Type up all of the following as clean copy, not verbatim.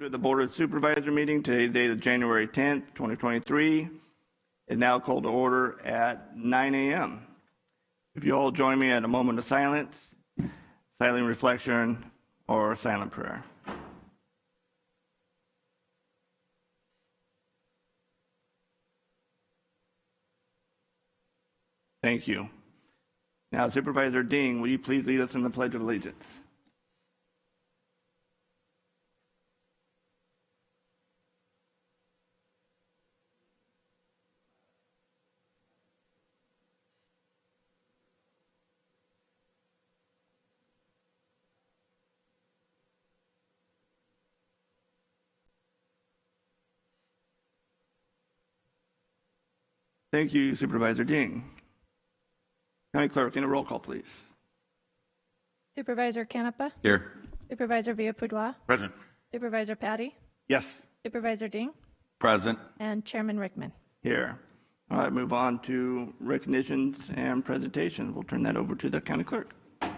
The Board of Supervisors meeting today, the day of January 10th, 2023, is now called to order at 9 a.m. If you all join me at a moment of silence, silent reflection, or silent prayer. Thank you. Now, Supervisor Ding, will you please lead us in the Pledge of Allegiance? Thank you, Supervisor Ding. County Clerk, in a roll call, please. Supervisor Canepa? Here. Supervisor Villapudua? Present. Supervisor Patty? Yes. Supervisor Ding? Present. And Chairman Rickman. Here. All right, move on to recognitions and presentations. We'll turn that over to the County Clerk. Thank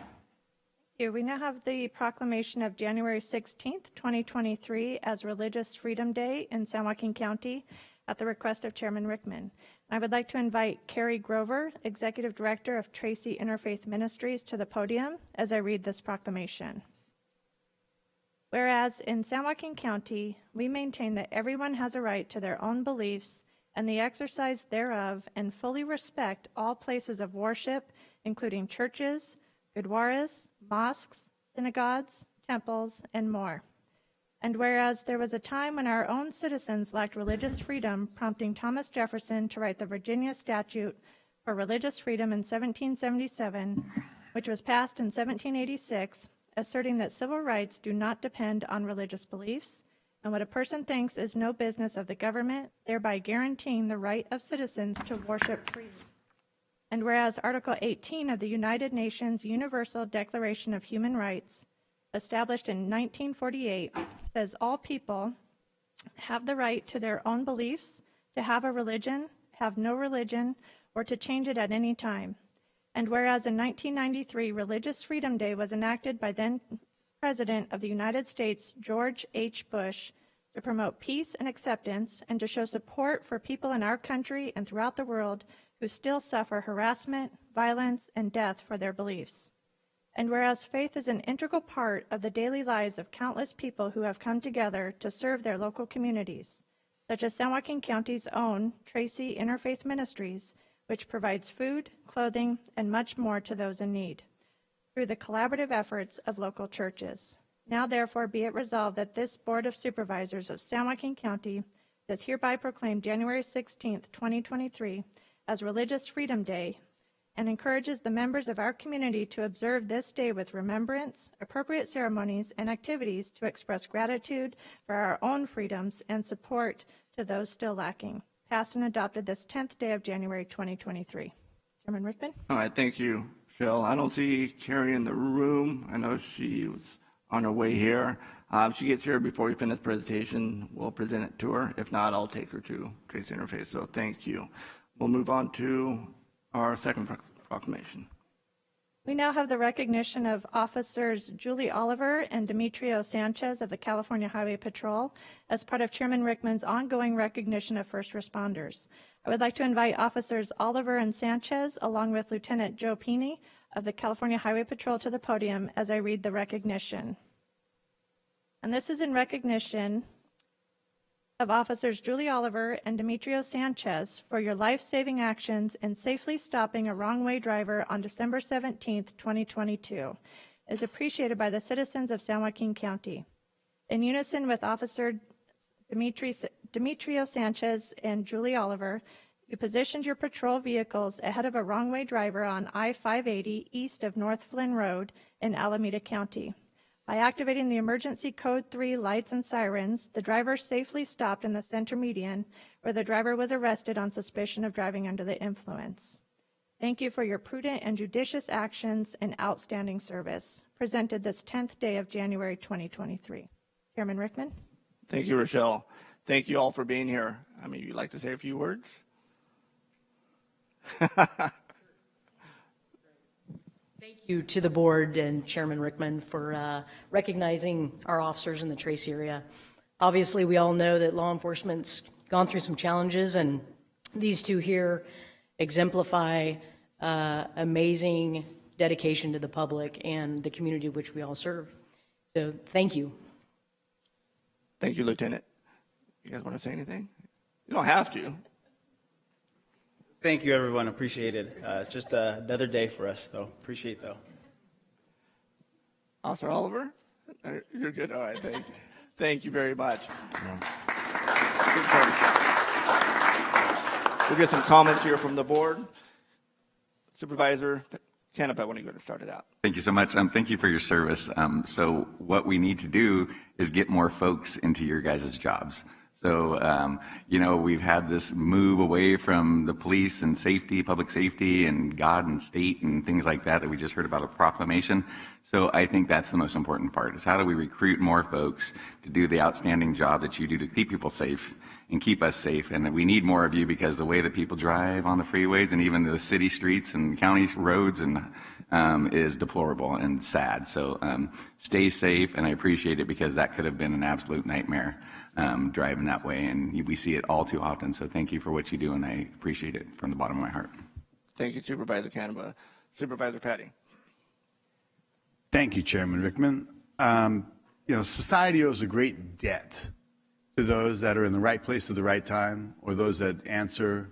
you. We now have the proclamation of January 16th, 2023 as Religious Freedom Day in San Joaquin County at the request of Chairman Rickman. I would like to invite Carrie Grover, Executive Director of Tracy Interfaith Ministries, to the podium as I read this proclamation. Whereas in San Joaquin County, we maintain that everyone has a right to their own beliefs and the exercise thereof, and fully respect all places of worship, including churches, gurdwaras, mosques, synagogues, temples, and more. And whereas there was a time when our own citizens lacked religious freedom, prompting Thomas Jefferson to write the Virginia Statute for Religious Freedom in 1777, which was passed in 1786, asserting that civil rights do not depend on religious beliefs, and what a person thinks is no business of the government, thereby guaranteeing the right of citizens to worship freely. And whereas Article 18 of the United Nations Universal Declaration of Human Rights, established in 1948, says all people have the right to their own beliefs, to have a religion, have no religion, or to change it at any time. And whereas in 1993, Religious Freedom Day was enacted by then President of the United States, George H. Bush, to promote peace and acceptance and to show support for people in our country and throughout the world who still suffer harassment, violence, and death for their beliefs. And whereas faith is an integral part of the daily lives of countless people who have come together to serve their local communities, such as San Joaquin County's own Tracy Interfaith Ministries, which provides food, clothing, and much more to those in need, through the collaborative efforts of local churches. Now therefore be it resolved that this Board of Supervisors of San Joaquin County does hereby proclaim January 16th, 2023 as Religious Freedom Day, and encourages the members of our community to observe this day with remembrance, appropriate ceremonies, and activities to express gratitude for our own freedoms and support to those still lacking. Passed and adopted this 10th day of January 2023. Chairman Rickman. All right, thank you, Michelle. I don't see Carrie in the room. I know she was on her way here. If she gets here before we finish the presentation, we'll present it to her. If not, I'll take her to Tracy Interfaith. So thank you. We'll move on to our second proclamation. We now have the recognition of Officers Julie Oliver and Demetrio Sanchez of the California Highway Patrol as part of Chairman Rickman's ongoing recognition of first responders. I would like to invite Officers Oliver and Sanchez, along with Lieutenant Joe Pini of the California Highway Patrol, to the podium as I read the recognition. And this is in recognition of Officers Julie Oliver and Demetrio Sanchez for your life-saving actions in safely stopping a wrong-way driver on December 17th, 2022, is appreciated by the citizens of San Joaquin County. In unison with Officer Demetrio Sanchez and Julie Oliver, you positioned your patrol vehicles ahead of a wrong-way driver on I-580 east of North Flynn Road in Alameda County. By activating the emergency code 3 lights and sirens, the driver safely stopped in the center median, where the driver was arrested on suspicion of driving under the influence. Thank you for your prudent and judicious actions and outstanding service, presented this 10th day of January 2023. Chairman Rickman. Thank you, Rochelle. Thank you all for being here. You'd like to say a few words? Thank you to the board and Chairman Rickman for recognizing our officers in the Tracy area. Obviously, we all know that law enforcement's gone through some challenges, and these two here exemplify amazing dedication to the public and the community which we all serve. So thank you. Thank you, Lieutenant. You guys want to say anything? You don't have to. Thank you, everyone. Appreciate it. It's just another day for us, though. Appreciate, though. Officer Oliver? You're good. All right. Thank you. Thank you very much. We'll get some comments here from the board. Supervisor Canepa, when are you going to start it out? Thank you so much. Thank you for your service. So what we need to do is get more folks into your guys' jobs. So, we've had this move away from the police and safety, public safety, and God and state and things like that we just heard about a proclamation. So I think that's the most important part, is how do we recruit more folks to do the outstanding job that you do to keep people safe and keep us safe. And we need more of you, because the way that people drive on the freeways and even the city streets and county roads is deplorable and sad. So stay safe, and I appreciate it, because that could have been an absolute nightmare. Driving that way, and we see it all too often. So thank you for what you do, and I appreciate it from the bottom of my heart. Thank you, Supervisor Canepa. Supervisor Patty. Thank you, Chairman Rickman. Society owes a great debt to those that are in the right place at the right time, or those that answer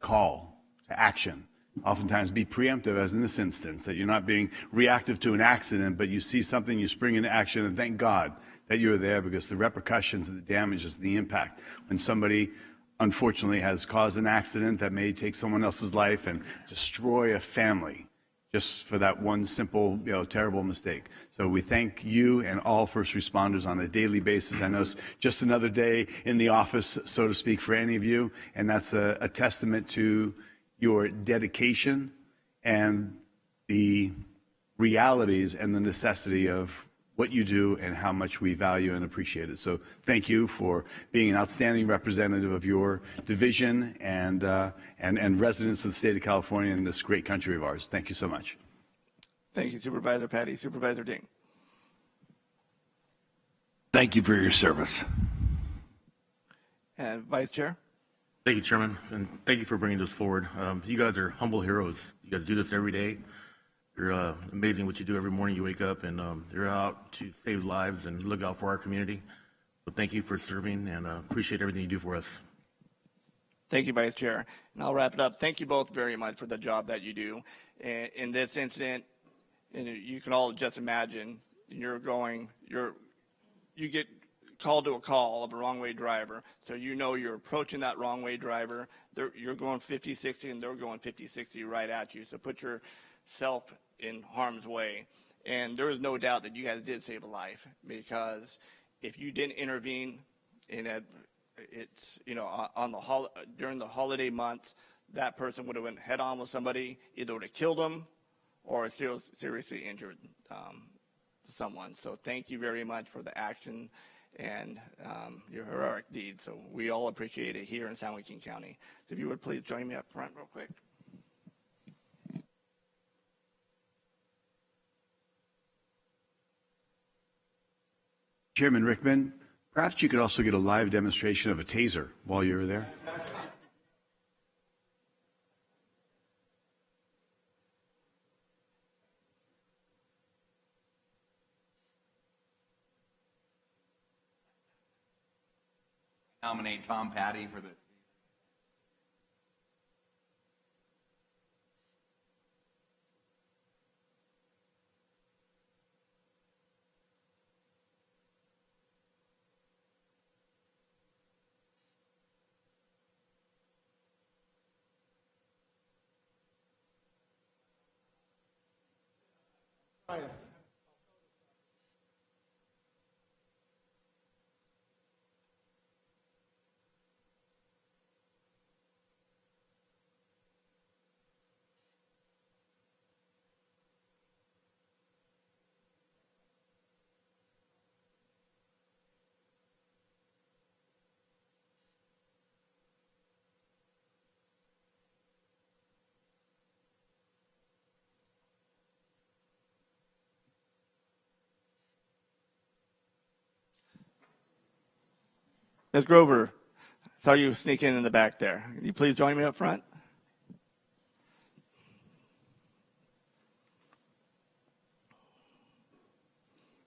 call to action. Oftentimes be preemptive, as in this instance, that you're not being reactive to an accident, but you see something, you spring into action, and thank God that you're there, because the repercussions and the damages and the impact when somebody unfortunately has caused an accident that may take someone else's life and destroy a family just for that one simple, terrible mistake. So we thank you and all first responders on a daily basis. I know it's just another day in the office, so to speak, for any of you, and that's a testament to your dedication and the realities and the necessity of what you do and how much we value and appreciate it. So thank you for being an outstanding representative of your division and residents of the state of California and this great country of ours. Thank you so much. Thank you, Supervisor Patty. Supervisor Ding. Thank you for your service. And Vice Chair. Thank you, Chairman, and thank you for bringing this forward. You guys are humble heroes. You guys do this every day. You're amazing what you do every morning. You wake up and you're out to save lives and look out for our community. So thank you for serving, and appreciate everything you do for us. Thank you, Vice Chair. And I'll wrap it up. Thank you both very much for the job that you do. In this incident, you can all just imagine, you get called to a call of a wrong-way driver, so you're approaching that wrong-way driver. You're going 50-60, and they're going 50-60 right at you. So put yourself in harm's way. And there is no doubt that you guys did save a life, because if you didn't intervene during the holiday months, that person would have went head-on with somebody, either would have killed them or seriously injured someone. So thank you very much for the action and your heroic deed. So we all appreciate it here in San Joaquin County. So if you would please join me up front real quick. Chairman Rickman, perhaps you could also get a live demonstration of a taser while you're there. Nominate Tom Patty for the... Ms. Grover, saw you sneak in the back there. Can you please join me up front?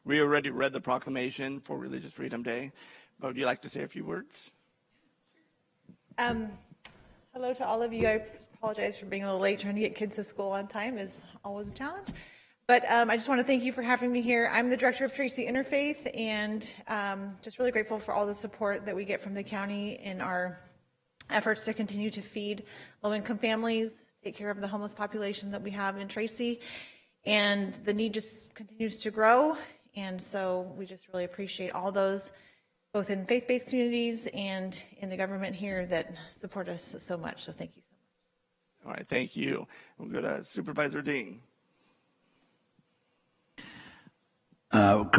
We already read the proclamation for Religious Freedom Day, but would you like to say a few words? Hello to all of you. I apologize for being a little late. Trying to get kids to school on time is always a challenge. But I just want to thank you for having me here. I'm the director of Tracy Interfaith, and just really grateful for all the support that we get from the county in our efforts to continue to feed low-income families, take care of the homeless population that we have in Tracy. And the need just continues to grow. And so we just really appreciate all those, both in faith-based communities and in the government here, that support us so much. So thank you so much. All right, thank you. We'll go to Supervisor Dean.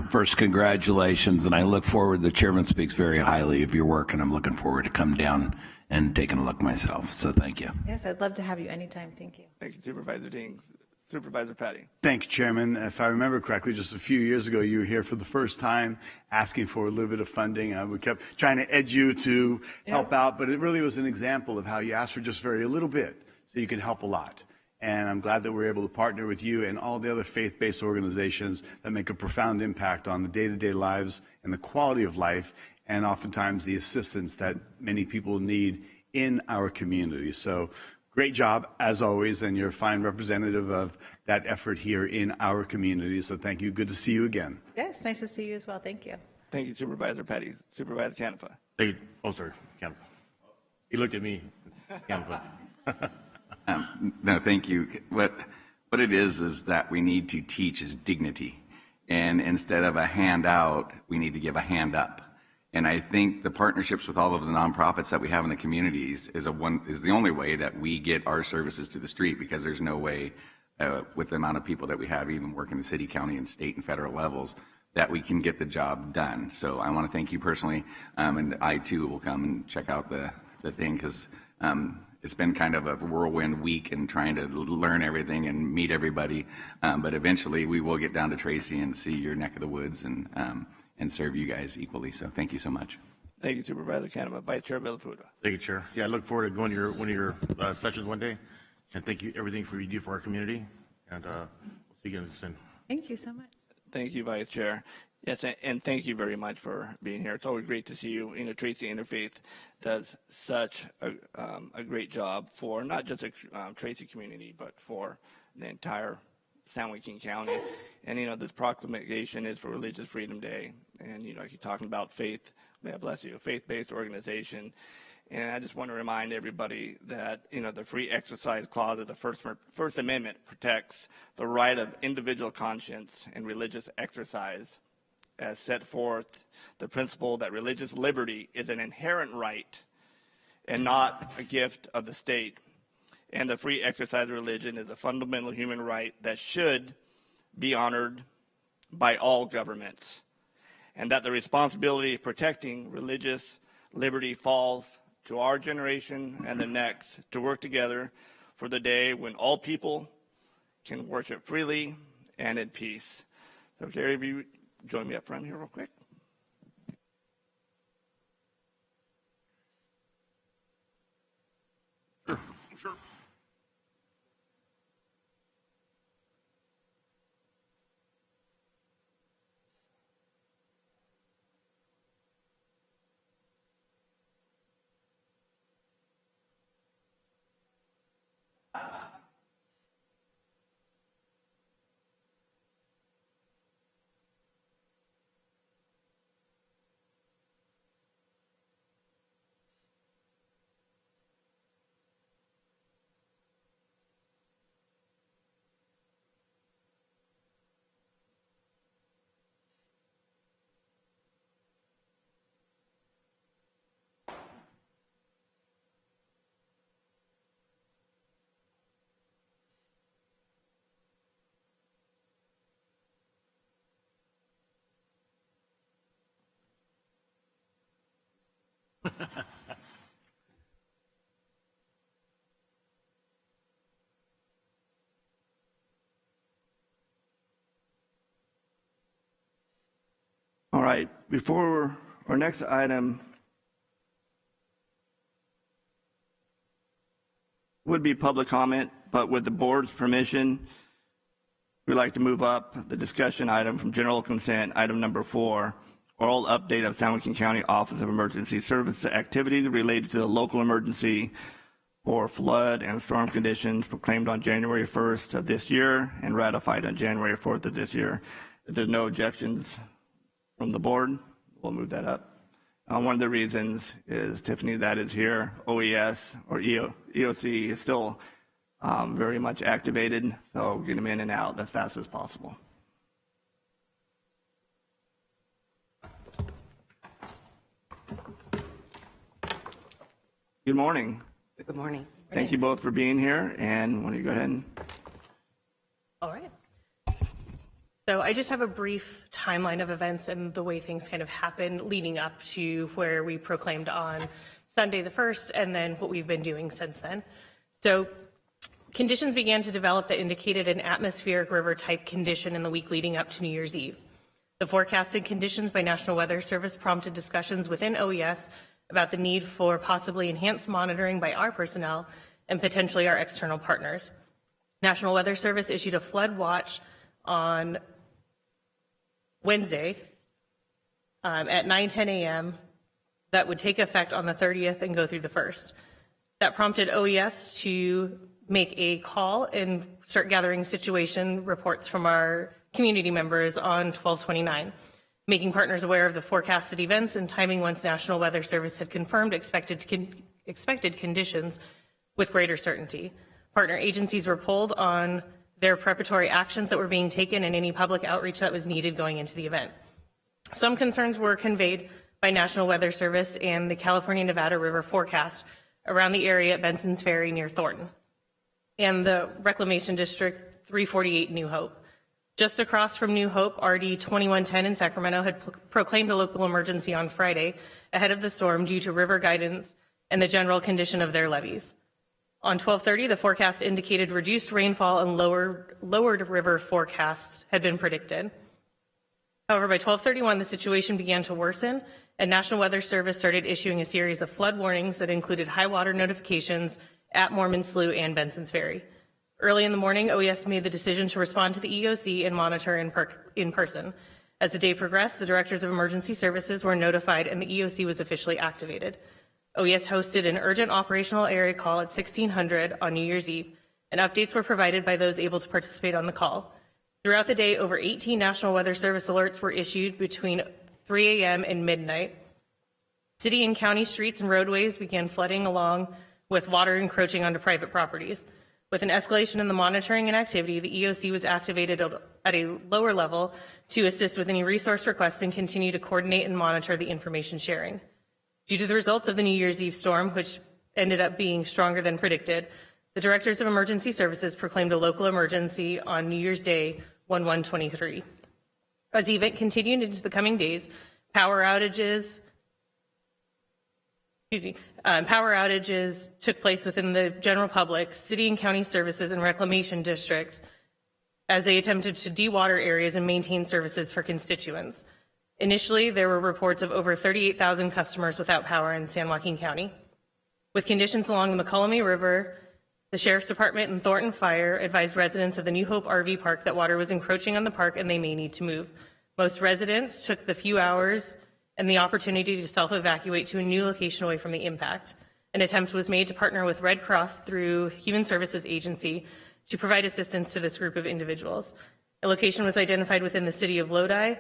First, congratulations, and I look forward, the chairman speaks very highly of your work, and I'm looking forward to come down and taking a look myself, so thank you. Yes, I'd love to have you anytime. Thank you. Thank you, Supervisor Dean. Supervisor Patty. Thank you, Chairman. If I remember correctly, just a few years ago, you were here for the first time asking for a little bit of funding. We kept trying to edge you to help out, but it really was an example of how you asked for just very little bit so you could help a lot. And I'm glad that we're able to partner with you and all the other faith-based organizations that make a profound impact on the day-to-day lives and the quality of life, and oftentimes the assistance that many people need in our community. So great job, as always, and you're a fine representative of that effort here in our community. So thank you. Good to see you again. Yes, nice to see you as well. Thank you. Thank you, Supervisor Patty. Supervisor Canepa. Thank you. Oh, sorry, Canepa. He looked at me, Canepa. No, thank you. What it is that we need to teach is dignity. And instead of a handout, we need to give a hand up. And I think the partnerships with all of the nonprofits that we have in the communities is the only way that we get our services to the street, because there's no way with the amount of people that we have, even working the city, county, and state and federal levels, that we can get the job done. So I want to thank you personally, and I too will come and check out the thing, because it's been kind of a whirlwind week and trying to learn everything and meet everybody. But eventually we will get down to Tracy and see your neck of the woods and serve you guys equally. So thank you so much. Thank you, Supervisor Canepa. Vice Chair Villaputa. Thank you, Chair. Yeah, I look forward to going to one of your sessions one day. And thank you everything for you do for our community. And we'll see you again soon. Thank you so much. Thank you, Vice Chair. Yes, and thank you very much for being here. It's always great to see you. You know, Tracy Interfaith does such a great job for not just the Tracy community, but for the entire San Joaquin County. And, you know, this proclamation is for Religious Freedom Day. And, you know, you're talking about faith, may I bless you, a faith-based organization. And I just want to remind everybody that, you know, the free exercise clause of the First Amendment protects the right of individual conscience and religious exercise, as set forth the principle that religious liberty is an inherent right and not a gift of the state. And the free exercise of religion is a fundamental human right that should be honored by all governments. And that the responsibility of protecting religious liberty falls to our generation and the next to work together for the day when all people can worship freely and in peace. So, Gary, if you join me up front here real quick. Sure. All right, before our next item would be public comment, but with the board's permission, we'd like to move up the discussion item from general consent, item number 4, oral update of San Joaquin County Office of Emergency Services activities related to the local emergency for flood and storm conditions proclaimed on January 1st of this year and ratified on January 4th of this year. If there's no objections from the board, we'll move that up. One of the reasons is Tiffany that is here, OES or EOC is still very much activated, so get them in and out as fast as possible. Good morning. Good morning. Thank you both for being here, and why don't you go ahead and... All right. So I just have a brief timeline of events and the way things kind of happened leading up to where we proclaimed on Sunday the 1st, and then what we've been doing since then. So conditions began to develop that indicated an atmospheric river type condition in the week leading up to New Year's Eve. The forecasted conditions by National Weather Service prompted discussions within OES about the need for possibly enhanced monitoring by our personnel and potentially our external partners. National Weather Service issued a flood watch on Wednesday at 9:10 a.m. that would take effect on the 30th and go through the 1st. That prompted OES to make a call and start gathering situation reports from our community members on 12/29, making partners aware of the forecasted events and timing once National Weather Service had confirmed expected conditions with greater certainty. Partner agencies were polled on their preparatory actions that were being taken and any public outreach that was needed going into the event. Some concerns were conveyed by National Weather Service and the California-Nevada River forecast around the area at Benson's Ferry near Thornton and the Reclamation District 348 New Hope. Just across from New Hope, RD 2110 in Sacramento had proclaimed a local emergency on Friday ahead of the storm due to river guidance and the general condition of their levees. On 12:30, the forecast indicated reduced rainfall and lowered river forecasts had been predicted. However, by 12:31, the situation began to worsen, and National Weather Service started issuing a series of flood warnings that included high water notifications at Mormon Slough and Benson's Ferry. Early in the morning, OES made the decision to respond to the EOC and monitor in person. As the day progressed, the directors of emergency services were notified and the EOC was officially activated. OES hosted an urgent operational area call at 1600 on New Year's Eve, and updates were provided by those able to participate on the call. Throughout the day, over 18 National Weather Service alerts were issued between 3 a.m. and midnight. City and county streets and roadways began flooding along with water encroaching onto private properties. With an escalation in the monitoring and activity, the EOC was activated at a lower level to assist with any resource requests and continue to coordinate and monitor the information sharing. Due to the results of the New Year's Eve storm, which ended up being stronger than predicted, the directors of emergency services proclaimed a local emergency on New Year's Day, 1/1/23. As the event continued into the coming days, power outages took place within the general public, city and county services, and reclamation district as they attempted to dewater areas and maintain services for constituents. Initially, there were reports of over 38,000 customers without power in San Joaquin County. With conditions along the McCollum River, the Sheriff's Department and Thornton Fire advised residents of the New Hope RV Park that water was encroaching on the park and they may need to move. Most residents took the few hours and the opportunity to self-evacuate to a new location away from the impact. An attempt was made to partner with Red Cross through Human Services Agency to provide assistance to this group of individuals. A location was identified within the city of Lodi,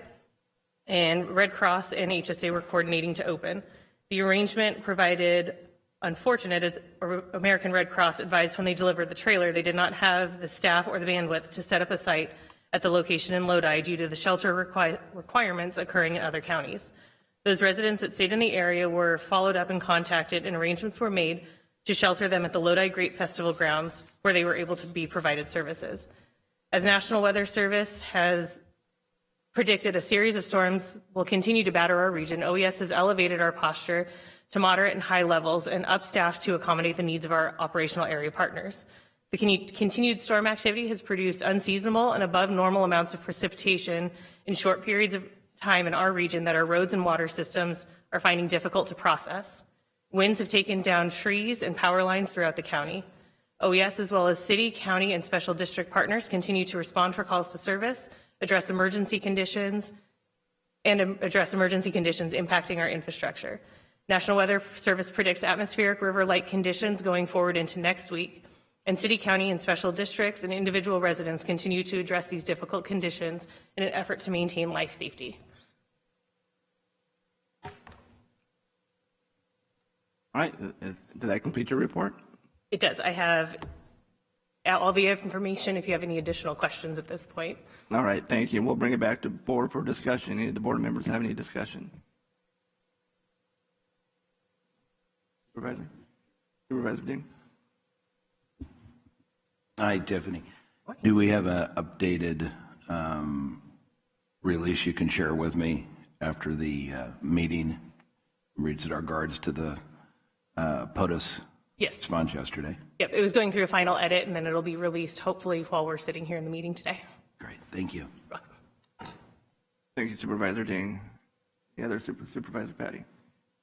and Red Cross and HSA were coordinating to open. The arrangement provided unfortunate as American Red Cross advised when they delivered the trailer, they did not have the staff or the bandwidth to set up a site at the location in Lodi due to the shelter requirements occurring in other counties. Those residents that stayed in the area were followed up and contacted, and arrangements were made to shelter them at the Lodi Grape Festival grounds where they were able to be provided services. As National Weather Service has predicted, a series of storms will continue to batter our region. OES has elevated our posture to moderate and high levels and upstaffed to accommodate the needs of our operational area partners. The continued storm activity has produced unseasonable and above normal amounts of precipitation in short periods of time in our region that our roads and water systems are finding difficult to process. Winds have taken down trees and power lines throughout the county. OES, as well as city, county, and special district partners, continue to respond for calls to service, address emergency conditions impacting our infrastructure. National Weather Service predicts atmospheric river-like conditions going forward into next week, and city, county, and special districts and individual residents continue to address these difficult conditions in an effort to maintain life safety. All right, did that complete your report? It does. I have all the information if you have any additional questions at this point. All right, thank you. We'll bring it back to board for discussion. Any of the board members have any discussion? Supervisor Dean? Hi, Tiffany. Do we have an updated release you can share with me after the meeting in regards to the POTUS Yes. response yesterday? Yep, it was going through a final edit, and then it'll be released hopefully while we're sitting here in the meeting today. Great, thank you. Thank you, Supervisor Dean. The other Supervisor Patty.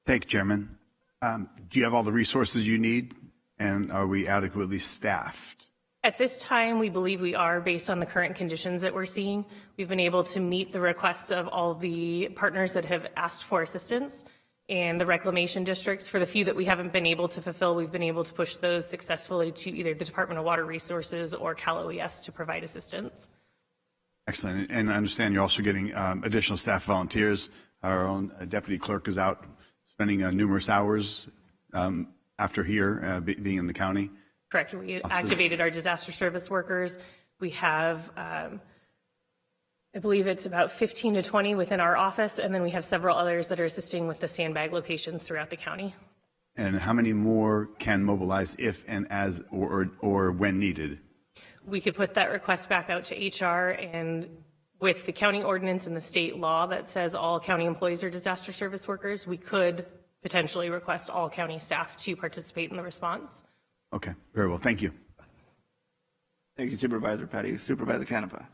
Thank you, Chairman. Do you have all the resources you need, and are we adequately staffed? At this time, we believe we are, based on the current conditions that we're seeing. We've been able to meet the requests of all the partners that have asked for assistance and the reclamation districts. For the few that we haven't been able to fulfill, we've been able to push those successfully to either the Department of Water Resources or Cal OES to provide assistance. Excellent. And I understand you're also getting additional staff volunteers. Our own deputy clerk is out spending numerous hours after here, being in the county. Correct. We activated our disaster service workers. We have, I believe it's about 15 to 20 within our office, and then we have several others that are assisting with the sandbag locations throughout the county. And how many more can mobilize if and as or when needed? We could put that request back out to HR, and with the county ordinance and the state law that says all county employees are disaster service workers, we could potentially request all county staff to participate in the response. Okay, very well. Thank you. Thank you, Supervisor Patty. Supervisor Canepa.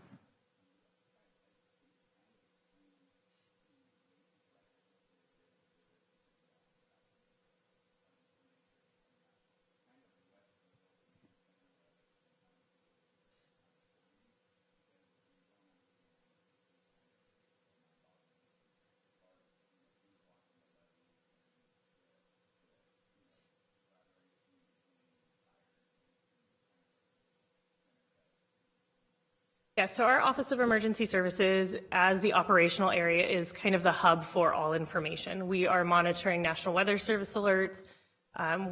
Yeah, so our Office of Emergency Services, as the operational area, is kind of the hub for all information. We are monitoring National Weather Service alerts,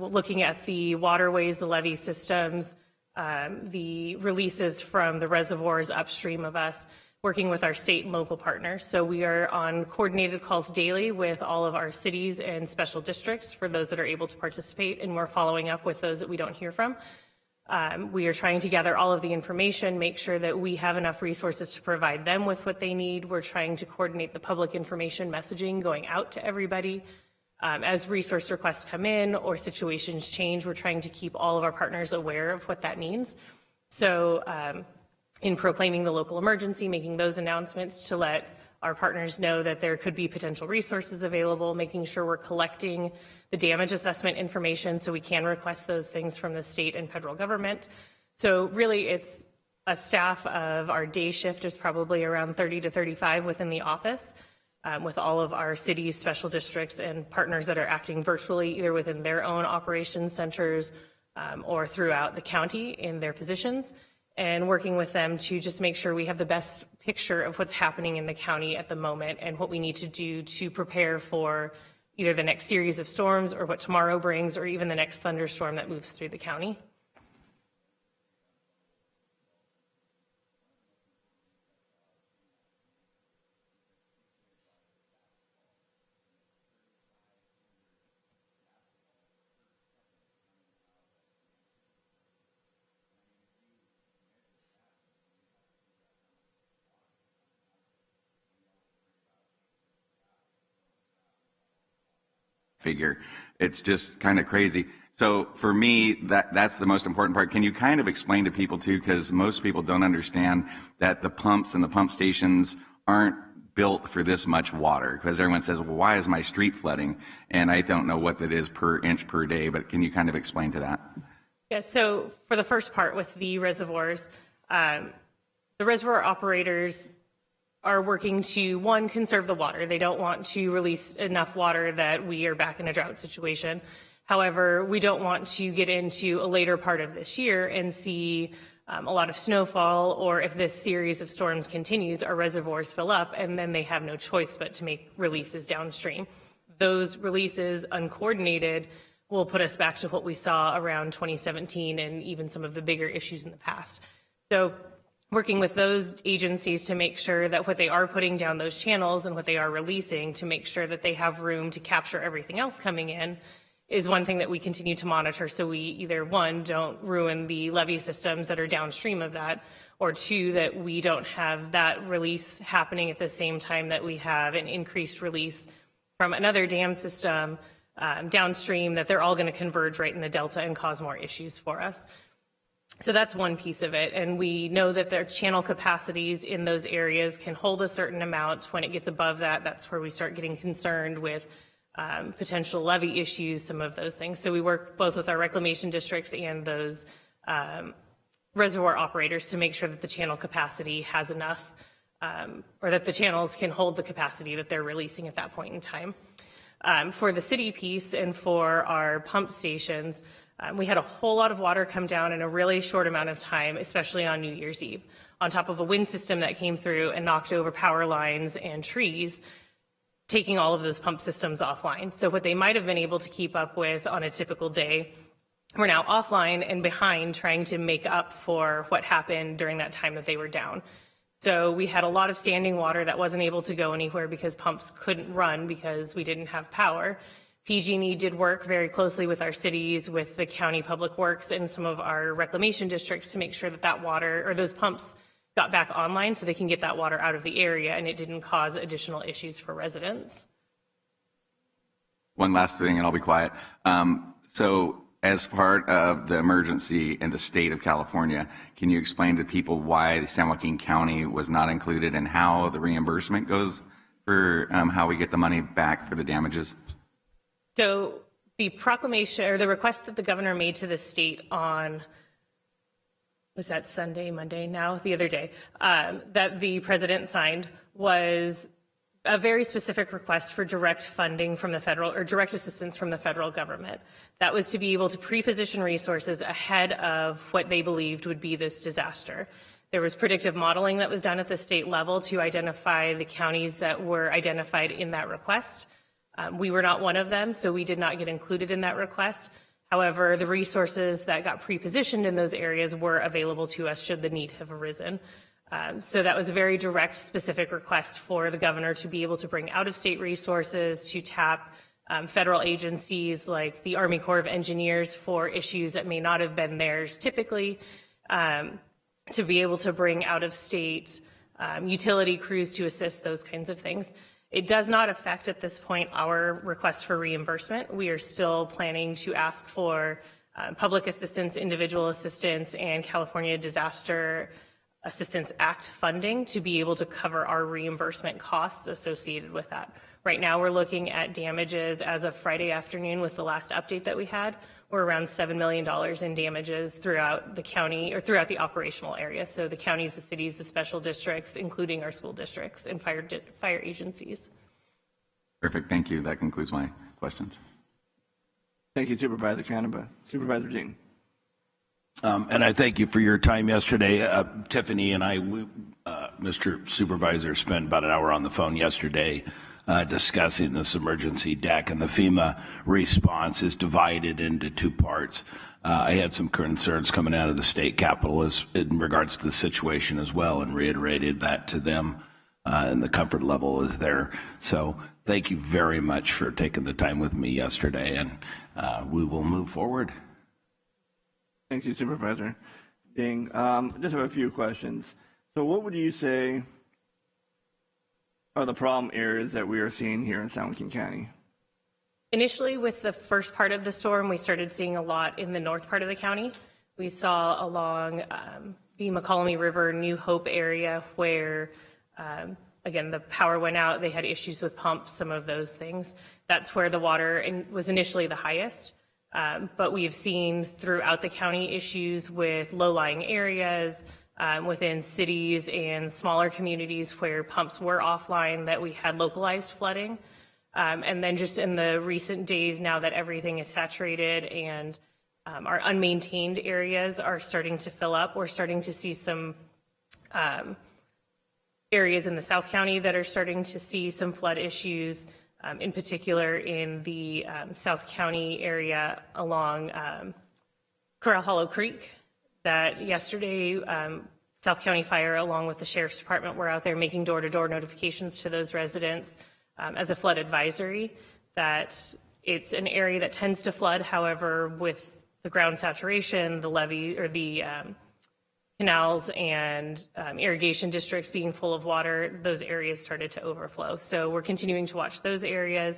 looking at the waterways, the levee systems, the releases from the reservoirs upstream of us, working with our state and local partners. So we are on coordinated calls daily with all of our cities and special districts for those that are able to participate, and we're following up with those that we don't hear from. We are trying to gather all of the information, make sure that we have enough resources to provide them with what they need. We're trying to coordinate the public information messaging going out to everybody. As resource requests come in or situations change, we're trying to keep all of our partners aware of what that means. So in proclaiming the local emergency, making those announcements to let our partners know that there could be potential resources available, making sure we're collecting the damage assessment information so we can request those things from the state and federal government. So really it's a staff of our day shift is probably around 30 to 35 within the office, with all of our cities, special districts, and partners that are acting virtually either within their own operations centers or throughout the county in their positions, and working with them to just make sure we have the best picture of what's happening in the county at the moment and what we need to do to prepare for either the next series of storms or what tomorrow brings, or even the next thunderstorm that moves through the county. Figure. It's just kind of crazy. So for me, that's the most important part. Can you kind of explain to people too, because most people don't understand that the pumps and the pump stations aren't built for this much water, because everyone says, well, why is my street flooding? And I don't know what that is per inch per day, but can you kind of explain to that? Yeah, so for the first part with the reservoirs, the reservoir operators are working to, one, conserve the water. They don't want to release enough water that we are back in a drought situation. However, we don't want to get into a later part of this year and see a lot of snowfall, or if this series of storms continues, our reservoirs fill up and then they have no choice but to make releases downstream. Those releases, uncoordinated, will put us back to what we saw around 2017 and even some of the bigger issues in the past. So working with those agencies to make sure that what they are putting down those channels and what they are releasing, to make sure that they have room to capture everything else coming in, is one thing that we continue to monitor, so we either, one, don't ruin the levee systems that are downstream of that, or two, that we don't have that release happening at the same time that we have an increased release from another dam system downstream, that they're all going to converge right in the delta and cause more issues for us. So that's one piece of it, and we know that their channel capacities in those areas can hold a certain amount. When it gets above that, that's where we start getting concerned with potential levee issues, some of those things. So we work both with our reclamation districts and those reservoir operators to make sure that the channel capacity has enough, or that the channels can hold the capacity that they're releasing at that point in time. For the city piece and for our pump stations, we had a whole lot of water come down in a really short amount of time, especially on New Year's Eve, on top of a wind system that came through and knocked over power lines and trees, taking all of those pump systems offline. So what they might have been able to keep up with on a typical day, we're now offline and behind, trying to make up for what happened during that time that they were down. So we had a lot of standing water that wasn't able to go anywhere because pumps couldn't run because we didn't have power. PG&E did work very closely with our cities, with the county public works and some of our reclamation districts to make sure that that water, or those pumps, got back online so they can get that water out of the area and it didn't cause additional issues for residents. One last thing, and I'll be quiet. So as part of the emergency in the state of California, can you explain to people why San Joaquin County was not included and how the reimbursement goes for how we get the money back for the damages? So the proclamation, or the request that the governor made to the state on, was that Sunday, Monday now, the other day, that the president signed, was a very specific request for direct funding from the federal, or direct assistance from the federal government. That was to be able to pre-position resources ahead of what they believed would be this disaster. There was predictive modeling that was done at the state level to identify the counties that were identified in that request. We were not one of them, so we did not get included in that request. However, the resources that got pre-positioned in those areas were available to us should the need have arisen. So that was a very direct, specific request for the governor to be able to bring out-of-state resources, to tap federal agencies like the Army Corps of Engineers for issues that may not have been theirs typically, to be able to bring out-of-state utility crews to assist, those kinds of things. It does not affect at this point our request for reimbursement. We are still planning to ask for public assistance, individual assistance, and California Disaster Assistance Act funding to be able to cover our reimbursement costs associated with that. Right now we're looking at damages as of Friday afternoon with the last update that we had. We're around $7 million in damages throughout the county, or throughout the operational area. So the counties, the cities, the special districts, including our school districts and fire agencies. Perfect, thank you. That concludes my questions. Thank you, Supervisor Canada. Supervisor Jean. And I thank you for your time yesterday. Tiffany and I, Mr. Supervisor, spent about an hour on the phone yesterday discussing this emergency deck, and the FEMA response is divided into two parts. I had some concerns coming out of the state capitol in regards to the situation as well, and reiterated that to them, and the comfort level is there. So thank you very much for taking the time with me yesterday, and we will move forward. Thank you, Supervisor Ding. Just have a few questions. So what would you say are the problem areas that we are seeing here in San Joaquin County? Initially, with the first part of the storm, we started seeing a lot in the north part of the county. We saw along the McCollum River, New Hope area where, again, the power went out. They had issues with pumps, some of those things. That's where the water was initially the highest. But we've seen throughout the county issues with low-lying areas, within cities and smaller communities where pumps were offline, that we had localized flooding. And then just in the recent days, now that everything is saturated and our unmaintained areas are starting to fill up, we're starting to see some areas in the South County that are starting to see some flood issues, in particular in the South County area along Corral Hollow Creek, that yesterday South County Fire, along with the Sheriff's Department, were out there making door-to-door notifications to those residents as a flood advisory, that it's an area that tends to flood. However, with the ground saturation, the levee or the canals and irrigation districts being full of water, those areas started to overflow. So we're continuing to watch those areas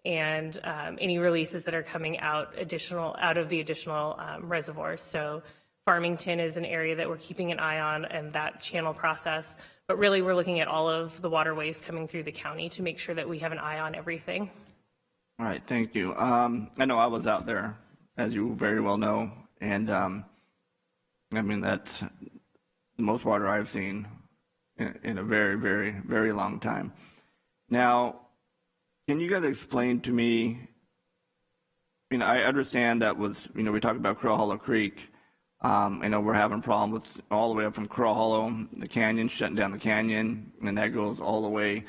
and any releases that are coming out of the additional reservoirs. So Farmington is an area that we're keeping an eye on, and that channel process. But really, we're looking at all of the waterways coming through the county to make sure that we have an eye on everything. All right, thank you. I know I was out there, as you very well know, and I mean, that's the most water I've seen in a very, very, very long time. Now, can you guys explain to me, I mean, I understand that was, we talked about Corral Hollow Creek. I know we're having problems with all the way up from Corral Hollow, the canyon, shutting down the canyon, and that goes all the way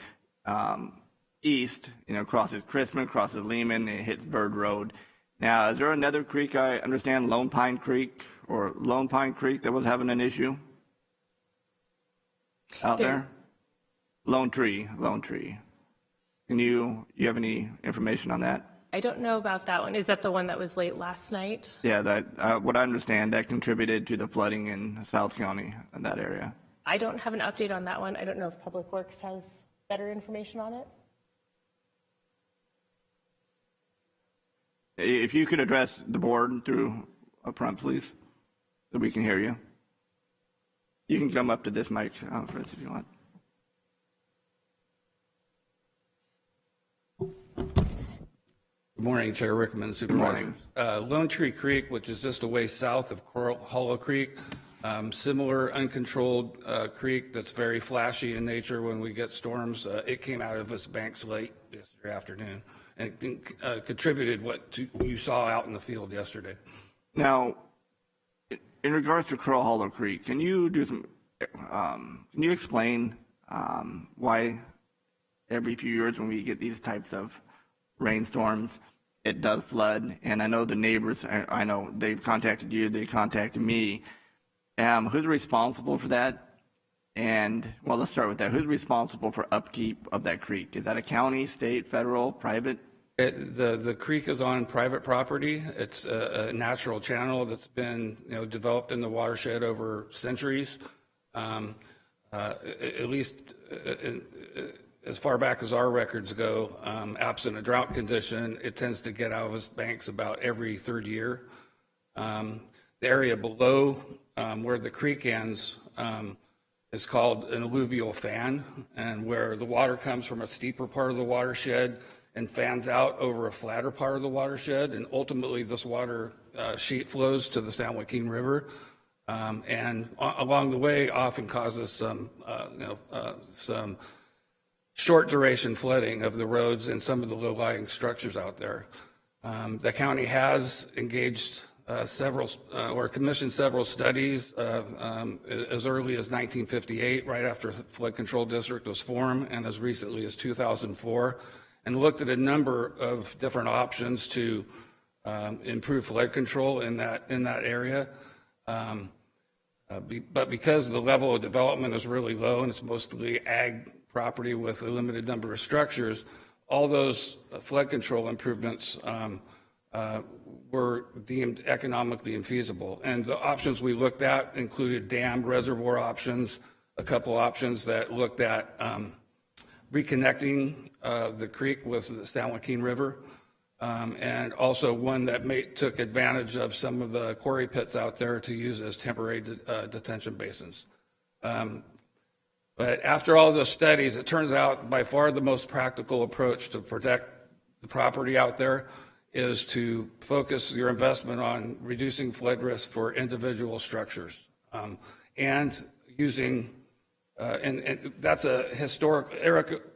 east, crosses Christmas, crosses Lehman, and it hits Bird Road. Now, is there another creek, I understand, Lone Pine Creek, that was having an issue out there? Lone Tree. You have any information on that? I don't know about that one. Is that the one that was late last night? Yeah, that what I understand, that contributed to the flooding in South County in that area. I don't have an update on that one. I don't know if Public Works has better information on it. If you could address the board through up front, please, so we can hear you. You can come up to this mic, Fritz, if you want. Good morning, Chair Rickman, Supervisors. Lone Tree Creek, which is just a way south of Corral Hollow Creek, similar uncontrolled creek that's very flashy in nature when we get storms. It came out of its banks late yesterday afternoon and contributed what you saw out in the field yesterday. Now, in regards to Corral Hollow Creek, can you do some? Can you explain why every few years when we get these types of rainstorms, it does flood? And I know the neighbors, I know they've contacted you, they contacted me. Who's responsible for that? And, well, let's start with that. Who's responsible for upkeep of that creek? Is that a county, state, federal, private? The creek is on private property. It's a natural channel that's been developed in the watershed over centuries. At least as far back as our records go, absent a drought condition, it tends to get out of its banks about every third year. The area below where the creek ends is called an alluvial fan, and where the water comes from a steeper part of the watershed and fans out over a flatter part of the watershed, and ultimately this water sheet flows to the San Joaquin River, and along the way often causes some short duration flooding of the roads and some of the low-lying structures out there. The county has engaged commissioned several studies as early as 1958, right after the flood control district was formed, and as recently as 2004, and looked at a number of different options to improve flood control in that area. But because the level of development is really low and it's mostly ag property with a limited number of structures, all those flood control improvements were deemed economically infeasible. And the options we looked at included dam reservoir options, a couple options that looked at reconnecting the creek with the San Joaquin River, and also one that took advantage of some of the quarry pits out there to use as temporary detention basins. But after all those studies, it turns out by far the most practical approach to protect the property out there is to focus your investment on reducing flood risk for individual structures and using, and that's a historic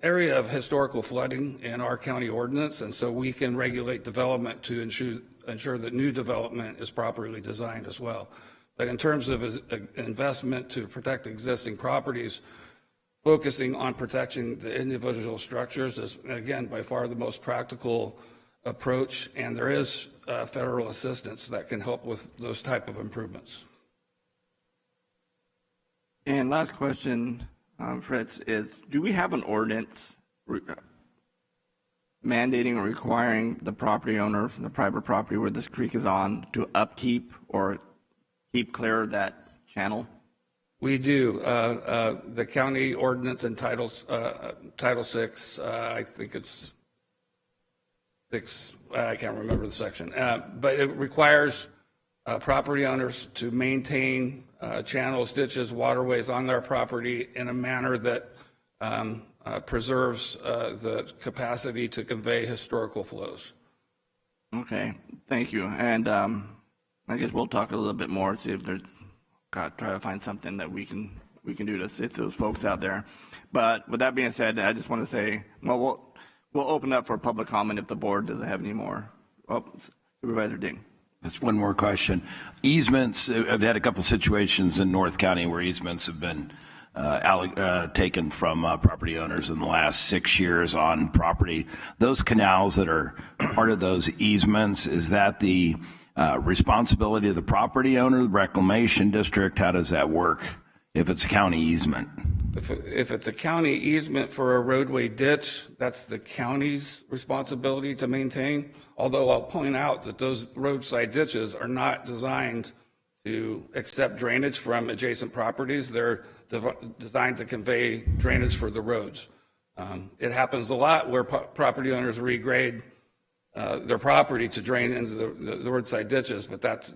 area of historical flooding in our county ordinance, and so we can regulate development to ensure that new development is properly designed as well. But in terms of investment to protect existing properties, focusing on protecting the individual structures is, again, by far the most practical approach, and there is federal assistance that can help with those type of improvements. And last question, Fritz, is do we have an ordinance mandating or requiring the property owner from the private property where this creek is on to upkeep or keep clear of that channel? We do. The county ordinance in Title 6, I think it's 6, I can't remember the section, but it requires property owners to maintain channels, ditches, waterways on their property in a manner that preserves the capacity to convey historical flows. Okay, thank you. And I guess we'll talk a little bit more, see if there's, try to find something that we can do to assist those folks out there. But with that being said, I just want to say, well, we'll open up for public comment if the board doesn't have any more. Oh, Supervisor Ding. Just one more question. Easements, I've had a couple situations in North County where easements have been taken from property owners in the last 6 years on property. Those canals that are part of those easements, is that the responsibility of the property owner, the reclamation district? How does that work if it's a county easement? If it's a county easement for a roadway ditch, that's the county's responsibility to maintain. Although I'll point out that those roadside ditches are not designed to accept drainage from adjacent properties. They're designed to convey drainage for the roads. It happens a lot where property owners regrade their property to drain into the roadside ditches, but that's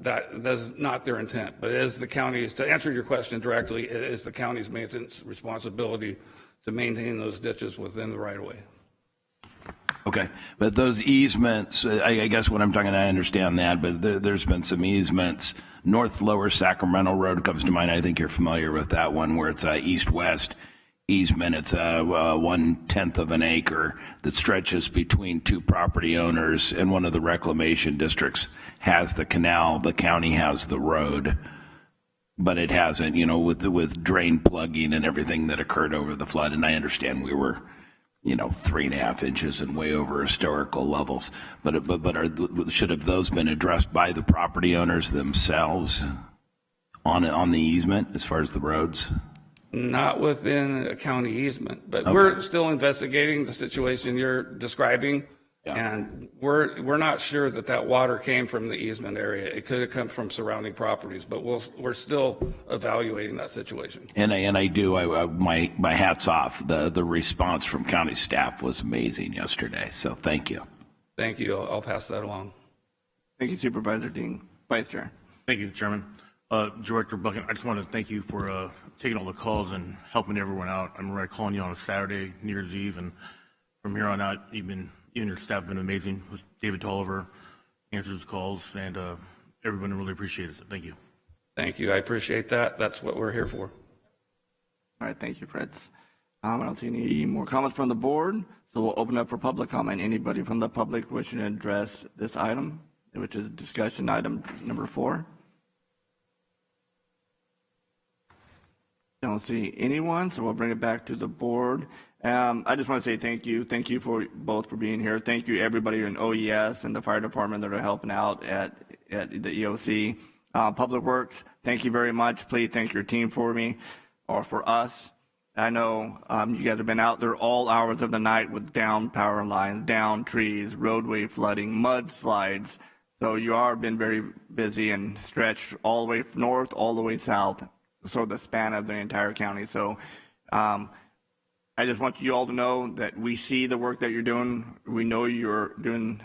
not their intent. But it is the county's, to answer your question directly, it is the county's maintenance responsibility to maintain those ditches within the right of way. Okay, but those easements, I guess what I'm talking, I understand that, but there's been some easements. North Lower Sacramento Road comes to mind. I think you're familiar with that one, where it's east-west easement. It's 1/10 of an acre that stretches between two property owners, and one of the reclamation districts has the canal. The county has the road, but it hasn't, with drain plugging and everything that occurred over the flood. And I understand we were 3.5 inches and way over historical levels. But should have those been addressed by the property owners themselves on the easement as far as the roads? Not within a county easement, but okay. We're still investigating the situation you're describing. Yeah. And we're not sure that water came from the easement area. It could have come from surrounding properties, but we're still evaluating that situation. And I do. My hat's off. The response from county staff was amazing yesterday. So thank you. Thank you. I'll pass that along. Thank you, Supervisor Dean. Vice Chair. Thank you, Chairman. Director Buchan, I just want to thank you for taking all the calls and helping everyone out. I remember calling you on a Saturday, New Year's Eve, and from here on out, you and your staff have been amazing. David Tolliver answers calls, and everyone really appreciates it. Thank you. Thank you. I appreciate that. That's what we're here for. All right. Thank you, Fritz. I don't see any more comments from the board, so we'll open up for public comment. Anybody from the public wishing to address this item, which is discussion item number 4? Don't see anyone, so we'll bring it back to the board. I just want to say thank you. Thank you for being here. Thank you everybody in OES and the fire department that are helping out at the EOC. Public Works, thank you very much. Please thank your team for me or for us. I know you guys have been out there all hours of the night with down power lines, down trees, roadway flooding, mudslides. So you are been very busy and stretched all the way north, all the way south. So the span of the entire county. So I just want you all to know that we see the work that you're doing. We know you're doing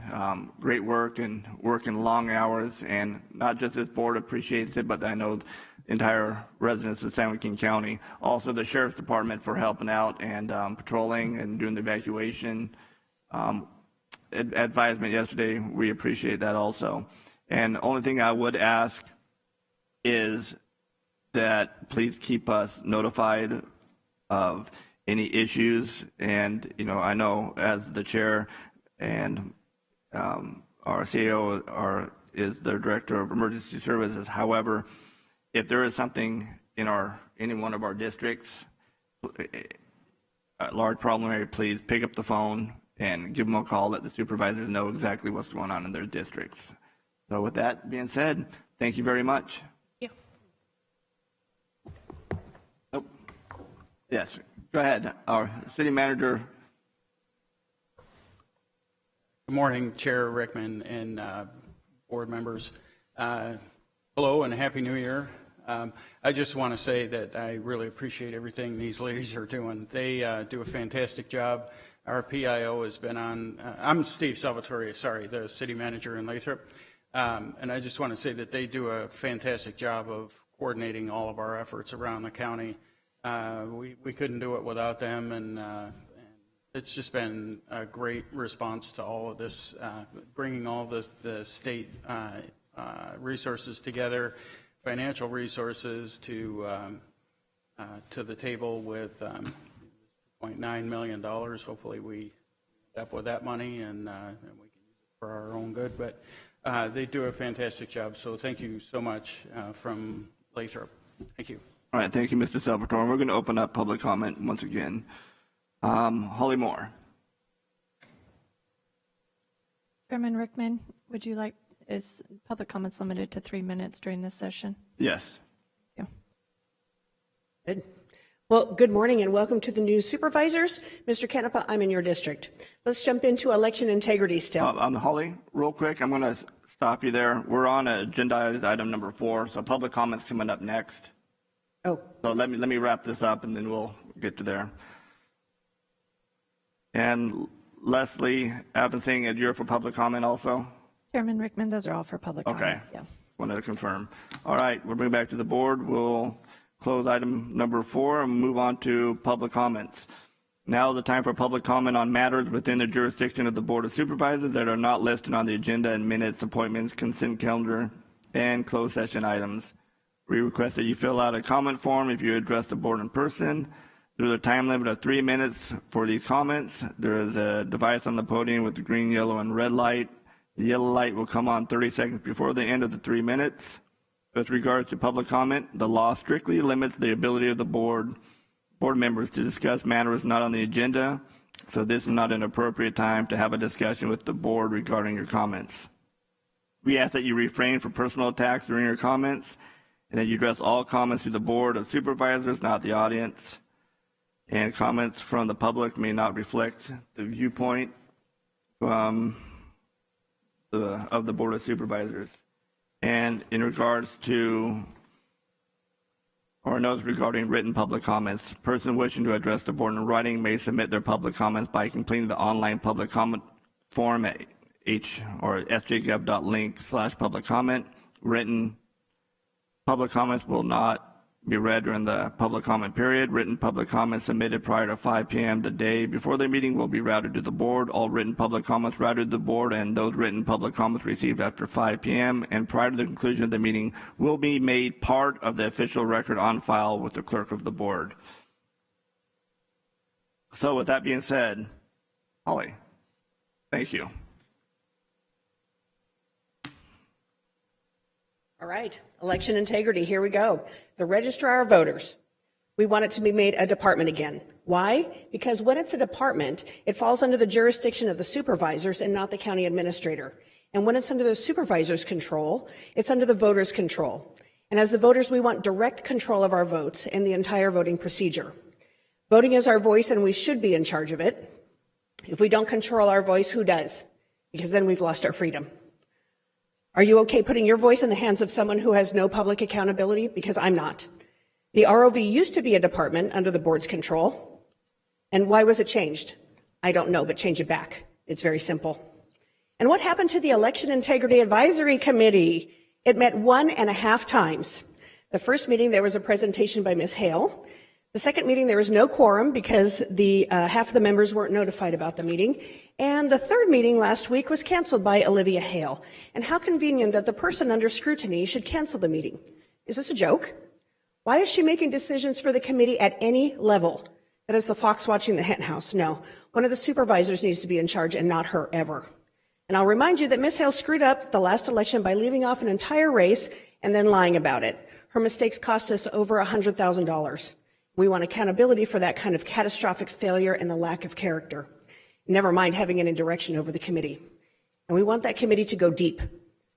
great work and working long hours, and not just this board appreciates it, but I know the entire residents of San Joaquin County. Also the Sheriff's Department for helping out and patrolling and doing the evacuation. advisement yesterday. We appreciate that also. And the only thing I would ask is that please keep us notified of any issues. And, I know as the chair and our CEO is the director of emergency services. However, if there is something in any one of our districts, a large problem area, please pick up the phone and give them a call. Let the supervisors know exactly what's going on in their districts. So with that being said, thank you very much. Yeah. Oh, yes, go ahead. Our city manager. Good morning, Chair Rickman and board members. Hello and Happy New Year. I just want to say that I really appreciate everything these ladies are doing. They do a fantastic job. Our PIO has been on, I'm Steve Salvatore, the city manager in Lathrop. And I just want to say that they do a fantastic job of coordinating all of our efforts around the county. We couldn't do it without them, and it's just been a great response to all of this, bringing all the state resources together, financial resources to the table with $0.9 million. Hopefully we end up with that money and we can use it for our own good. But they do a fantastic job. So thank you so much from Lathrop. Thank you. All right, thank you, Mr. Salvatore. We're going to open up public comment once again. Holly Moore. Chairman Rickman, is public comments limited to 3 minutes during this session? Yes. Yeah. Good. Well, good morning and welcome to the new supervisors. Mr. Canepa, I'm in your district. Let's jump into election integrity still. Holly, real quick, I'm going to stop you there. We're on agenda item number 4, so public comments coming up next. Oh. So let me wrap this up and then we'll get to there. And Leslie Avansing, you're for public comment also? Chairman Rickman, those are all for public comment. Okay. Yeah. Wanted to confirm. All right, we'll bring back to the board. We'll close item number 4 and move on to public comments. Now is the time for public comment on matters within the jurisdiction of the Board of Supervisors that are not listed on the agenda and minutes, appointments, consent calendar, and closed session items. We request that you fill out a comment form if you address the board in person. There's a time limit of 3 minutes for these comments. There is a device on the podium with the green, yellow, and red light. The yellow light will come on 30 seconds before the end of the 3 minutes. With regards to public comment, the law strictly limits the ability of the board members to discuss matters not on the agenda, so this is not an appropriate time to have a discussion with the board regarding your comments. We ask that you refrain from personal attacks during your comments and that you address all comments to the Board of Supervisors, not the audience. And comments from the public may not reflect the viewpoint of the Board of Supervisors. And in regards to, or notes regarding written public comments, person wishing to address the board in writing may submit their public comments by completing the online public comment form at sjgov.link/public comment. Written public comments will not be read during the public comment period. Written public comments submitted prior to 5 p.m. the day before the meeting will be routed to the board. All written public comments routed to the board, and those written public comments received after 5 p.m. and prior to the conclusion of the meeting will be made part of the official record on file with the clerk of the board. So with that being said, Holly, thank you. All right, election integrity, here we go. The registrar of voters. We want it to be made a department again. Why? Because when it's a department, it falls under the jurisdiction of the supervisors and not the county administrator. And when it's under the supervisor's control, it's under the voters' control. And as the voters, we want direct control of our votes and the entire voting procedure. Voting is our voice and we should be in charge of it. If we don't control our voice, who does? Because then we've lost our freedom. Are you okay putting your voice in the hands of someone who has no public accountability? Because I'm not. The ROV used to be a department under the board's control. And why was it changed? I don't know, but change it back. It's very simple. And what happened to the Election Integrity Advisory Committee? It met 1.5 times. The first meeting, there was a presentation by Ms. Hale. The second meeting, there was no quorum because the half of the members weren't notified about the meeting. And the third meeting last week was canceled by Olivia Hale. And how convenient that the person under scrutiny should cancel the meeting. Is this a joke? Why is she making decisions for the committee at any level? That is the fox watching the hen house. No, one of the supervisors needs to be in charge and not her ever. And I'll remind you that Ms. Hale screwed up the last election by leaving off an entire race and then lying about it. Her mistakes cost us over $100,000. We want accountability for that kind of catastrophic failure and the lack of character. Never mind having any direction over the committee. And we want that committee to go deep.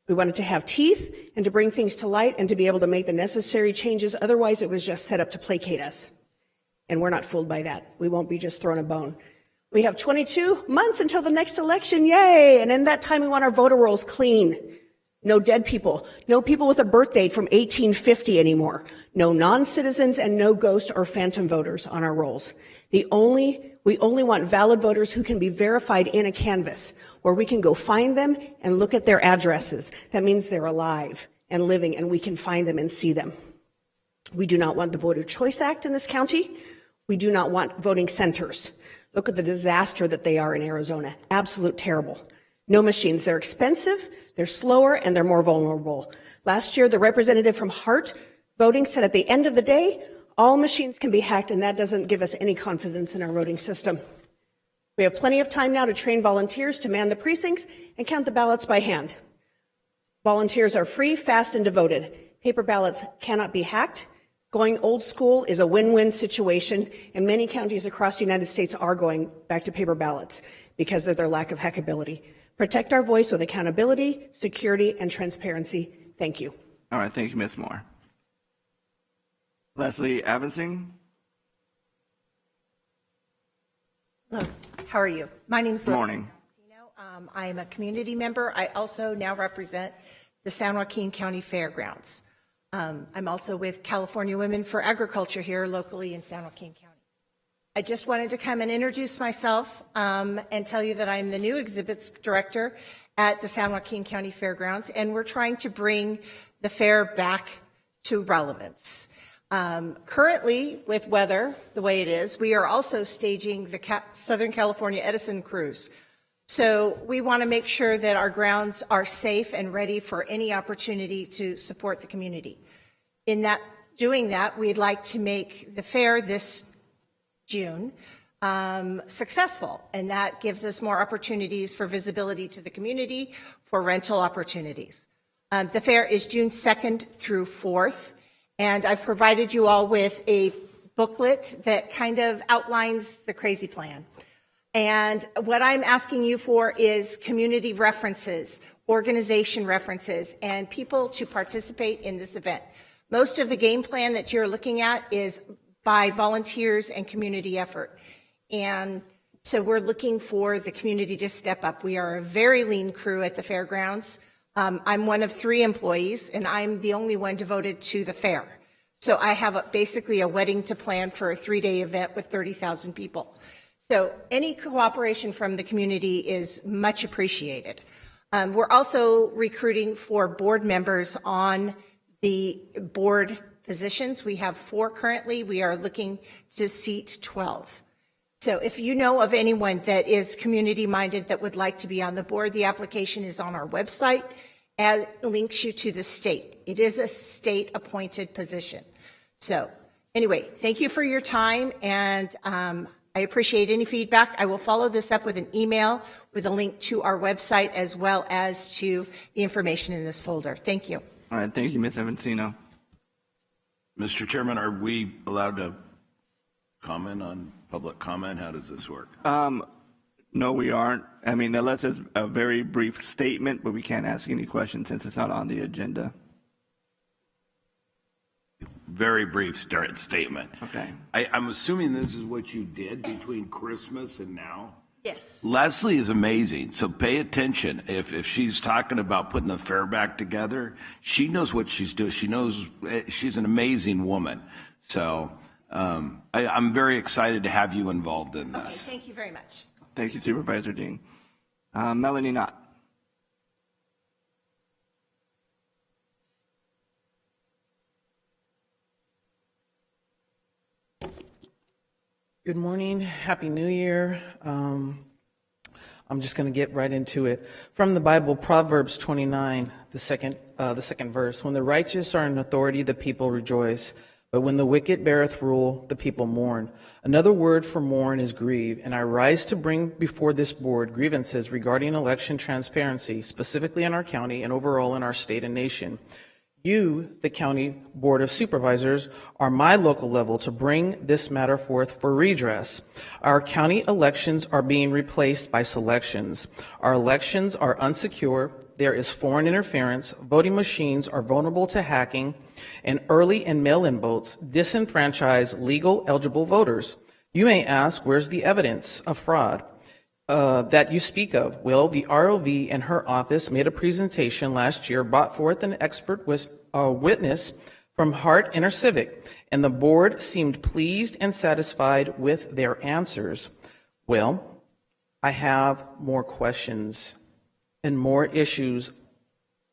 We want it to have teeth and to bring things to light and to be able to make the necessary changes. Otherwise, it was just set up to placate us. And we're not fooled by that. We won't be just thrown a bone. We have 22 months until the next election. Yay! And in that time, we want our voter rolls clean. No dead people. No people with a birth date from 1850 anymore. No non-citizens and no ghost or phantom voters on our rolls. We only want valid voters who can be verified in a canvas where we can go find them and look at their addresses. That means they're alive and living and we can find them and see them. We do not want the Voter Choice Act in this county. We do not want voting centers. Look at the disaster that they are in Arizona. Absolute terrible. No machines. They're expensive, they're slower, and they're more vulnerable. Last year, the representative from Hart Voting said at the end of the day, all machines can be hacked, and that doesn't give us any confidence in our voting system. We have plenty of time now to train volunteers to man the precincts and count the ballots by hand. Volunteers are free, fast, and devoted. Paper ballots cannot be hacked. Going old school is a win-win situation, and many counties across the United States are going back to paper ballots because of their lack of hackability. Protect our voice with accountability, security, and transparency. Thank you. All right, thank you, Ms. Moore. Leslie Avancing. Hello, how are you? My name is Good morning. I am a community member. I also now represent the San Joaquin County Fairgrounds. I'm also with California Women for Agriculture here locally in San Joaquin County. I just wanted to come and introduce myself and tell you that I'm the new exhibits director at the San Joaquin County Fairgrounds, and we're trying to bring the fair back to relevance. Currently, with weather the way it is, we are also staging the Southern California Edison Cruise. So we want to make sure that our grounds are safe and ready for any opportunity to support the community. In doing that, we'd like to make the fair this June successful, and that gives us more opportunities for visibility to the community, for rental opportunities. The fair is June 2nd through 4th, and I've provided you all with a booklet that kind of outlines the crazy plan. And what I'm asking you for is community references, organization references, and people to participate in this event. Most of the game plan that you're looking at is by volunteers and community effort. And so we're looking for the community to step up. We are a very lean crew at the fairgrounds. I'm one of 3 employees, and I'm the only one devoted to the fair. So I have basically a wedding to plan for a 3-day event with 30,000 people. So any cooperation from the community is much appreciated. We're also recruiting for board members on the board positions. We have 4 currently. We are looking to seat 12. So if you know of anyone that is community-minded that would like to be on the board, the application is on our website and links you to the state. It is a state-appointed position. So anyway, thank you for your time, and I appreciate any feedback. I will follow this up with an email with a link to our website as well as to the information in this folder. Thank you. All right, thank you, Ms. Avancino. Mr. Chairman, are we allowed to comment on public comment? How does this work? No, we aren't. I mean, unless it's a very brief statement, but we can't ask any questions since it's not on the agenda. Very brief statement. Okay. I'm assuming this is what you did between Christmas and now? Yes. Leslie is amazing, so pay attention. If she's talking about putting the fair back together, she knows what she's doing. She knows she's an amazing woman. So I'm very excited to have you involved in this. Okay, thank you very much. Thank you, Supervisor Dean. Melanie Knott. Good morning. Happy New Year. I'm just going to get right into it. From the Bible, Proverbs 29, the second verse. When the righteous are in authority, the people rejoice. But when the wicked beareth rule, the people mourn. Another word for mourn is grieve. And I rise to bring before this board grievances regarding election transparency, specifically in our county and overall in our state and nation. You, the County Board of Supervisors, are my local level to bring this matter forth for redress. Our county elections are being replaced by selections. Our elections are unsecure. There is foreign interference. Voting machines are vulnerable to hacking, and early and mail-in votes disenfranchise legal eligible voters. You may ask, where's the evidence of fraud that you speak of? Well, the ROV and her office made a presentation last year, brought forth an expert witness from Hart InterCivic, and the board seemed pleased and satisfied with their answers. Well, I have more questions, and more issues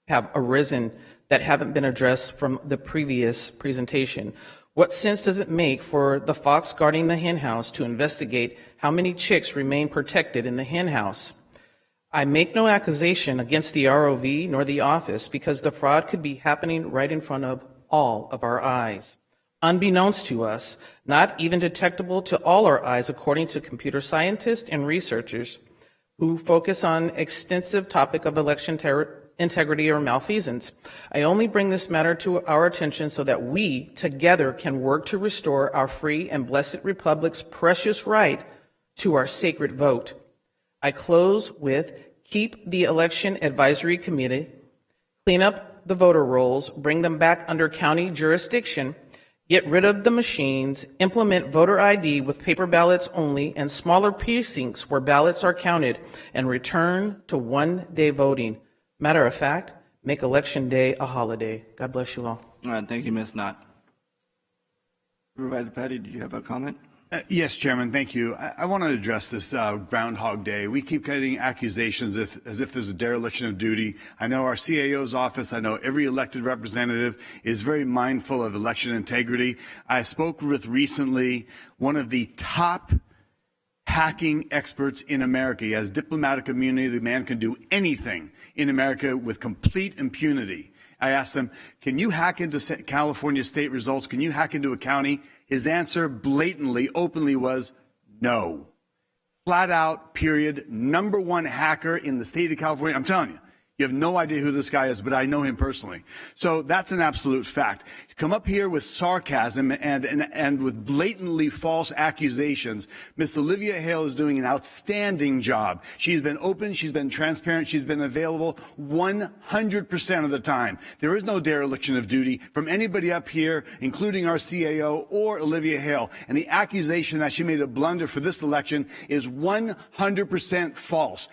have arisen that haven't been addressed from the previous presentation. What sense does it make for the fox guarding the henhouse to investigate how many chicks remain protected in the henhouse? I make no accusation against the ROV nor the office because the fraud could be happening right in front of all of our eyes. Unbeknownst to us, not even detectable to all our eyes according to computer scientists and researchers who focus on extensive topic of election integrity or malfeasance. I only bring this matter to our attention so that we together can work to restore our free and blessed republic's precious right to our sacred vote. I close with keep the election advisory committee, clean up the voter rolls, bring them back under county jurisdiction, get rid of the machines, implement voter ID with paper ballots only and smaller precincts where ballots are counted, and return to one-day voting. Matter of fact, make Election Day a holiday. God bless you all. All right, thank you, Ms. Knott. Supervisor Patty, did you have a comment? Yes, Chairman, thank you. I want to address this Groundhog Day. We keep getting accusations as if there's a dereliction of duty. I know our CAO's office, I know every elected representative is very mindful of election integrity. I spoke with recently one of the top hacking experts in America. He has diplomatic immunity. The man can do anything in America with complete impunity. I asked him, can you hack into California state results? Can you hack into a county? His answer blatantly, openly was no. Flat out, period. Number one hacker in the state of California. I'm telling you. You have no idea who this guy is, but I know him personally. So that's an absolute fact. To come up here with sarcasm and with blatantly false accusations, Miss Olivia Hale is doing an outstanding job. She's been open, she's been transparent, she's been available 100% of the time. There is no dereliction of duty from anybody up here, including our CAO or Olivia Hale. And the accusation that she made a blunder for this election is 100% false.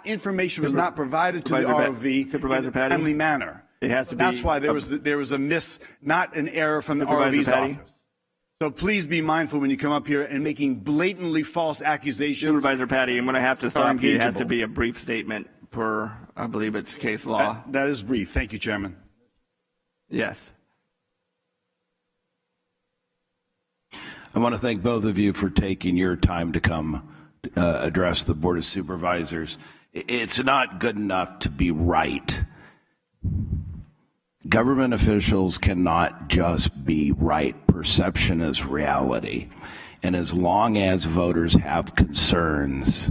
Information was not provided to the ROV in a timely manner. It has to be. That's why there was a miss, not an error from the ROV's office. So please be mindful when you come up here and making blatantly false accusations. Supervisor Patty, I'm going to have to stop you. It has to be a brief statement per, I believe it's case law. That is brief. Thank you, Chairman. Yes. I want to thank both of you for taking your time to come address the Board of Supervisors. It's not good enough to be right. Government officials cannot just be right. Perception is reality. And as long as voters have concerns,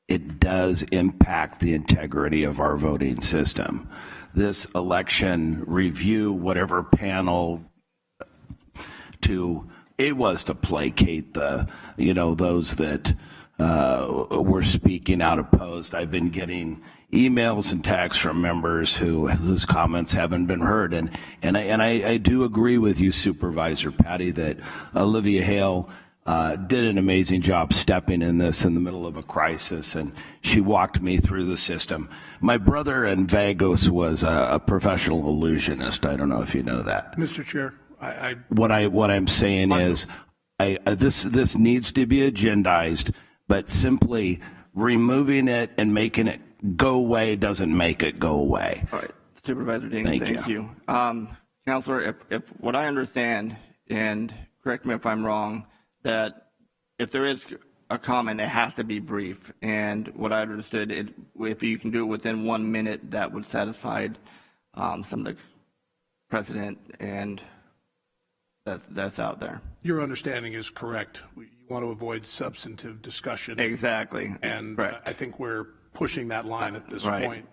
it does impact the integrity of our voting system. This election review, whatever panel it was to placate those that were speaking out opposed. I've been getting emails and texts from members whose comments haven't been heard, and I do agree with you, Supervisor Patty, that Olivia Hale did an amazing job stepping in this in the middle of a crisis, and she walked me through the system. My brother in Vegas was a professional illusionist. I don't know if you know that, Mr. Chair. What I'm saying is, this needs to be agendized, but simply removing it and making it go away doesn't make it go away. All right, Supervisor Ding, thank you. Counselor, if what I understand, and correct me if I'm wrong, that if there is a comment, it has to be brief. And what I understood, if you can do it within 1 minute, that would satisfy some of the precedent and that's out there. Your understanding is correct. You want to avoid substantive discussion. Exactly. And correct. I think we're pushing that line at this point.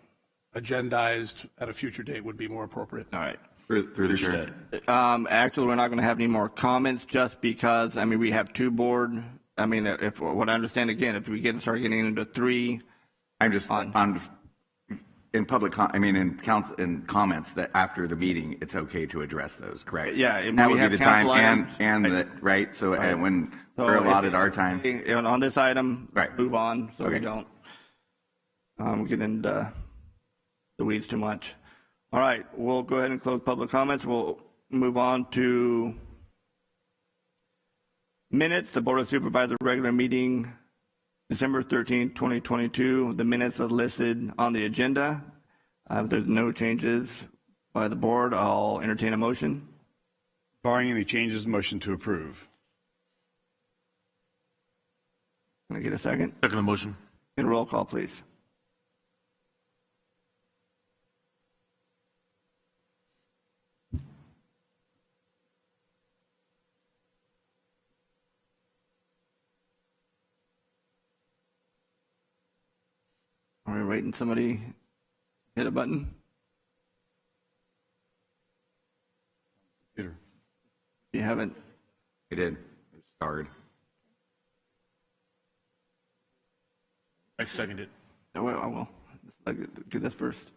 Agendized at a future date would be more appropriate. All right. Through the chair. Actually, we're not going to have any more comments just because, I mean, we have two board. I mean, if what I understand, again, if we start getting into three. I'm just in public, in council, in comments that after the meeting, it's okay to address those, correct? Yeah. And that would be the time right? So when we're allotted our time. On this item, move on so Okay. we don't get into the weeds too much. All right, we'll go ahead and close public comments. We'll move on to minutes. The Board of Supervisors regular meeting, December 13, 2022. The minutes are listed on the agenda. If there's no changes by the board, I'll entertain a motion. Barring any changes, motion to approve. Can I get a second? Second motion. Get a roll call, please. Are we waiting somebody hit a button? Peter. You haven't? I did. It started. I second it. Oh, well, I will. Do this first.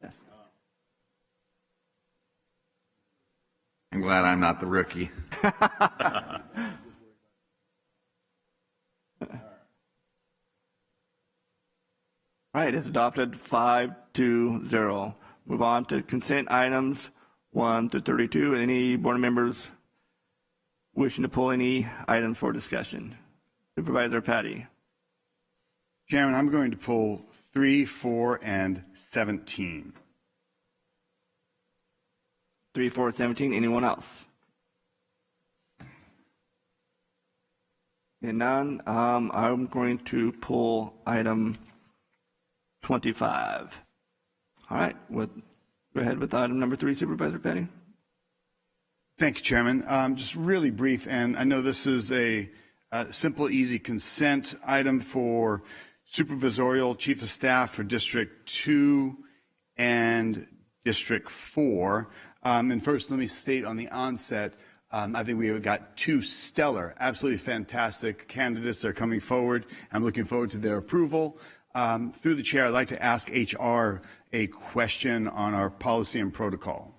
Yes. I'm glad I'm not the rookie. All right, it's adopted 5-0. Move on to consent items 1 through 32. Any board members wishing to pull any items for discussion? Supervisor Patty. Chairman, I'm going to pull 3, 4, and 17. 3, 4, 17. Anyone else? And none. I'm going to pull item 25. All right. Go ahead with item number 3, Supervisor Petty. Thank you, Chairman. Just really brief, and I know this is a simple, easy consent item for supervisorial chief of staff for District 2 and District 4. And first, let me state on the onset, I think we have got 2 stellar, absolutely fantastic candidates that are coming forward. I'm looking forward to their approval. Through the chair, I'd like to ask HR a question on our policy and protocol.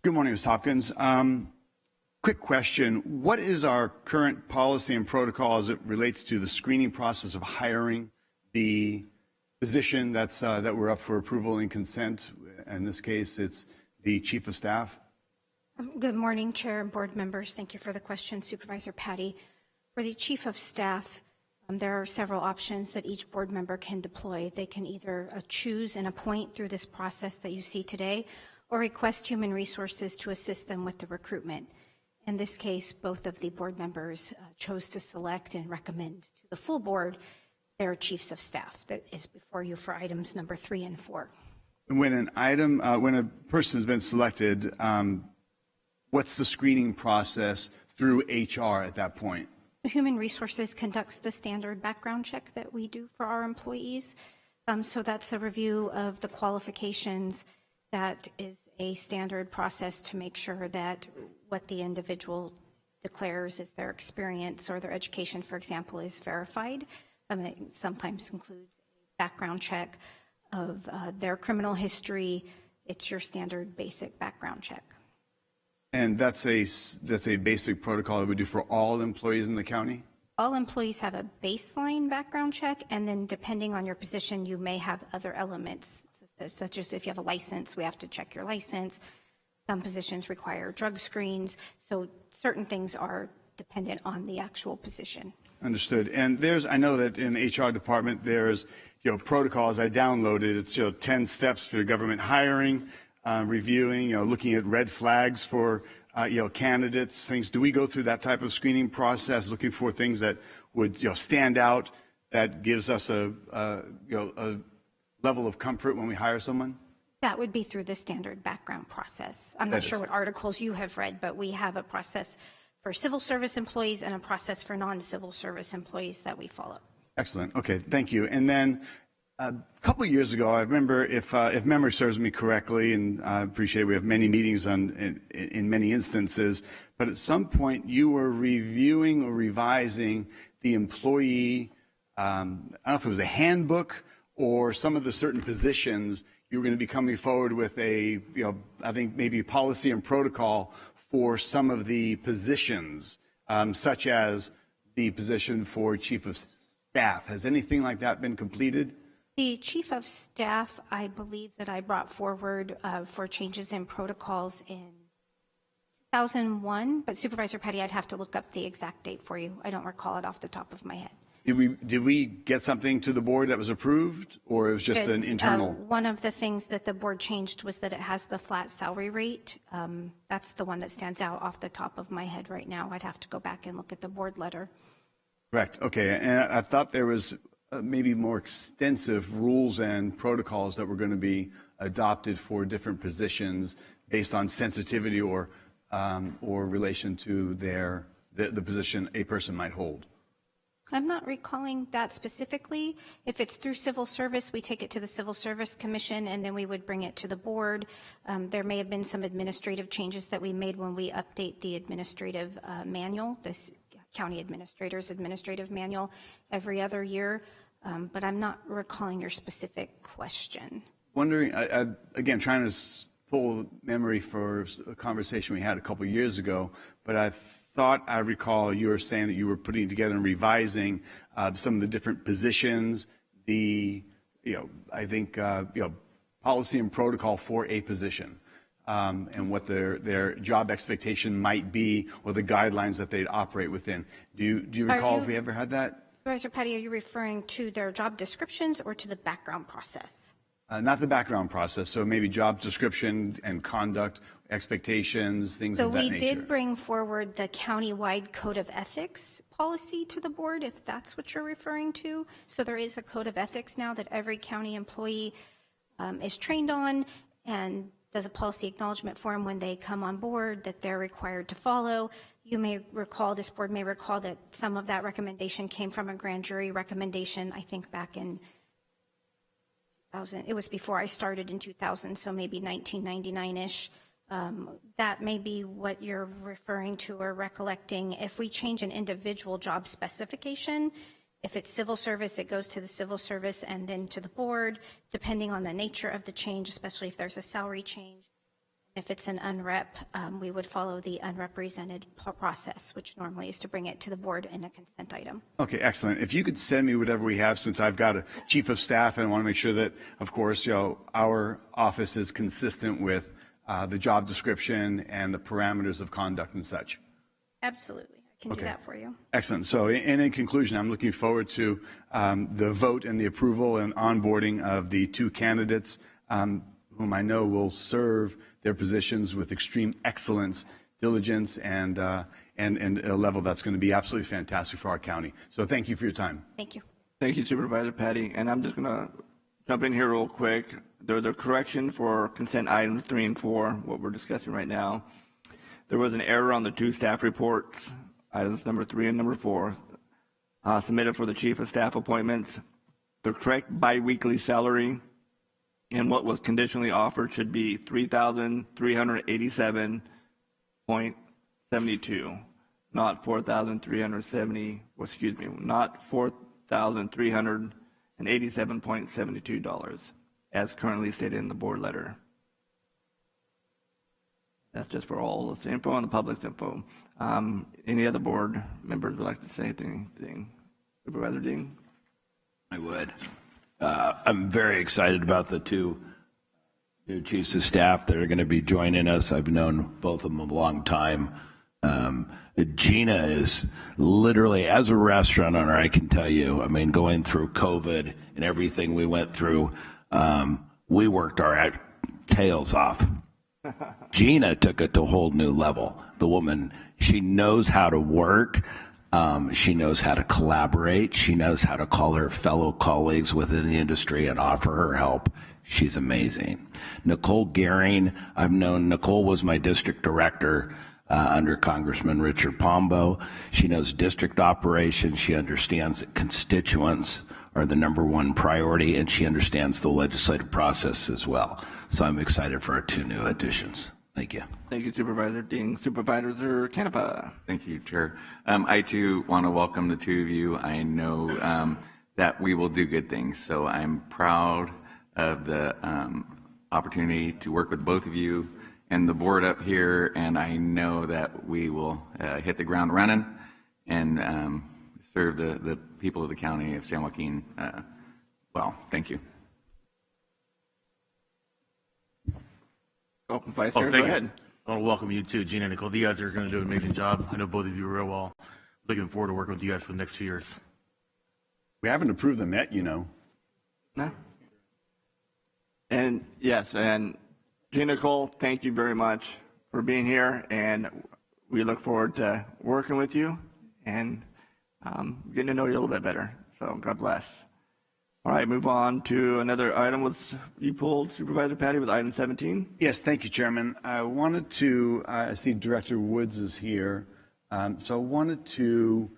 Good morning, Ms. Hopkins. Quick question. What is our current policy and protocol as it relates to the screening process of hiring the position that we're up for approval and consent? In this case, it's the chief of staff. Good morning, Chair and board members. Thank you for the question, Supervisor Patty. For the chief of staff, there are several options that each board member can deploy. They can either choose and appoint through this process that you see today, or request human resources to assist them with the recruitment. In this case, both of the board members chose to select and recommend to the full board their chiefs of staff that is before you for items number 3 and 4. When when a person has been selected, what's the screening process through HR at that point? Human Resources conducts the standard background check that we do for our employees. So that's a review of the qualifications. That is a standard process to make sure that what the individual declares as their experience or their education, for example, is verified. It sometimes includes a background check of their criminal history. It's your standard basic background check. And that's a basic protocol that we do for all employees in the county? All employees have a baseline background check, and then depending on your position, you may have other elements, such as if you have a license, we have to check your license. Some positions require drug screens, so certain things are dependent on the actual position. Understood. And I know that in the HR department, there's, protocols I downloaded. It's, 10 steps for government hiring, reviewing, looking at red flags for, candidates, things. Do we go through that type of screening process, looking for things that would, stand out, that gives us a level of comfort when we hire someone? That would be through the standard background process. I'm not sure what articles you have read, but we have a process for civil service employees and a process for non-civil service employees that we follow. Excellent. Okay, thank you. And then a couple of years ago, I remember, if memory serves me correctly, and I appreciate we have many meetings in many instances, but at some point you were reviewing or revising the employee, I don't know if it was a handbook or some of the certain positions. You were going to be coming forward with I think maybe policy and protocol for some of the positions, such as the position for Chief of Staff. Has anything like that been completed? The Chief of Staff, I believe that I brought forward for changes in protocols in 2001, but Supervisor Petty, I'd have to look up the exact date for you. I don't recall it off the top of my head. Did we get something to the board that was approved, or it was just an internal? One of the things that the board changed was that it has the flat salary rate. That's the one that stands out off the top of my head right now. I'd have to go back and look at the board letter. Correct. Okay. And I thought there was maybe more extensive rules and protocols that were going to be adopted for different positions based on sensitivity or relation to the position a person might hold. I'm not recalling that specifically. If it's through civil service, we take it to the Civil Service Commission, and then we would bring it to the board. There may have been some administrative changes that we made when we update the administrative manual, this county administrator's administrative manual, every other year. But I'm not recalling your specific question. Wondering, again, trying to pull memory for a conversation we had a couple of years ago, but I thought I recall you were saying that you were putting together and revising some of the different positions, I think, policy and protocol for a position, and what their job expectation might be, or the guidelines that they'd operate within. Do you recall if we ever had that? Supervisor Petty, are you referring to their job descriptions or to the background process? Not the background process, so maybe job description and conduct expectations, things of that nature. So we did bring forward the county-wide code of ethics policy to the board, if that's what you're referring to. So there is a code of ethics now that every county employee is trained on, and does a policy acknowledgement form when they come on board that they're required to follow. You may recall, this board may recall, that some of that recommendation came from a grand jury recommendation, I think back in 2000. It was before I started in 2000, so maybe 1999-ish. That may be what you're referring to or recollecting. If we change an individual job specification, if it's civil service, it goes to the civil service and then to the board, depending on the nature of the change, especially if there's a salary change. If it's an unrep, we would follow the unrepresented process, which normally is to bring it to the board in a consent item. Okay, excellent. If you could send me whatever we have, since I've got a chief of staff, and I want to make sure that, of course, our office is consistent with the job description and the parameters of conduct and such. Absolutely. I can do that for you. Excellent. So in conclusion, I'm looking forward to the vote and the approval and onboarding of the two candidates whom I know will serve their positions with extreme excellence, diligence, and a level that's going to be absolutely fantastic for our county. So thank you for your time. Thank you. Thank you, Supervisor Patty. And I'm just going to jump in here real quick. There's a correction for consent items 3 and 4, what we're discussing right now. There was an error on the two staff reports, items number 3 and number 4, submitted for the chief of staff appointments. The correct biweekly salary and what was conditionally offered should be $3,387.72, not $4,387.72, as currently stated in the board letter. That's just for all the info and the public's info. Any other board members would like to say anything? Supervisor Dean? I would. I'm very excited about the two new chiefs of staff that are going to be joining us. I've known both of them a long time. Gina is literally, as a restaurant owner, I can tell you, I mean, going through COVID and everything we went through, we worked our tails off. Gina took it to a whole new level. The woman, she knows how to work. She knows how to collaborate. She knows how to call her fellow colleagues within the industry and offer her help. She's amazing. Nicole Gehring, I've known, Nicole was my district director under Congressman Richard Pombo. She knows district operations. She understands that constituents are the number1 priority, and she understands the legislative process as well. So I'm excited for our two new additions. Thank you. Thank you, Supervisor Dean. Supervisor Canepa. Thank you, Chair. I too want to welcome the two of you. I know that we will do good things, so I'm proud of the opportunity to work with both of you and the board up here, and I know that we will hit the ground running and serve the people of the county of San Joaquin well. Thank you. Vice Chair, go ahead. I want to welcome you too, Gina and Nicole. You guys are going to do an amazing job. I know both of you real well. Looking forward to working with you guys for the next 2 years. We haven't approved them yet, you know. No. And yes, and Gina, Nicole, thank you very much for being here, and we look forward to working with you and getting to know you a little bit better. So God bless. All right, move on to another item. Was you pulled, Supervisor Patty, with item 17? Yes, thank you, Chairman. I wanted to, I see Director Woods is here. So I wanted to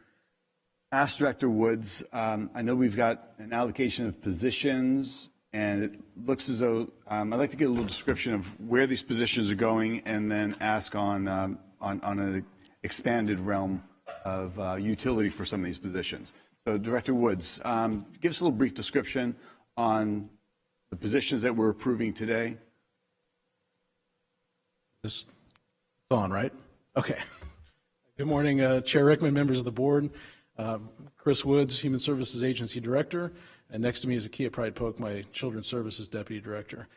ask Director Woods, I know we've got an allocation of positions, and it looks as though, I'd like to get a little description of where these positions are going, and then ask on an expanded realm of utility for some of these positions. So Director Woods, give us a little brief description on the positions that we're approving today. This is on, right? Okay. Good morning, Chair Rickman, members of the board. Chris Woods, Human Services Agency Director, and next to me is Akia Pride-Polk, my Children's Services Deputy Director.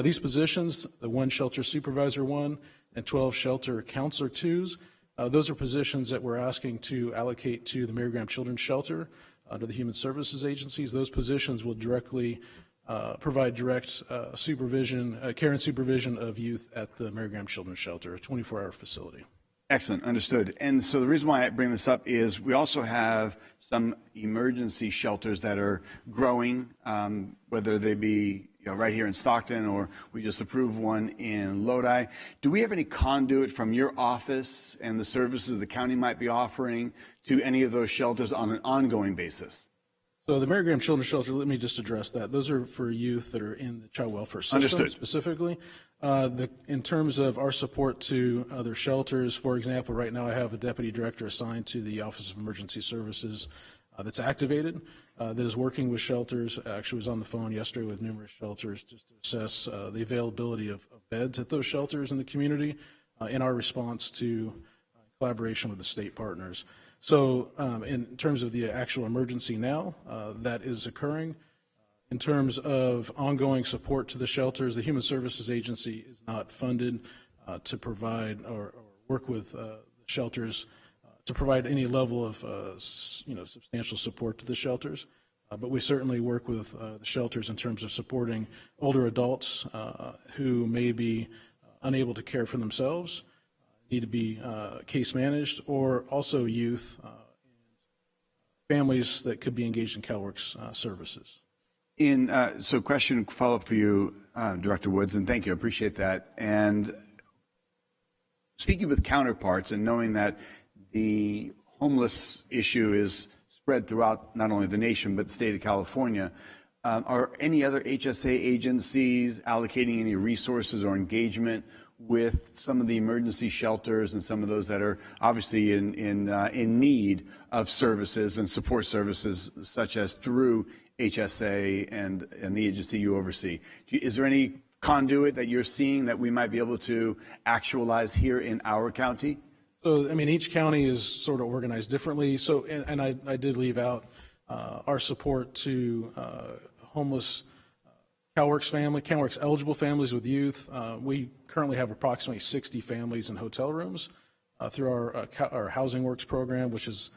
These positions, the 1 Shelter Supervisor 1 and 12 Shelter Counselor 2s, those are positions that we're asking to allocate to the Mary Graham Children's Shelter under the Human Services Agencies. Those positions will directly provide direct supervision, care and supervision of youth at the Mary Graham Children's Shelter, a 24-hour facility. Excellent, understood. And so the reason why I bring this up is we also have some emergency shelters that are growing, whether they be right here in Stockton, or we just approved one in Lodi. Do we have any conduit from your office and the services the county might be offering to any of those shelters on an ongoing basis? So the Mary Graham Children's Shelter, let me just address that. Those are for youth that are in the child welfare system. Understood. Specifically. In terms of our support to other shelters, for example, right now I have a deputy director assigned to the Office of Emergency Services that's activated, that is working with shelters. Actually was on the phone yesterday with numerous shelters just to assess the availability of beds at those shelters in the community in our response to collaboration with the state partners. So in terms of the actual emergency now, that is occurring. In terms of ongoing support to the shelters, the Human Services Agency is not funded to provide or work with shelters to provide any level of substantial support to the shelters. But we certainly work with the shelters in terms of supporting older adults who may be unable to care for themselves, need to be case managed, or also youth and families that could be engaged in CalWorks services. So question, follow-up for you, Director Woods, and thank you, I appreciate that. And speaking with counterparts and knowing that the homeless issue is spread throughout not only the nation but the state of California, are any other HSA agencies allocating any resources or engagement with some of the emergency shelters and some of those that are obviously in need of services and support services, such as through HSA and the agency you oversee? Is there any conduit that you're seeing that we might be able to actualize here in our county? So, I mean, each county is sort of organized differently. So, and I did leave out our support to homeless CalWorks eligible families with youth. We currently have approximately 60 families in hotel rooms through our Housing Works program, which is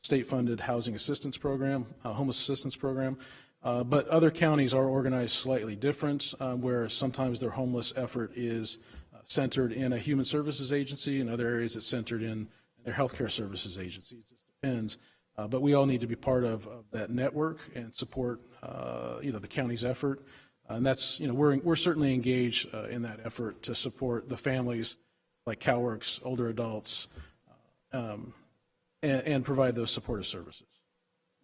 state-funded housing assistance program, homeless assistance program. But other counties are organized slightly different, where sometimes their homeless effort is centered in a human services agency. In other areas, it's centered in their healthcare services agency. It just depends. But we all need to be part of that network and support, the county's effort. And that's, we're certainly engaged in that effort to support the families like CalWorks, older adults, and provide those supportive services.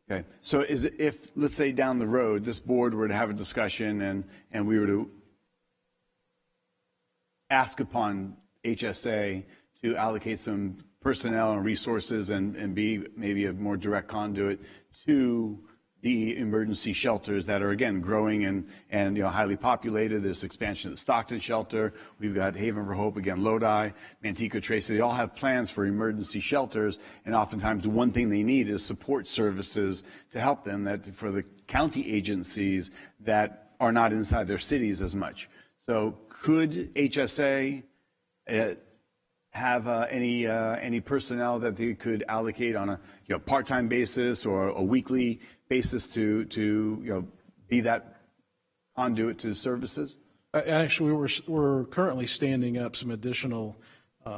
Okay. So if, let's say down the road, this board were to have a discussion and we were to ask upon HSA to allocate some personnel and resources and be maybe a more direct conduit to the emergency shelters that are, again, growing and highly populated. There's expansion of the Stockton shelter. We've got Haven for Hope, again, Lodi, Manteca, Tracy. They all have plans for emergency shelters, and oftentimes the one thing they need is support services to help them, that for the county agencies that are not inside their cities as much. So could HSA have any personnel that they could allocate on a part-time basis or a weekly basis to be that conduit to services? Actually, we're currently standing up some additional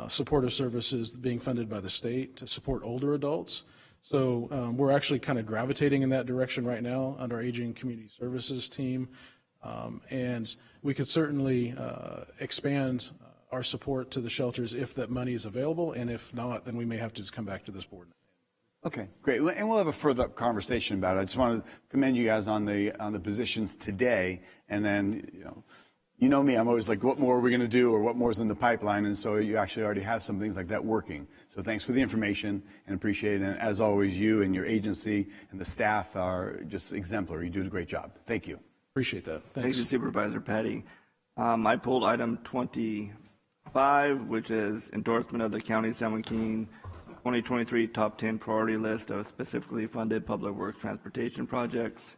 supportive services being funded by the state to support older adults. So we're actually kind of gravitating in that direction right now under our Aging Community Services team. And we could certainly expand our support to the shelters if that money is available, and if not, then we may have to just come back to this board. Okay, great. And we'll have a further conversation about it. I just want to commend you guys on the positions today, and then you know me, I'm always like, what more are we going to do, or what more is in the pipeline? And so you actually already have some things like that working. So thanks for the information and appreciate it. And as always, you and your agency and the staff are just exemplary. You do a great job. Thank you. Appreciate that. Thanks. Thank you, Supervisor Patty. I pulled item 25, which is endorsement of the County of San Joaquin 2023 top 10 priority list of specifically funded public works transportation projects.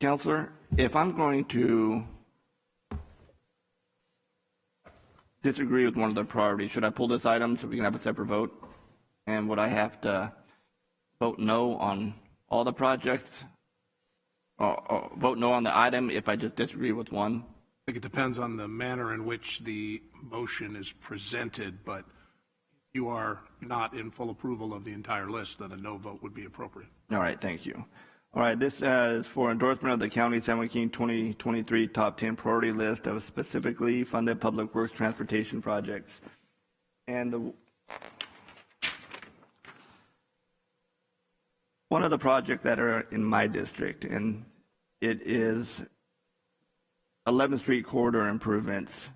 Counselor, if I'm going to disagree with one of the priorities, should I pull this item so we can have a separate vote? And would I have to vote no on all the projects? Or vote no on the item if I just disagree with one? I think it depends on the manner in which the motion is presented, but if you are not in full approval of the entire list, then a no vote would be appropriate. All right, thank you. All right, this is for endorsement of the County of San Joaquin 2023 top 10 priority list of specifically funded public works transportation projects. And one of the projects that are in my district, and it is 11th Street corridor improvements,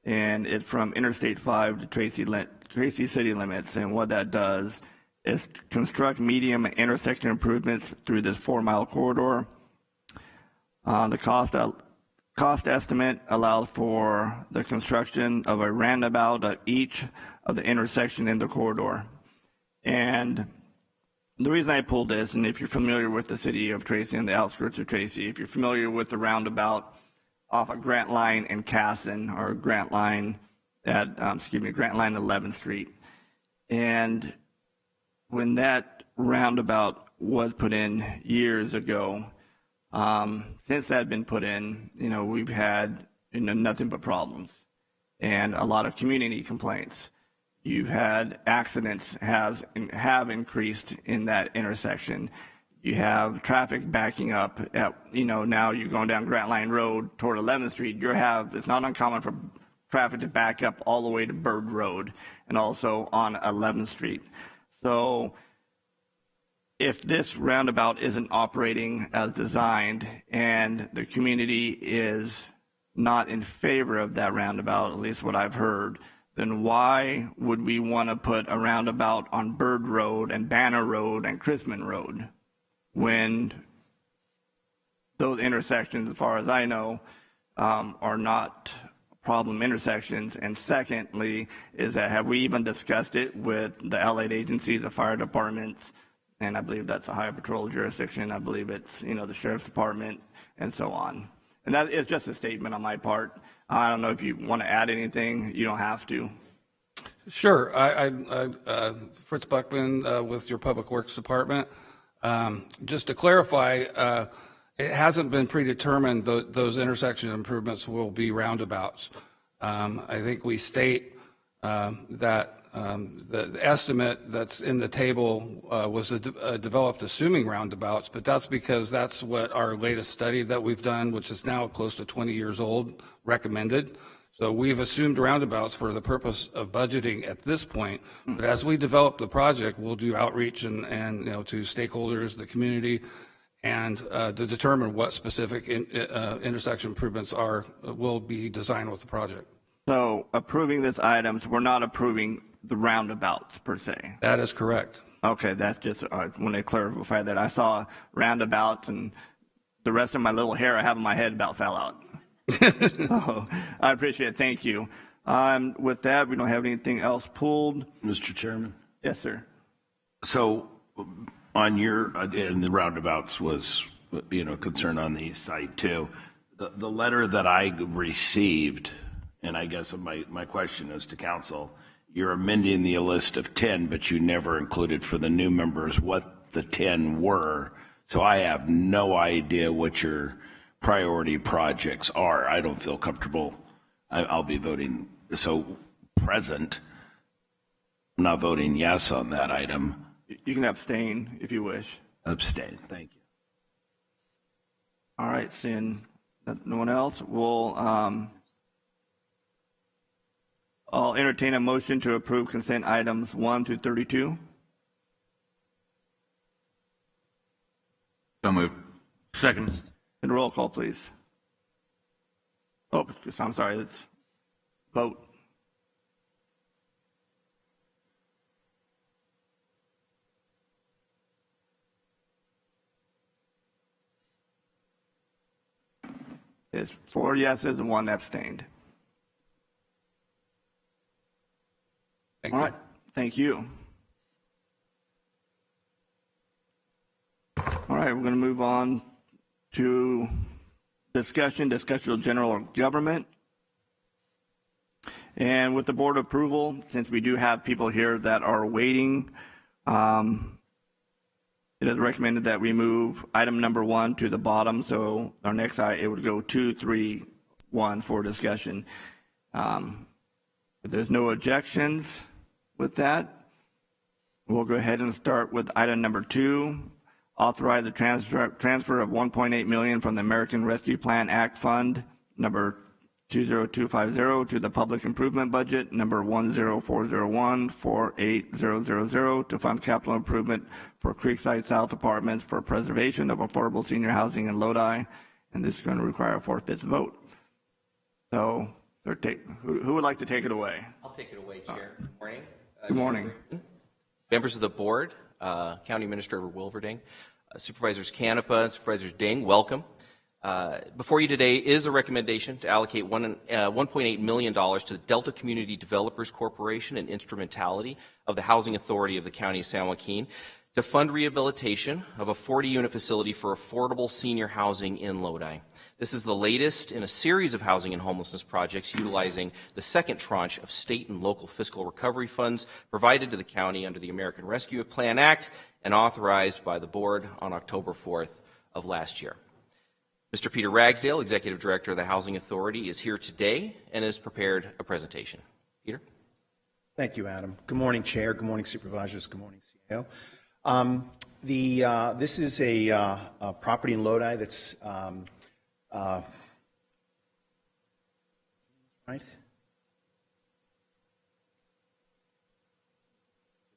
and it's from Interstate 5 to Tracy city limits. And what that does is construct medium intersection improvements through this 4-mile corridor. The cost estimate allows for the construction of a roundabout at each of the intersection in the corridor. And the reason I pulled this, and if you're familiar with the city of Tracy and the outskirts of Tracy, if you're familiar with the roundabout off of Grant Line and Casson, or Grant Line at, Grant Line 11th Street. And when that roundabout was put in years ago, since that had been put in, we've had nothing but problems and a lot of community complaints. You've had accidents have increased in that intersection. You have traffic backing up at, now you're going down Grant Line Road toward 11th Street. It's not uncommon for traffic to back up all the way to Bird Road and also on 11th Street. So if this roundabout isn't operating as designed and the community is not in favor of that roundabout, at least what I've heard, then why would we want to put a roundabout on Bird Road and Banner Road and Chrisman Road when those intersections, as far as I know, are not problem intersections? And secondly, is that have we even discussed it with the allied agencies, the fire departments, and I believe that's a highway patrol jurisdiction. I believe it's, the sheriff's department and so on. And that is just a statement on my part. I don't know if you want to add anything. You don't have to. Sure. Fritz Buckman with your Public Works Department. Just to clarify, it hasn't been predetermined those intersection improvements will be roundabouts. I think we state that the estimate that's in the table was developed assuming roundabouts, but that's because that's what our latest study that we've done, which is now close to 20 years old, recommended. So we've assumed roundabouts for the purpose of budgeting at this point. But as we develop the project, we'll do outreach and to stakeholders, the community, and to determine what specific intersection improvements will be designed with the project. So approving this items, we're not approving the roundabouts per se. That is correct. Okay, that's just when they clarify that. I saw roundabouts and the rest of my little hair I have in my head about fell out. So, I appreciate it. Thank you. With that, we don't have anything else pulled. Mr. Chairman? Yes, sir. So on and the roundabouts was, concern on the east side too. The letter that I received, and I guess my question is to council, you're amending the list of 10, but you never included for the new members what the 10 were. So I have no idea what your priority projects are. I don't feel comfortable. I'll be voting, so present, I'm not voting yes on that item. You can abstain if you wish. Abstain, thank you. All right, seeing no one else, I'll entertain a motion to approve consent items 1 through 32. So moved. Second. And roll call, please. Oh, I'm sorry, let's vote. It's 4 yeses and 1 abstained. Thank All you. right, thank you. All right, we're going to move on to discussion of general government. And with the board approval, since we do have people here that are waiting, it is recommended that we move item number 1 to the bottom. So our next item, it would go 2, 3, 1 for discussion. If there's no objections with that, we'll go ahead and start with item number 2. Authorize the transfer of $1.8 million from the American Rescue Plan Act Fund number 20250 to the Public Improvement Budget number 10401-48000 to fund capital improvement for Creekside South Apartments for preservation of affordable senior housing in Lodi. And this is going to require a 4/5 vote. So, who would like to take it away? I'll take it away, Chair. Good morning. Good morning. Members of the board, County Administrator Wilverding, Supervisors Canepa and Supervisors Ding, welcome. Before you today is a recommendation to allocate $1.8 million to the Delta Community Developers Corporation and instrumentality of the Housing Authority of the County of San Joaquin to fund rehabilitation of a 40-unit facility for affordable senior housing in Lodi. This is the latest in a series of housing and homelessness projects utilizing the second tranche of state and local fiscal recovery funds provided to the county under the American Rescue Plan Act and authorized by the board on October 4th of last year. Mr. Peter Ragsdale, Executive Director of the Housing Authority, is here today and has prepared a presentation. Peter? Thank you, Adam. Good morning, Chair. Good morning, Supervisors. Good morning, CEO. This is a property in Lodi that's right.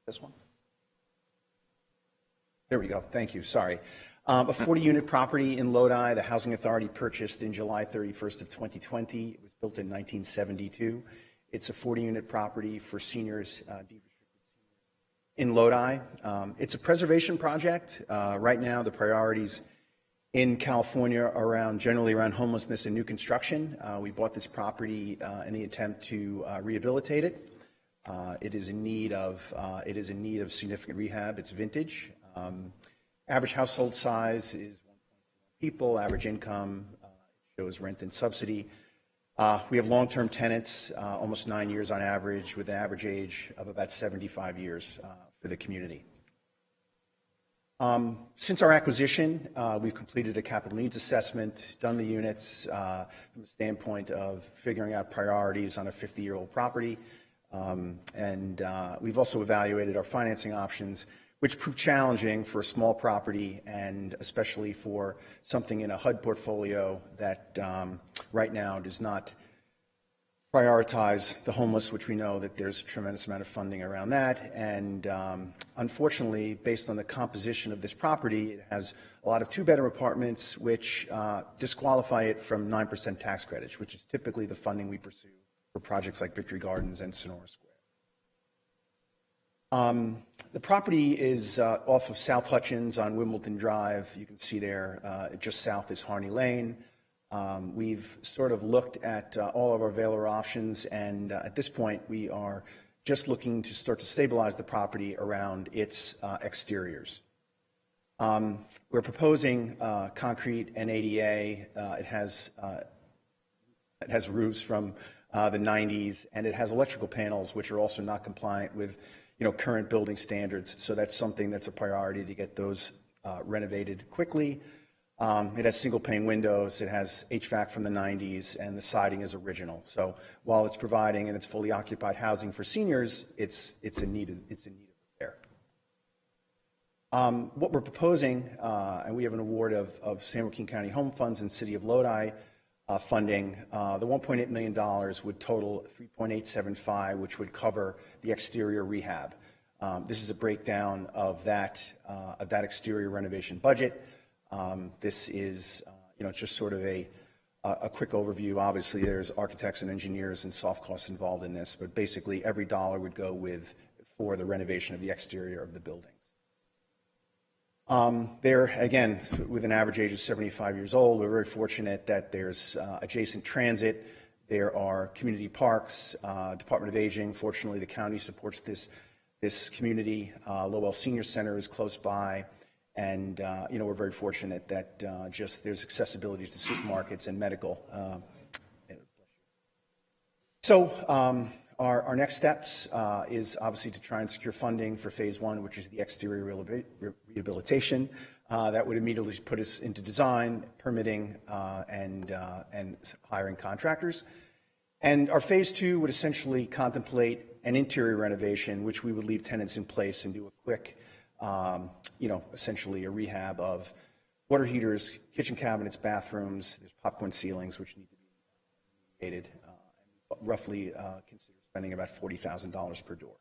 This one. There we go. Thank you. Sorry. A 40-unit property in Lodi, the Housing Authority purchased in July 31st of 2020. It was built in 1972. It's a 40-unit property for seniors, in Lodi. It's a preservation project. Right now, the priorities in California are generally around homelessness and new construction. We bought this property in the attempt to rehabilitate it. It is in need of significant rehab. It's vintage. Average household size is 1.2 people. Average income shows rent and subsidy. We have long-term tenants, almost 9 years on average, with an average age of about 75 years for the community. Since our acquisition, we've completed a capital needs assessment, done the units from the standpoint of figuring out priorities on a 50-year-old property, and we've also evaluated our financing options, which proved challenging for a small property and especially for something in a HUD portfolio that right now does not prioritize the homeless, which we know that there's a tremendous amount of funding around that. And unfortunately, based on the composition of this property, it has a lot of two-bedroom apartments, which disqualify it from 9% tax credits, which is typically the funding we pursue for projects like Victory Gardens and Sonora Square. The property is off of South Hutchins on Wimbledon Drive. You can see there, just south is Harney Lane. We've sort of looked at all of our available options, and at this point, we are just looking to start to stabilize the property around its exteriors. We're proposing concrete and ADA. It has roofs from the 90s, and it has electrical panels, which are also not compliant with current building standards. So that's something that's a priority to get those renovated quickly. It has single pane windows, it has HVAC from the 90s, and the siding is original. So while it's providing and it's fully occupied housing for seniors, it's in need of repair. What we're proposing, and we have an award of San Joaquin County Home Funds and City of Lodi funding. The $1.8 million would total $3.875, which would cover the exterior rehab. This is a breakdown of that exterior renovation budget. This is, it's just sort of a quick overview. Obviously, there's architects and engineers and soft costs involved in this, but basically every dollar would go for the renovation of the exterior of the buildings. They're, again, with an average age of 75 years old. We're very fortunate that there's adjacent transit. There are community parks, Department of Aging. Fortunately, the county supports this community. Lowell Senior Center is close by. And, we're very fortunate that there's accessibility to supermarkets and medical. So our next steps is obviously to try and secure funding for phase one, which is the exterior rehabilitation. That would immediately put us into design, permitting, and hiring contractors. And our phase two would essentially contemplate an interior renovation, which we would leave tenants in place and do a quick essentially a rehab of water heaters, kitchen cabinets, bathrooms. There's popcorn ceilings, which need to be remediated. Roughly consider spending about $40,000 per door.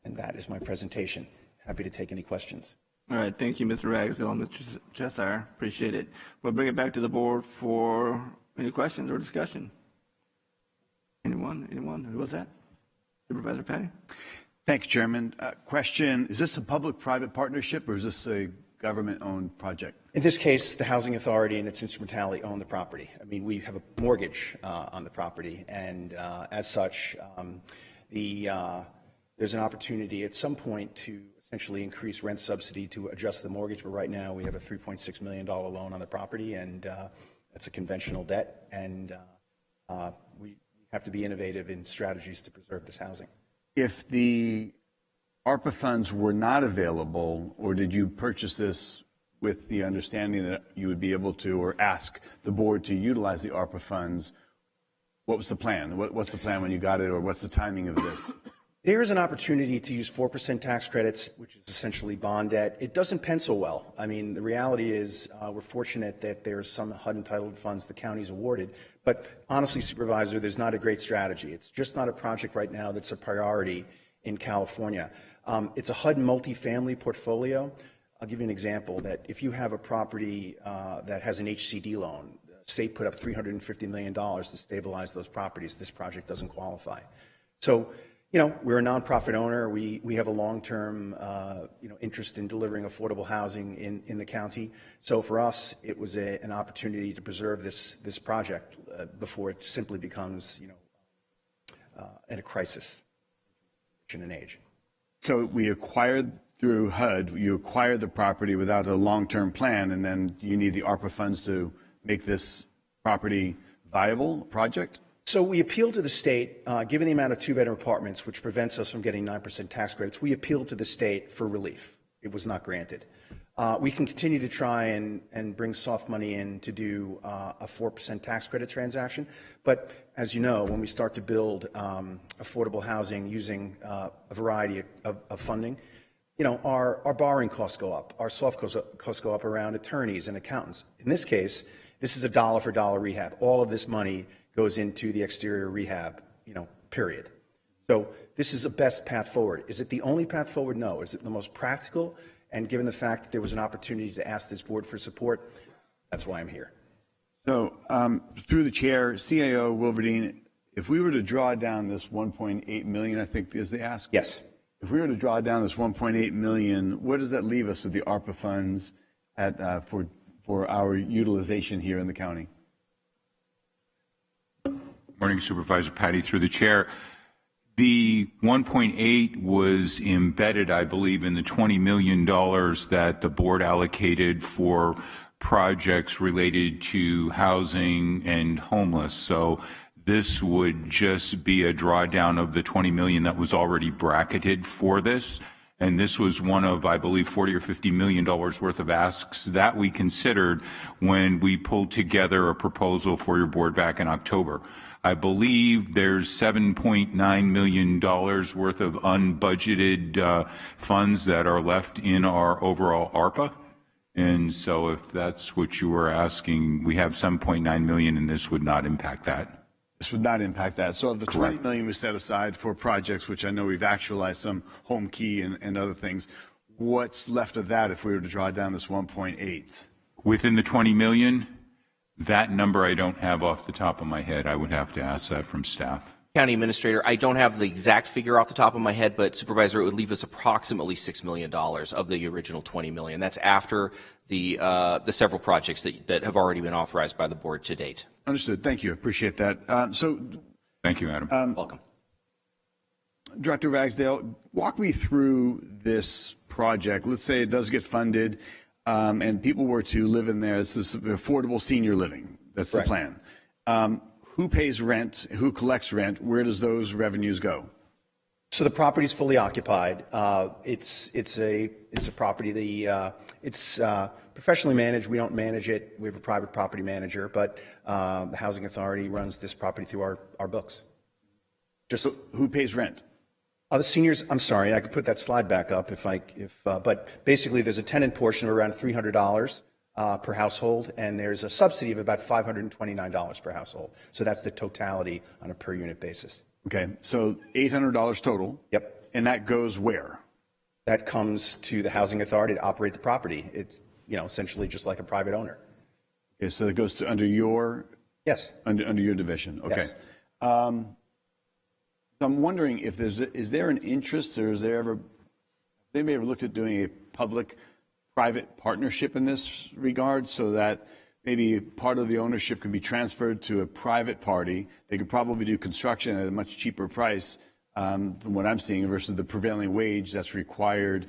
And that is my presentation. Happy to take any questions. All right, thank you, Mr. Ragsdale and Mr. Cheshire. Appreciate it. We'll bring it back to the board for any questions or discussion. Anyone? Who was that? Supervisor Patty? Thank you, Chairman. Question, is this a public-private partnership or is this a government-owned project? In this case, the Housing Authority and its instrumentality own the property. I mean, we have a mortgage on the property, and as such, there's an opportunity at some point to essentially increase rent subsidy to adjust the mortgage, but right now we have a $3.6 million loan on the property, and that's a conventional debt, and we have to be innovative in strategies to preserve this housing. If the ARPA funds were not available, or did you purchase this with the understanding that you would be able to, or ask the board to utilize the ARPA funds, what was the plan? What's the plan when you got it, or what's the timing of this? There is an opportunity to use 4% tax credits, which is essentially bond debt. It doesn't pencil well. I mean, the reality is we're fortunate that there's some HUD-entitled funds the county's awarded. But honestly, Supervisor, there's not a great strategy. It's just not a project right now that's a priority in California. It's a HUD multifamily portfolio. I'll give you an example that if you have a property that has an HCD loan, the state put up $350 million to stabilize those properties. This project doesn't qualify. So, we're a nonprofit owner. We have a long-term, interest in delivering affordable housing in the county. So for us, it was an opportunity to preserve this project before it simply becomes, at a crisis in an age. So we acquired through HUD, you acquired the property without a long-term plan, and then you need the ARPA funds to make this property viable project? So we appealed to the state, given the amount of two-bedroom apartments, which prevents us from getting 9% tax credits, we appealed to the state for relief. It was not granted. We can continue to try and bring soft money in to do a 4% tax credit transaction. But as you know, when we start to build affordable housing using a variety of funding, our borrowing costs go up. Our soft costs go up around attorneys and accountants. In this case, this is a dollar-for-dollar rehab. All of this money goes into the exterior rehab, period. So this is the best path forward. Is it the only path forward? No. Is it the most practical? And given the fact that there was an opportunity to ask this board for support, that's why I'm here. So through the chair, CAO Wilverding, if we were to draw down this 1.8 million, I think is the ask? Yes. If we were to draw down this 1.8 million, where does that leave us with the ARPA funds for our utilization here in the county? Morning, Supervisor Patty, through the chair. The 1.8 was embedded, I believe, in the $20 million that the board allocated for projects related to housing and homeless. So this would just be a drawdown of the $20 million that was already bracketed for this. And this was one of, I believe, $40 or $50 million worth of asks that we considered when we pulled together a proposal for your board back in October. I believe there's $7.9 million worth of unbudgeted funds that are left in our overall ARPA. And so if that's what you were asking, we have $7.9 million and this would not impact that. This would not impact that. So of the $20 million we set aside for projects, which I know we've actualized some home key and other things, what's left of that if we were to draw down this 1.8? Within the 20 million? That number I don't have off the top of my head. I would have to ask that from staff. County Administrator, I don't have the exact figure off the top of my head, but Supervisor, it would leave us approximately $6 million of the original $20 million. That's after the several projects that have already been authorized by the board to date. Understood. Thank you. I appreciate that. Thank you, Adam. Welcome. Director Ragsdale, walk me through this project. Let's say it does get funded. And people were to live in there. This is affordable senior living. That's the plan. Who pays rent? Who collects rent? Where does those revenues go? So the property is fully occupied. It's a property. It's professionally managed. We don't manage it. We have a private property manager, but the Housing Authority runs this property through our books. So who pays rent? The seniors, I'm sorry, I could put that slide back up but basically there's a tenant portion of around $300 per household, and there's a subsidy of about $529 per household. So that's the totality on a per unit basis. Okay, so $800 total. Yep. And that goes where? That comes to the Housing Authority to operate the property. It's, essentially just like a private owner. Okay, so it goes to under your? Yes. Under your division, okay. Yes. I'm wondering if is there an interest, or they may have looked at doing a public-private partnership in this regard, so that maybe part of the ownership can be transferred to a private party. They could probably do construction at a much cheaper price from what I'm seeing versus the prevailing wage that's required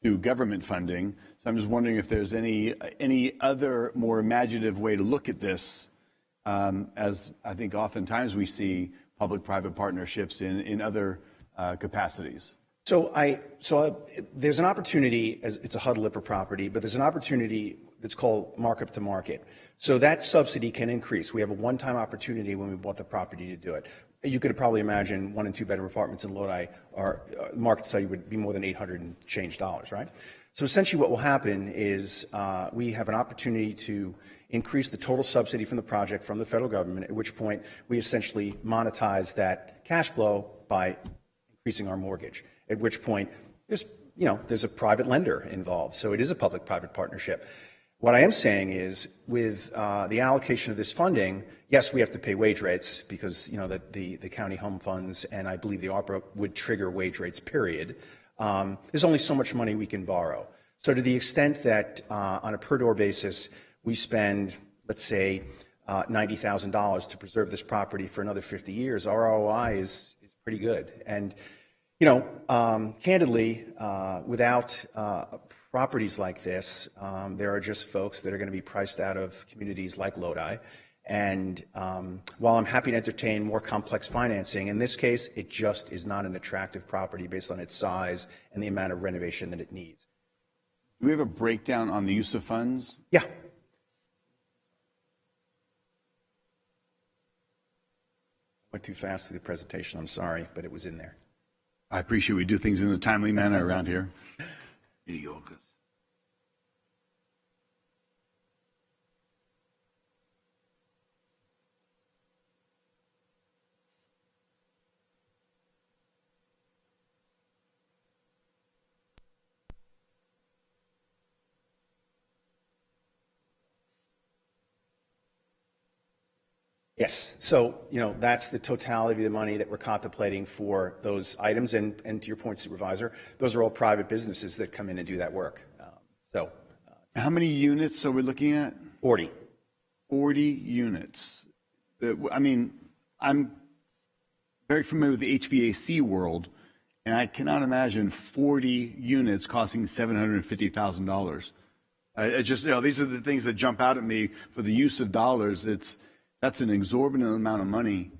through government funding. So I'm just wondering if there's any other more imaginative way to look at this, as I think oftentimes we see public-private partnerships in other capacities. So there's an opportunity, as it's a HUD-LIPR property, but there's an opportunity that's called markup to market. So that subsidy can increase. We have a one-time opportunity when we bought the property to do it. You could probably imagine 1- and 2-bedroom apartments in Lodi, market study would be more than $800 and change, right? So essentially what will happen is we have an opportunity to increase the total subsidy from the project from the federal government, at which point we essentially monetize that cash flow by increasing our mortgage, at which point there's there's a private lender involved, so it is a public-private partnership. What I am saying is, with the allocation of this funding, yes, we have to pay wage rates because the county home funds and I believe the ARPA would trigger wage rates. Period. There's only so much money we can borrow. So to the extent that on a per door basis we spend, let's say, $90,000 to preserve this property for another 50 years, our ROI is pretty good. And candidly, without properties like this, there are just folks that are going to be priced out of communities like Lodi. And while I'm happy to entertain more complex financing, in this case, it just is not an attractive property based on its size and the amount of renovation that it needs. Do we have a breakdown on the use of funds? Yeah. Went too fast through the presentation, I'm sorry, but it was in there. I appreciate we do things in a timely manner around here. Mediocre. Yes. So, that's the totality of the money that we're contemplating for those items. And to your point, Supervisor, those are all private businesses that come in and do that work. How many units are we looking at? 40. 40 units. I'm very familiar with the HVAC world, and I cannot imagine 40 units costing $750,000. These are the things that jump out at me for the use of dollars. That's an exorbitant amount of money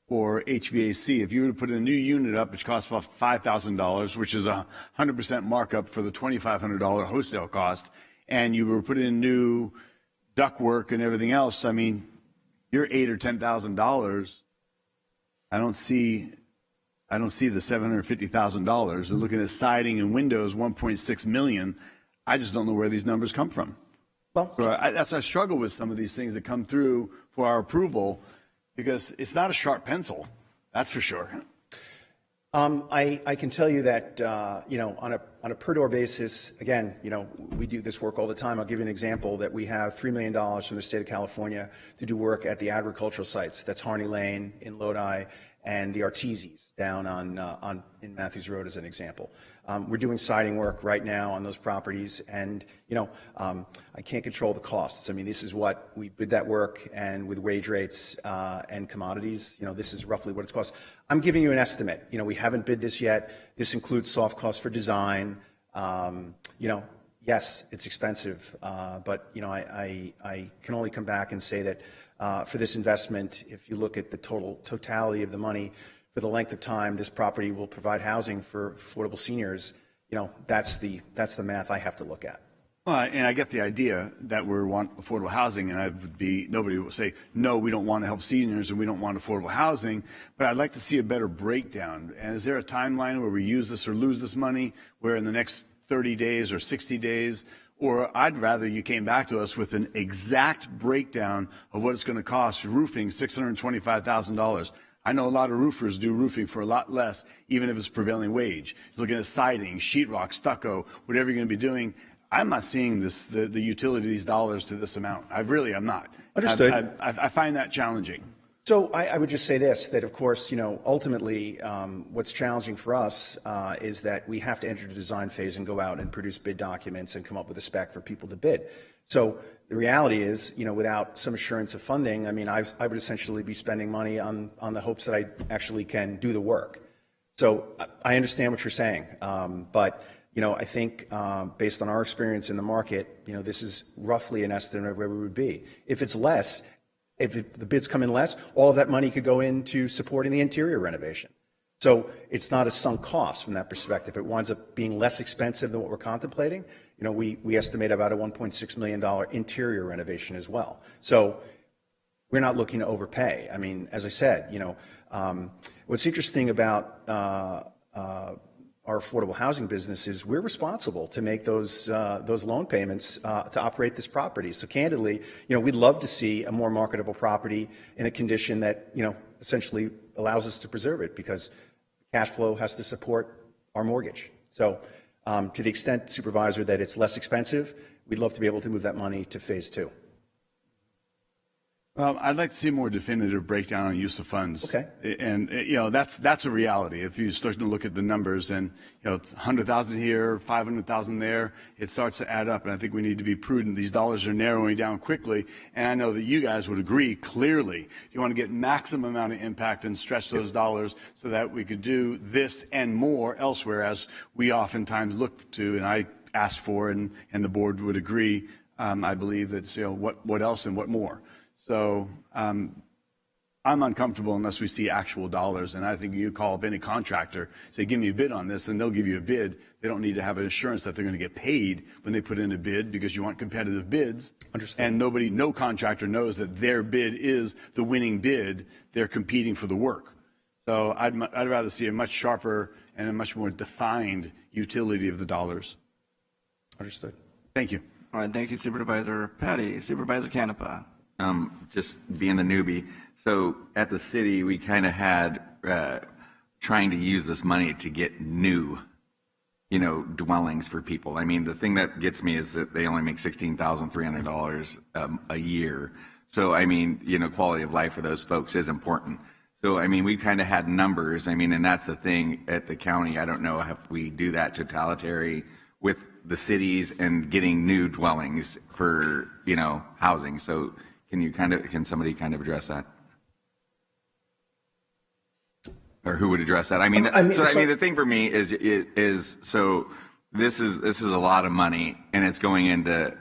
for HVAC. If you were to put a new unit up, which costs about $5,000, which is a 100% markup for the $2,500 wholesale cost, and you were putting in new ductwork and everything else, you're $8,000 or $10,000. I don't see the $750,000. They're looking at siding and windows, $1.6 million. I just don't know where these numbers come from. Well, I struggle with some of these things that come through for our approval because it's not a sharp pencil, that's for sure. I can tell you that on a per door basis, again, we do this work all the time. I'll give you an example that we have $3 million from the state of California to do work at the agricultural sites. That's Harney Lane in Lodi and the Arteses down in Matthews Road as an example. We're doing siding work right now on those properties, and I can't control the costs. This is what we bid that work, and with wage rates and commodities, this is roughly what it's cost. I'm giving you an estimate. We haven't bid this yet. This includes soft costs for design. Yes, it's expensive, but I can only come back and say that for this investment, if you look at the totality of the money, for the length of time this property will provide housing for affordable seniors, that's the math I have to look at. Well, and I get the idea that we want affordable housing, and nobody will say, no, we don't want to help seniors and we don't want affordable housing, but I'd like to see a better breakdown. And is there a timeline where we use this or lose this money, where in the next 30 days or 60 days, or I'd rather you came back to us with an exact breakdown of what it's going to cost roofing, $625,000. I know a lot of roofers do roofing for a lot less, even if it's prevailing wage. You're looking at siding, sheetrock, stucco, whatever you're going to be doing. I'm not seeing the utility of these dollars to this amount. I really am not. Understood. I find that challenging. So I would just say this, that of course, ultimately what's challenging for us is that we have to enter the design phase and go out and produce bid documents and come up with a spec for people to bid. So the reality is, without some assurance of funding, I would essentially be spending money on the hopes that I actually can do the work. So I understand what you're saying, but I think based on our experience in the market, this is roughly an estimate of where we would be. If it's less, if the bids come in less, all of that money could go into supporting the interior renovation. So it's not a sunk cost from that perspective. It winds up being less expensive than what we're contemplating. We estimate about a $1.6 million interior renovation as well. So we're not looking to overpay. As I said, what's interesting about our affordable housing business is we're responsible to make those loan payments to operate this property. So candidly, we'd love to see a more marketable property in a condition that essentially allows us to preserve it, because cash flow has to support our mortgage. So To the extent, Supervisor, that it's less expensive, we'd love to be able to move that money to phase 2. I'd like to see a more definitive breakdown on use of funds. Okay. And, that's a reality. If you start to look at the numbers and, it's 100,000 here, 500,000 there, it starts to add up. And I think we need to be prudent. These dollars are narrowing down quickly. And I know that you guys would agree clearly. You want to get maximum amount of impact and stretch those dollars so that we could do this and more elsewhere, as we oftentimes look to, and I asked for, and the board would agree. I believe that's, what else and what more. So I'm uncomfortable unless we see actual dollars. And I think you call up any contractor, say, give me a bid on this, and they'll give you a bid. They don't need to have an assurance that they're going to get paid when they put in a bid, because you want competitive bids. Understand. And no contractor knows that their bid is the winning bid. They're competing for the work. So I'd rather see a much sharper and a much more defined utility of the dollars. Understood. Thank you. All right, thank you, Supervisor Patty. Supervisor Canepa. Just being the newbie. So at the city, we kind of had trying to use this money to get new, dwellings for people. I mean, the thing that gets me is that they only make $16,300 a year. So, I mean, quality of life for those folks is important. So, I mean, we kind of had numbers. I mean, and that's the thing at the county. I don't know if we do that totalitarian with the cities and getting new dwellings for, housing. So, can somebody kind of address that? Or who would address that? I mean, the thing for me is so this is a lot of money, and it's going into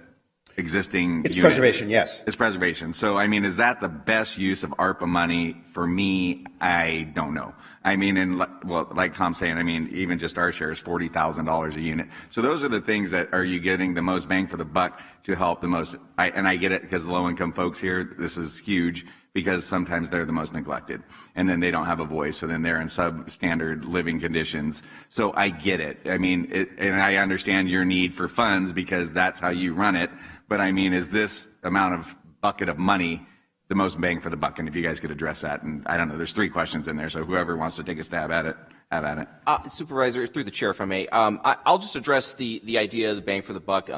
existing It's units. preservation, yes. It's preservation. So, I mean, is that the best use of ARPA money? For me, I don't know. I mean, like Tom's saying, I mean, even just our share is $40,000 a unit. So those are the things that are you getting the most bang for the buck to help the most. And I get it, because low-income folks here, this is huge, because sometimes they're the most neglected, and then they don't have a voice, so then they're in substandard living conditions. So I get it. I mean, and I understand your need for funds, because that's how you run it. But I mean, is this amount of bucket of money the most bang for the buck? And if you guys could address that. And I don't know, there's 3 questions in there, so whoever wants to take a stab at it, have at it. Supervisor, through the chair, if I may, I'll just address the idea of the bang for the buck.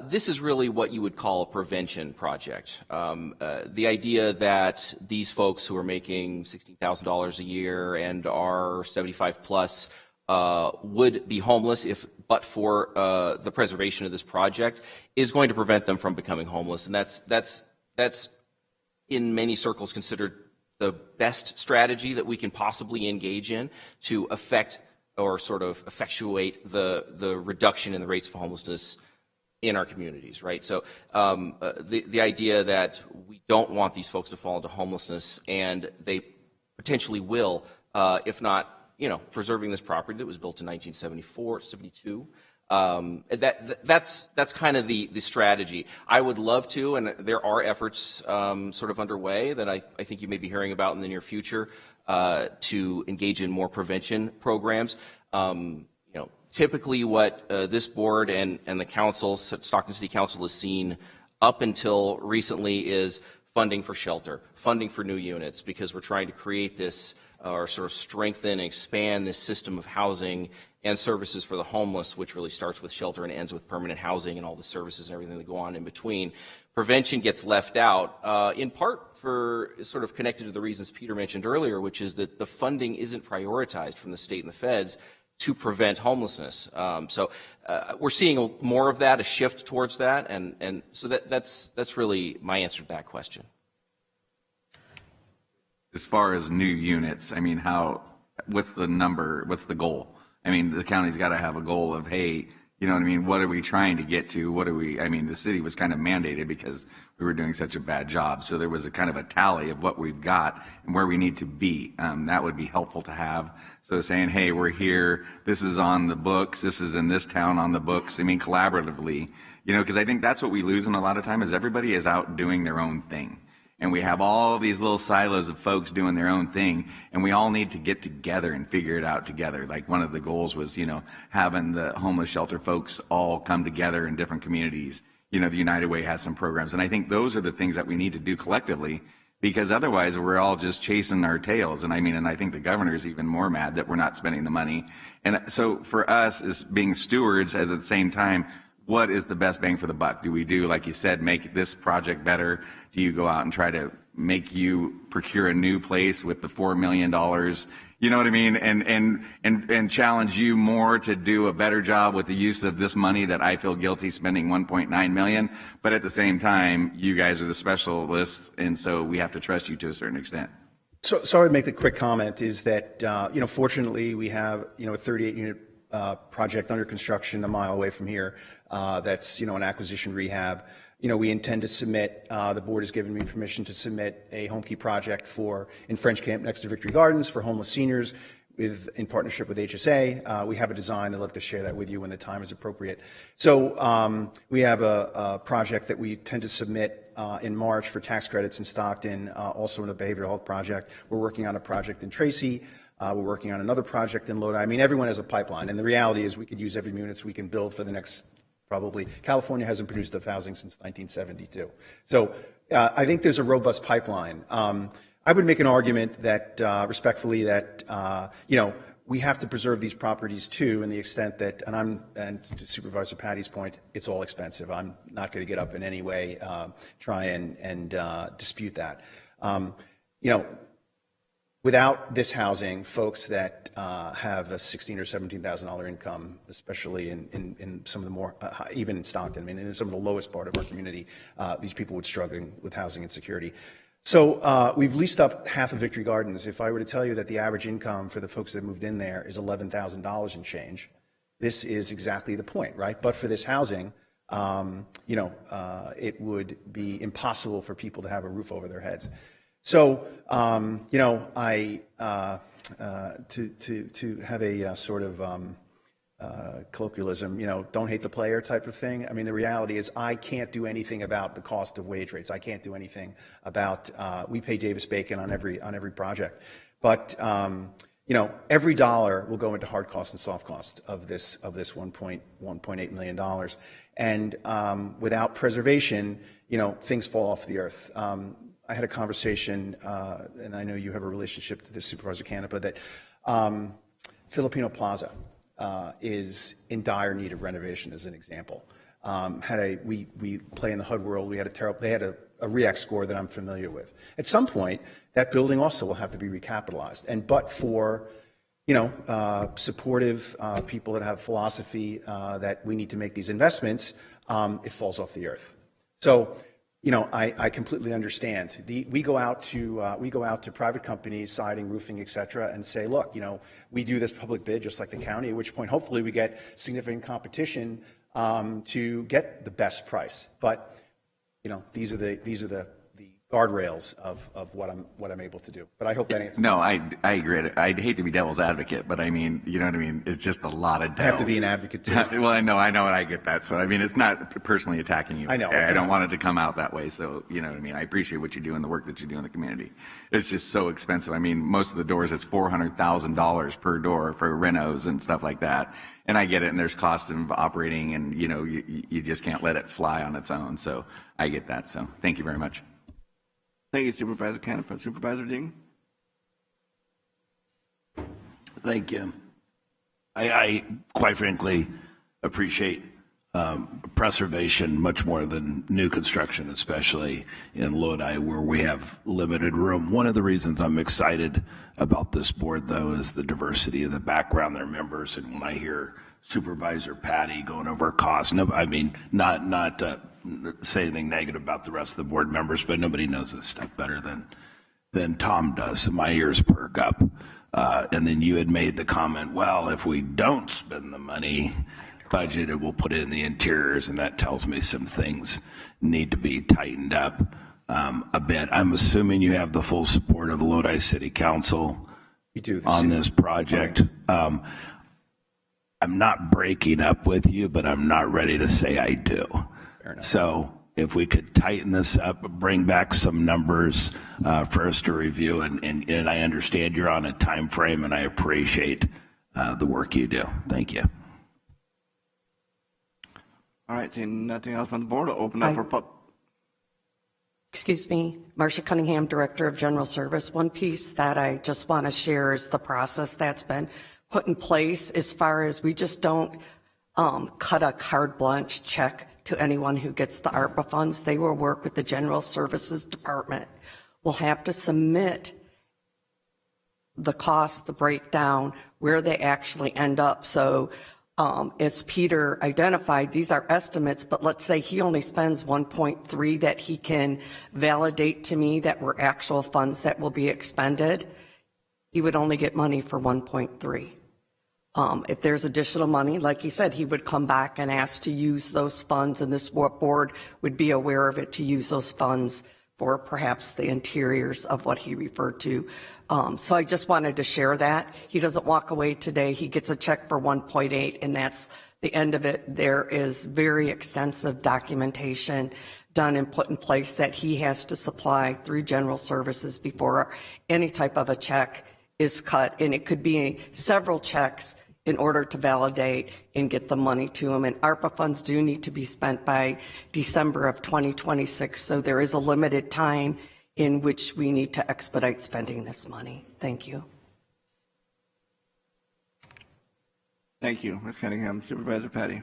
This is really what you would call a prevention project. The idea that these folks who are making $16,000 a year and are 75 plus would be homeless but for the preservation of this project is going to prevent them from becoming homeless. And that's in many circles considered the best strategy that we can possibly engage in to affect or sort of effectuate the reduction in the rates of homelessness in our communities, right? So the idea that we don't want these folks to fall into homelessness, and they potentially will, if not, preserving this property that was built in 1974, 72. That's kind of the strategy. I would love to, and there are efforts sort of underway that I think you may be hearing about in the near future to engage in more prevention programs. Typically what this board and the council, Stockton City Council, has seen up until recently is funding for shelter, funding for new units, because we're trying to create this or sort of strengthen and expand this system of housing and services for the homeless, which really starts with shelter and ends with permanent housing and all the services and everything that go on in between. Prevention gets left out, in part for sort of connected to the reasons Peter mentioned earlier, which is that the funding isn't prioritized from the state and the feds to prevent homelessness. So we're seeing more of that, a shift towards that, and so that's really my answer to that question. As far as new units, I mean, what's the number, what's the goal? I mean, the county's got to have a goal of, hey, you know what I mean, what are we trying to get to? The city was kind of mandated because we were doing such a bad job. So there was a kind of a tally of what we've got and where we need to be. That would be helpful to have. So saying, hey, we're here, this is on the books, this is in this town on the books. I mean, collaboratively, because I think that's what we lose in a lot of time is everybody is out doing their own thing. And we have all these little silos of folks doing their own thing, and we all need to get together and figure it out together. Like one of the goals was, having the homeless shelter folks all come together in different communities. The United Way has some programs, and I think those are the things that we need to do collectively because otherwise we're all just chasing our tails. And I think the governor's even more mad that we're not spending the money. And so for us as being stewards at the same time, what is the best bang for the buck? Do we do, like you said, make this project better? Do you go out and try to make you procure a new place with the $4 million? You know what I mean? And challenge you more to do a better job with the use of this money that I feel guilty spending $1.9 million. But at the same time, you guys are the specialists, and so we have to trust you to a certain extent. So I would make the quick comment is that, fortunately we have, a 38-unit project under construction a mile away from here. That's, an acquisition rehab. We intend to submit, the board has given me permission to submit a home key project in French Camp next to Victory Gardens for homeless seniors in partnership with HSA. We have a design. I'd love to share that with you when the time is appropriate. So we have a project that we tend to submit in March for tax credits in Stockton, also in a behavioral health project. We're working on a project in Tracy. We're working on another project in Lodi. Everyone has a pipeline, and the reality is we could use every units we can build for the next, probably. California hasn't produced enough housing since 1972. So I think there's a robust pipeline. I would make an argument that, respectfully, that, we have to preserve these properties too, in the extent that, and to Supervisor Patty's point, it's all expensive. I'm not going to get up in any way, try and dispute that. Without this housing, folks that have a $16,000 or $17,000 income, especially in some of the more, even in Stockton, in some of the lowest part of our community, these people would struggle with housing insecurity. So we've leased up half of Victory Gardens. If I were to tell you that the average income for the folks that moved in there is $11,000 and change, this is exactly the point, right? But for this housing, it would be impossible for people to have a roof over their heads. So, to have a sort of colloquialism, don't hate the player type of thing. The reality is I can't do anything about the cost of wage rates. I can't do anything about, we pay Davis-Bacon on every project. But, every dollar will go into hard cost and soft cost of this $1.8 million. And without preservation, things fall off the earth. I had a conversation, and I know you have a relationship to this, Supervisor Canepa, that Filipino Plaza is in dire need of renovation, as an example. We play in the HUD world. They had a REACT score that I'm familiar with. At some point, that building also will have to be recapitalized. But for supportive people that have philosophy that we need to make these investments, it falls off the earth. So. I completely understand. We go out to private companies, siding, roofing, et cetera, and say, look, we do this public bid just like the county, at which point hopefully we get significant competition to get the best price. But these are the guardrails of what I'm able to do. But I hope that answers. No, I agree. I'd hate to be devil's advocate, but you know what I mean? It's just a lot of dough. I have to be an advocate too. Well, I know, and I get that. So, it's not personally attacking you. I know. I don't want it to come out that way. So, you know what I mean? I appreciate what you do and the work that you do in the community. It's just so expensive. Most of the doors, it's $400,000 per door for renos and stuff like that. And I get it, and there's cost of operating, and, you just can't let it fly on its own. So I get that. So thank you very much. Thank you, Supervisor Canepa. Supervisor Ding? Thank you. I quite frankly appreciate preservation much more than new construction, especially in Lodi where we have limited room. One of the reasons I'm excited about this board, though, is the diversity of the background, their members. And when I hear Supervisor Patty going over costs, not to say anything negative about the rest of the board members, but nobody knows this stuff better than Tom does. So my ears perk up. And then you had made the comment, well, if we don't spend the money budgeted, we'll put it in the interiors, and that tells me some things need to be tightened up a bit. I'm assuming you have the full support of Lodi City Council on this project. I'm not breaking up with you, but I'm not ready to say I do. So if we could tighten this up, bring back some numbers for us to review, and I understand you're on a time frame, and I appreciate the work you do. Thank you. All right, seeing nothing else from the board, I'll open up for Excuse me, Marcia Cunningham, Director of General Service. One piece that I just want to share is the process that's been put in place as far as we just don't cut a carte blanche check to anyone who gets the ARPA funds. They will work with the General Services Department. We'll have to submit the cost, the breakdown, where they actually end up. So as Peter identified, these are estimates, but let's say he only spends 1.3 that he can validate to me that were actual funds that will be expended. He would only get money for 1.3. If there's additional money, like he said, he would come back and ask to use those funds, and this board would be aware of it, to use those funds for perhaps the interiors of what he referred to. So I just wanted to share that. He doesn't walk away today. He gets a check for 1.8, and that's the end of it. There is very extensive documentation done and put in place that he has to supply through General Services before any type of a check is cut, and it could be several checks in order to validate and get the money to him. And ARPA funds do need to be spent by December of 2026, so there is a limited time in which we need to expedite spending this money. Thank you. Thank you, Ms. Cunningham. Supervisor Patty.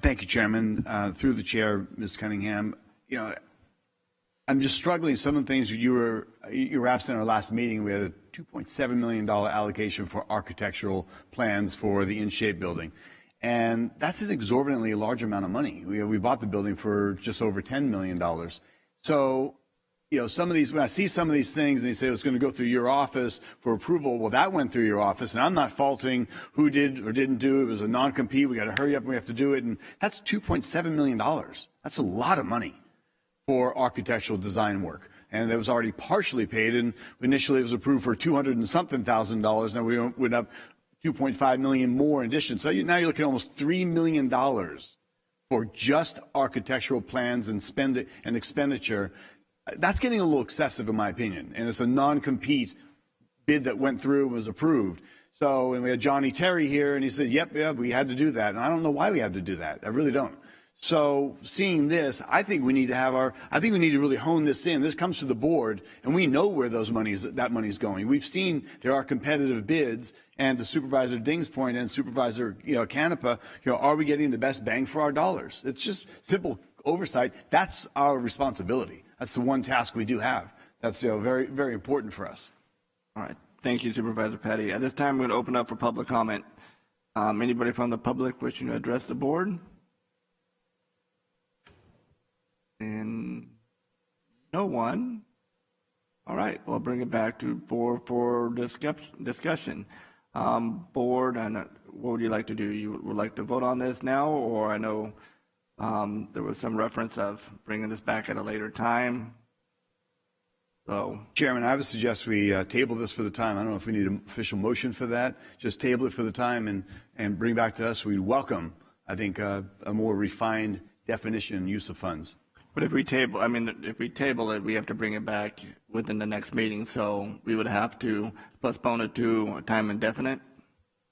Thank you, Chairman. Through the chair, Ms. Cunningham, I'm just struggling. Some of the things you were absent in our last meeting. We had a $2.7 million allocation for architectural plans for the in-shape building. And that's an exorbitantly large amount of money. We bought the building for just over $10 million. So, some of these, when I see some of these things and they say it's going to go through your office for approval, well, that went through your office, and I'm not faulting who did or didn't do it. It was a non-compete. We got to hurry up and we have to do it. And that's $2.7 million. That's a lot of money for architectural design work. And that was already partially paid, and initially it was approved for $200 and something thousand, and we went up $2.5 million more in addition. So now you're looking at almost $3 million for just architectural plans and expenditure. That's getting a little excessive, in my opinion, and it's a non-compete bid that went through and was approved. So, and we had Johnny Terry here, and he said, yep, we had to do that. And I don't know why we had to do that. I really don't. So seeing this, I think we need to really hone this in. This comes to the board, and we know where that money's going. We've seen there are competitive bids, and to Supervisor Ding's point and Supervisor Canepa, are we getting the best bang for our dollars? It's just simple oversight. That's our responsibility. That's the one task we do have. That's very, very important for us. All right. Thank you, Supervisor Patty. At this time, we're going to open up for public comment. Anybody from the public wishing to address the board? And no one. All right, we'll bring it back to board for discussion. Board, and what would you like to do? You would like to vote on this now, or I know there was some reference of bringing this back at a later time. So, Chairman, I would suggest we table this for the time. I don't know if we need an official motion for that. Just table it for the time and bring back to us. We welcome, I think, a more refined definition and use of funds. But if we table it, we have to bring it back within the next meeting, so we would have to postpone it to a time indefinite?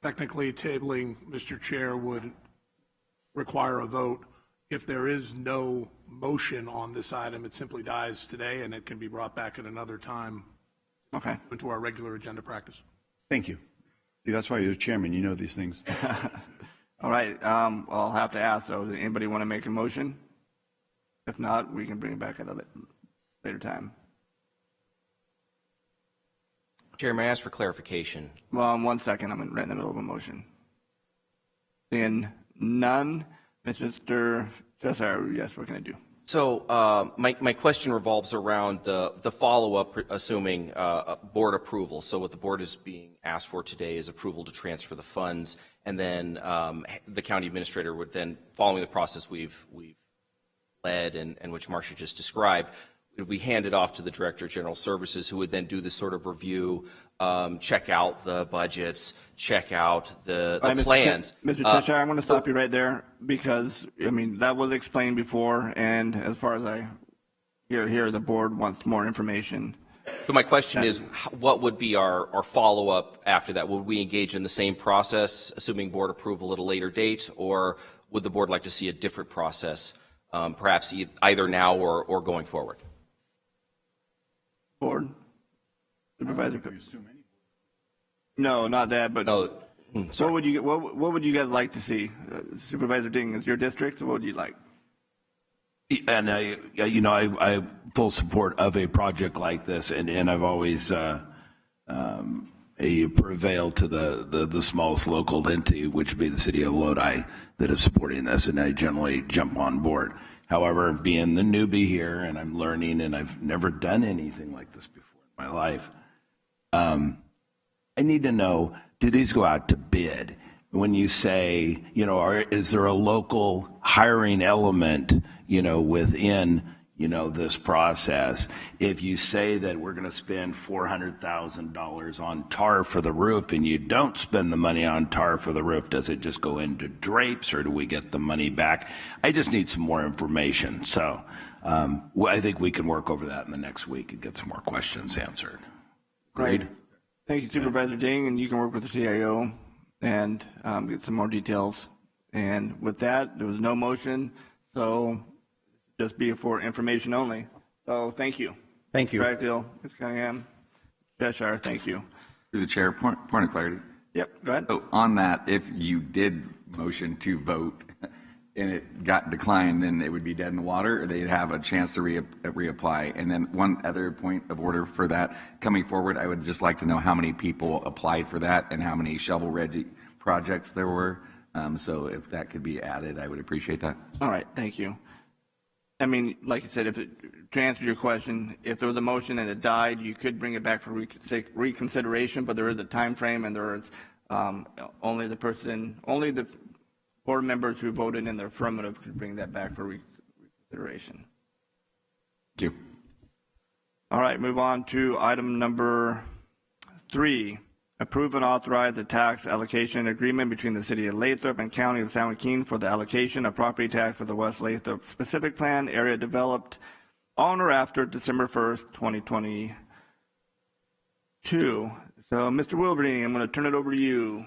Technically, tabling, Mr. Chair, would require a vote. If there is no motion on this item, it simply dies today, and it can be brought back at another time. Okay. Into our regular agenda practice. Thank you. See, that's why you're the chairman. You know these things. All right. I'll have to ask, though, does anybody want to make a motion? If not, we can bring it back at a later time. Chair, may I ask for clarification? Well, in 1 second, I'm right in the middle of a motion. Seeing none, Mr. Cesar, yes, what can I do? So my question revolves around the follow-up, assuming board approval. So what the board is being asked for today is approval to transfer the funds, and then the county administrator would then, following the process we've led and which Marcia just described, we hand it off to the Director of General Services, who would then do this sort of review, check out the budgets, check out the plans. Mr. Cheshire, I want to stop you right there because, that was explained before, and as far as I hear, the board wants more information. So my question is, what would be our follow-up after that? Would we engage in the same process, assuming board approval at a later date, or would the board like to see a different process, perhaps either now or going forward? Board? Supervisor? No, not that, but what would you guys like to see? Supervisor Ding, is your district, so what would you like? And I full support of a project like this, and I've always prevailed to the smallest local entity, which would be the city of Lodi, that is supporting this, and I generally jump on board. However, being the newbie here, and I'm learning, and I've never done anything like this before in my life, I need to know, do these go out to bid? When you say, is there a local hiring element, within, this process? If you say that we're going to spend $400,000 on tar for the roof and you don't spend the money on tar for the roof, does it just go into drapes or do we get the money back? I just need some more information. So I think we can work over that in the next week and get some more questions answered. Great. Thank you, Supervisor Ding, and you can work with the CIO and get some more details. And with that, there was no motion, so just be for information only. So thank you. Thank you. Dragdale, Ms. Cunningham, Cheshire, thank you. Through the chair, point of clarity. Yep, go ahead. So on that, if you did motion to vote and it got declined, then it would be dead in the water, or they'd have a chance to reapply. And then one other point of order for that, coming forward, I would just like to know how many people applied for that and how many shovel-ready projects there were. So if that could be added, I would appreciate that. All right, thank you. I mean, like I said, to answer your question, if there was a motion and it died, you could bring it back for reconsideration, but there is a time frame, and there is only the board members who voted in the affirmative could bring that back for reconsideration. Thank you. All right, move on to item number 3. Approve and authorize the tax allocation agreement between the City of Lathrop and County of San Joaquin for the allocation of property tax for the West Lathrop specific plan area developed on or after December 1st, 2022. So, Mr. Wilverding, I'm going to turn it over to you.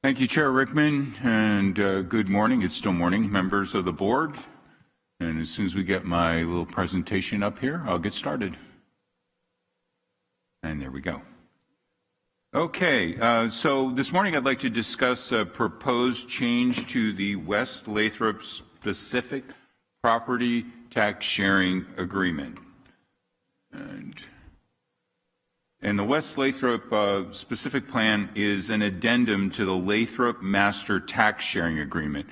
Thank you, Chair Rickman, and good morning. It's still morning, members of the board. And as soon as we get my little presentation up here, I'll get started. And there we go. Okay, so this morning I'd like to discuss a proposed change to the West Lathrop specific property tax sharing agreement. And the West Lathrop specific plan is an addendum to the Lathrop Master Tax Sharing Agreement.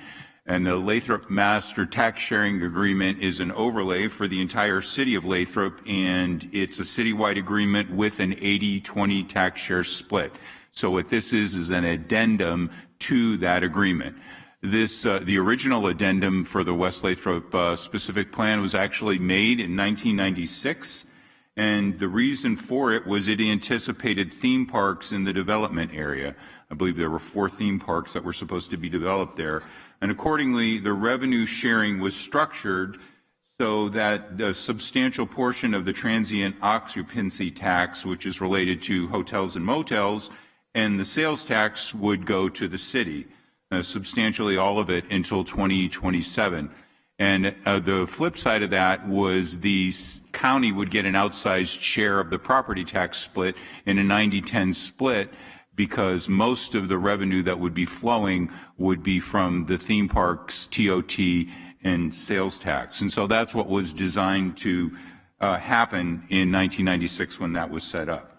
And the Lathrop Master Tax Sharing Agreement is an overlay for the entire city of Lathrop, and it's a citywide agreement with an 80-20 tax share split. So what this is an addendum to that agreement. This, the original addendum for the West Lathrop specific plan was actually made in 1996, and the reason for it was it anticipated theme parks in the development area. I believe there were 4 theme parks that were supposed to be developed there. And accordingly, the revenue sharing was structured so that the substantial portion of the transient occupancy tax, which is related to hotels and motels, and the sales tax would go to the city, substantially all of it until 2027. And the flip side of that was the county would get an outsized share of the property tax split in a 90-10 split, because most of the revenue that would be flowing would be from the theme parks, TOT, and sales tax. And so that's what was designed to happen in 1996 when that was set up.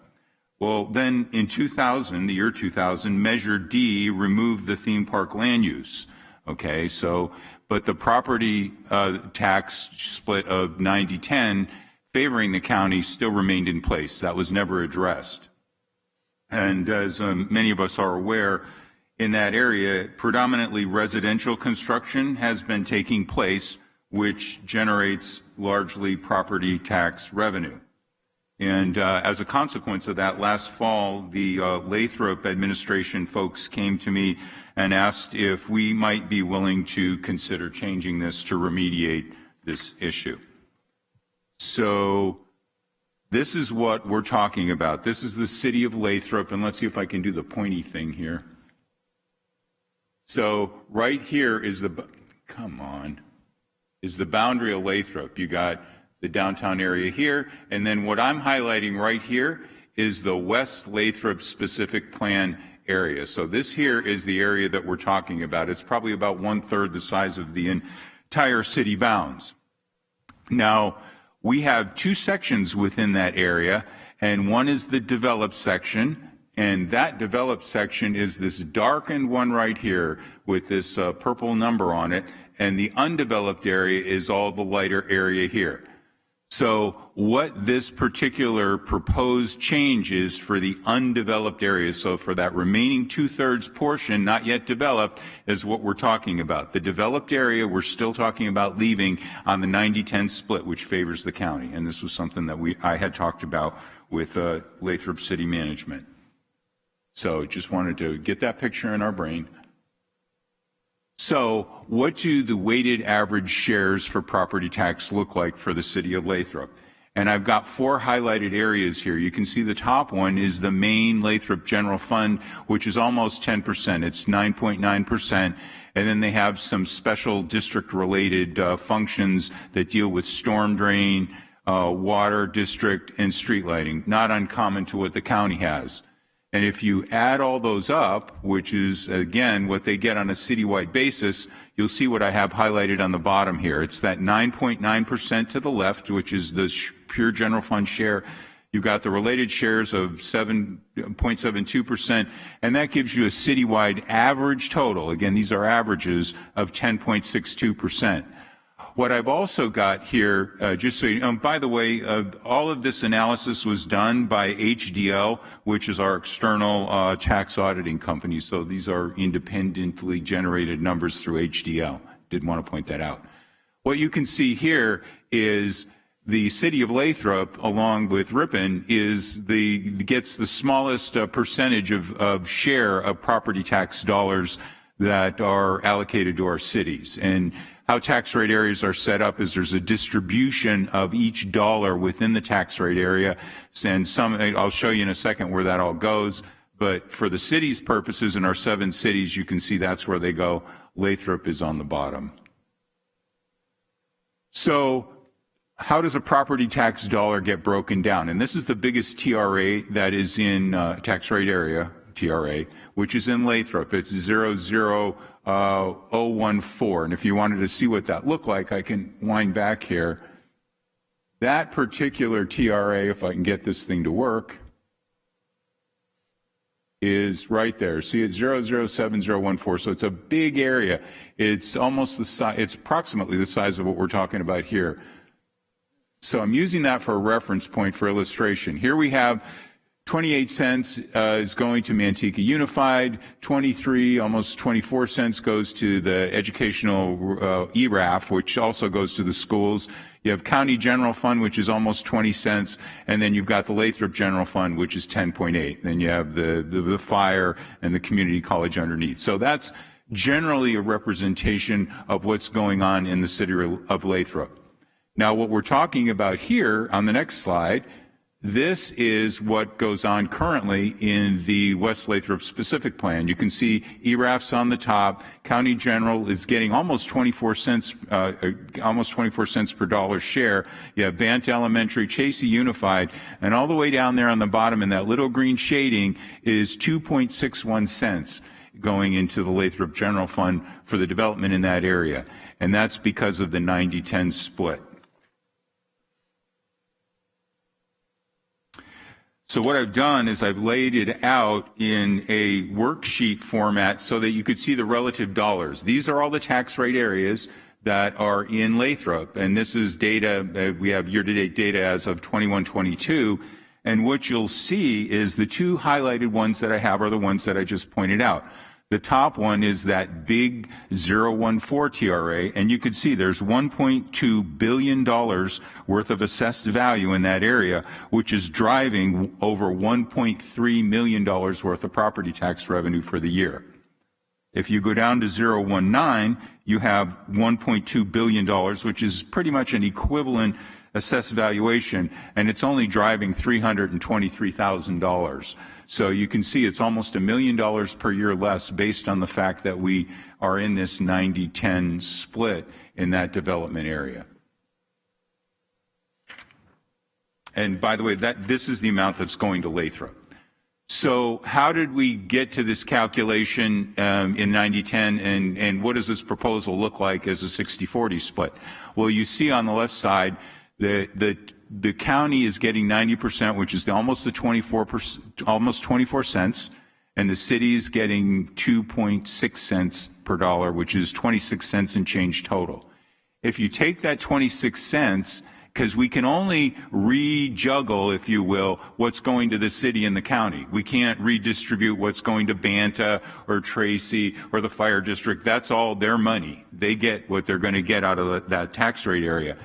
Well, then in 2000, the year 2000, Measure D removed the theme park land use. Okay, so, but the property tax split of 90-10 favoring the county still remained in place. That was never addressed. And as many of us are aware, in that area, predominantly residential construction has been taking place, which generates largely property tax revenue. And as a consequence of that, last fall, the Lathrop administration folks came to me and asked if we might be willing to consider changing this to remediate this issue. So this is what we're talking about. This is the city of Lathrop, and let's see if I can do the pointy thing here. So right here is the, come on, is the boundary of Lathrop. You got the downtown area here. And then what I'm highlighting right here is the West Lathrop specific plan area. So this here is the area that we're talking about. It's probably about 1/3 the size of the entire city bounds. Now, we have two sections within that area, and one is the developed section, and that developed section is this darkened one right here with this purple number on it, and the undeveloped area is all the lighter area here. So what this particular proposed change is for the undeveloped area, so for that remaining 2/3 portion not yet developed, is what we're talking about. The developed area we're still talking about leaving on the 90-10 split, which favors the county. And this was something that I had talked about with Lathrop City Management. So just wanted to get that picture in our brain. So what do the weighted average shares for property tax look like for the city of Lathrop? And I've got 4 highlighted areas here. You can see the top one is the main Lathrop General Fund, which is almost 10%. It's 9.9%. And then they have some special district-related functions that deal with storm drain, water district, and street lighting, not uncommon to what the county has. And if you add all those up, which is, again, what they get on a citywide basis, you'll see what I have highlighted on the bottom here. It's that 9.9% to the left, which is the pure general fund share. You've got the related shares of 7.72%, and that gives you a citywide average total. Again, these are averages of 10.62%. What I've also got here, just so you know, by the way, all of this analysis was done by HDL, which is our external tax auditing company. So these are independently generated numbers through HDL. Did want to point that out. What you can see here is the city of Lathrop, along with Ripon, gets the smallest percentage of share of property tax dollars that are allocated to our cities. And how tax rate areas are set up is there's a distribution of each dollar within the tax rate area, and I'll show you in a second where that all goes. But for the city's purposes, in our 7 cities, you can see that's where they go. Lathrop is on the bottom. So how does a property tax dollar get broken down? And this is the biggest TRA that is in tax rate area, TRA, which is in Lathrop. It's 0.014. And if you wanted to see what that looked like, I can wind back here. That particular TRA, if I can get this thing to work, is right there. See, it's 0.07014. So it's a big area. It's almost the size, it's approximately the size of what we're talking about here. So I'm using that for a reference point for illustration. Here we have 28 cents is going to Manteca Unified, 23, almost 24 cents goes to the educational ERAF, which also goes to the schools. You have County General Fund, which is almost 20 cents, and then you've got the Lathrop General Fund, which is 10.8. Then you have the fire and the community college underneath. So that's generally a representation of what's going on in the city of Lathrop. Now, what we're talking about here on the next slide, this is what goes on currently in the West Lathrop specific plan. You can see ERAF's on the top. County General is getting almost 24 cents per dollar share. You have Bant Elementary, Chasey Unified, and all the way down there on the bottom in that little green shading is 2.61 cents going into the Lathrop General Fund for the development in that area. And that's because of the 90-10 split. So what I've done is I've laid it out in a worksheet format so that you could see the relative dollars. These are all the tax rate areas that are in Lathrop, and this is data, we have year-to-date data as of 21-22, and what you'll see is the 2 highlighted ones that I have are the ones that I just pointed out. The top one is that big 014 TRA, and you can see there's $1.2 billion worth of assessed value in that area, which is driving over $1.3 million worth of property tax revenue for the year. If you go down to 019, you have $1.2 billion, which is pretty much an equivalent assessed valuation, and it's only driving $323,000. So you can see it's almost $1 million per year less based on the fact that we are in this 90-10 split in that development area. And by the way, this is the amount that's going to Lathrop. So how did we get to this calculation in 90-10, and what does this proposal look like as a 60-40 split? Well, you see on the left side, the county is getting 90%, which is almost 24 cents, and the city is getting 2.6 cents per dollar, which is 26 cents and change total. If you take that 26 cents, because we can only rejuggle, if you will, what's going to the city and the county. We can't redistribute what's going to Banta or Tracy or the fire district. That's all their money. They get what they're going to get out of that tax rate area.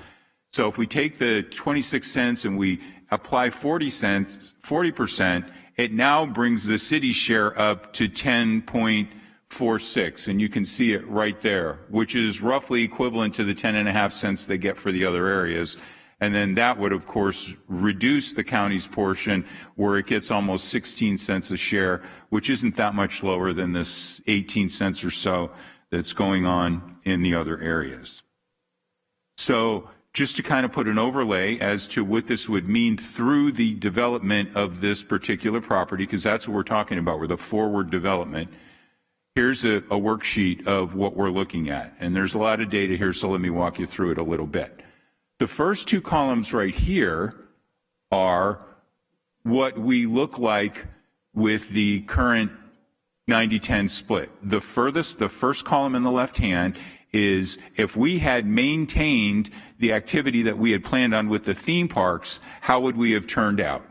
So if we take the 26 cents and we apply 40%, it now brings the city share up to 10.46, and you can see it right there, which is roughly equivalent to the 10.5 cents they get for the other areas. And then that would, of course, reduce the county's portion where it gets almost 16 cents a share, which isn't that much lower than this 18 cents or so that's going on in the other areas. So just to kind of put an overlay as to what this would mean through the development of this particular property, because that's what we're talking about, with a forward development. Here's a worksheet of what we're looking at. And there's a lot of data here, so let me walk you through it a little bit. The first two columns right here are what we look like with the current 90-10 split. The first column in the left hand is if we had maintained the activity that we had planned on with the theme parks, how would we have turned out?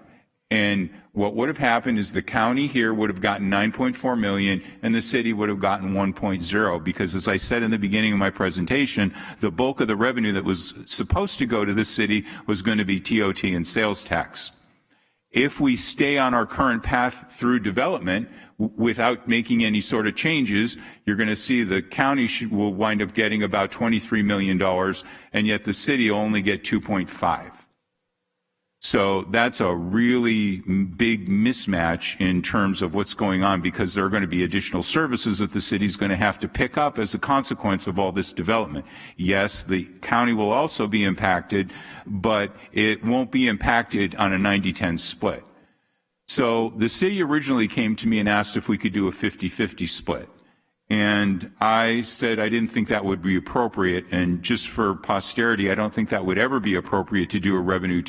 And what would have happened is the county here would have gotten 9.4 million and the city would have gotten 1.0, because as I said in the beginning of my presentation, the bulk of the revenue that was supposed to go to the city was going to be TOT and sales tax. If we stay on our current path through development without making any sort of changes, you're going to see the county will wind up getting about $23 million, and yet the city will only get 2.5. So that's a really big mismatch in terms of what's going on, because there are going to be additional services that the city's going to have to pick up as a consequence of all this development. Yes, the county will also be impacted, but it won't be impacted on a 90-10 split. So the city originally came to me and asked if we could do a 50-50 split. And I said I didn't think that would be appropriate, and just for posterity, I don't think that would ever be appropriate to do a revenue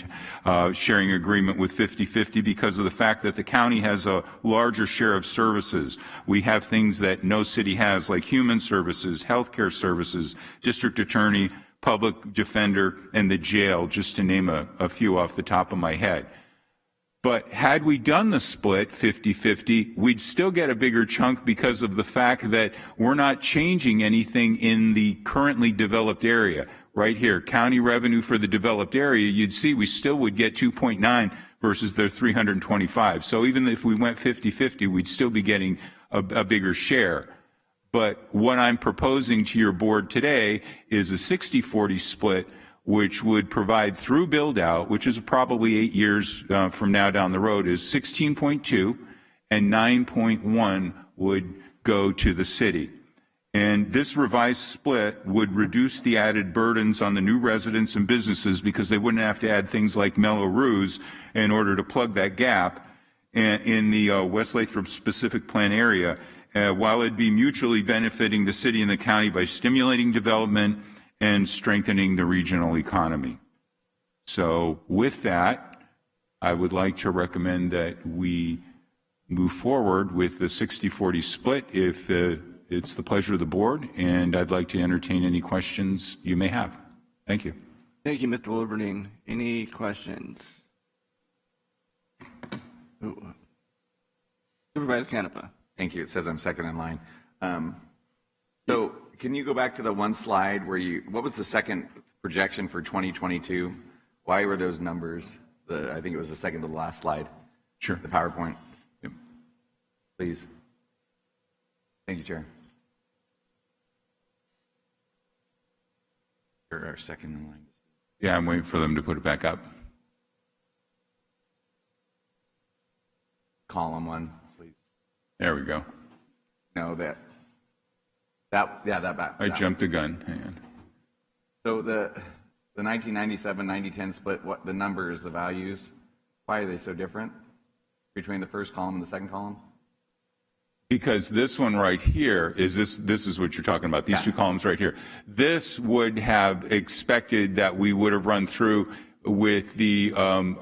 sharing agreement with 50-50 because of the fact that the county has a larger share of services. We have things that no city has, like human services, healthcare services, district attorney, public defender, and the jail, just to name a few off the top of my head. But had we done the split 50-50, we'd still get a bigger chunk because of the fact that we're not changing anything in the currently developed area. Right here, county revenue for the developed area, you'd see we still would get 2.9 versus their 325. So even if we went 50-50, we'd still be getting a bigger share. But what I'm proposing to your board today is a 60-40 split, which would provide through build-out, which is probably 8 years from now down the road, is 16.2, and 9.1 would go to the city. And this revised split would reduce the added burdens on the new residents and businesses because they wouldn't have to add things like Melrose in order to plug that gap in the West Lathrop specific plan area, while it'd be mutually benefiting the city and the county by stimulating development and strengthening the regional economy. So with that, I would like to recommend that we move forward with the 60-40 split if it's the pleasure of the board, and I'd like to entertain any questions you may have. Thank you. Thank you, Mr. Wolverine. Any questions? Supervisor Canepa. Thank you. It says I'm second in line. So can you go back to the one slide where what was the second projection for 2022? Why were those numbers? I think it was the second to the last slide. Sure. The PowerPoint. Yep. Please. Thank you, Chair. You're our second in line. Yeah, I'm waiting for them to put it back up. Column one, please. There we go. No, that back. I jumped the gun. Hang on. So The 1997, 90-10 split, what the numbers, the values, why are they so different between the first column and the second column? Because this one right here is this is what you're talking about, these two columns right here. This would have expected that we would have run through with the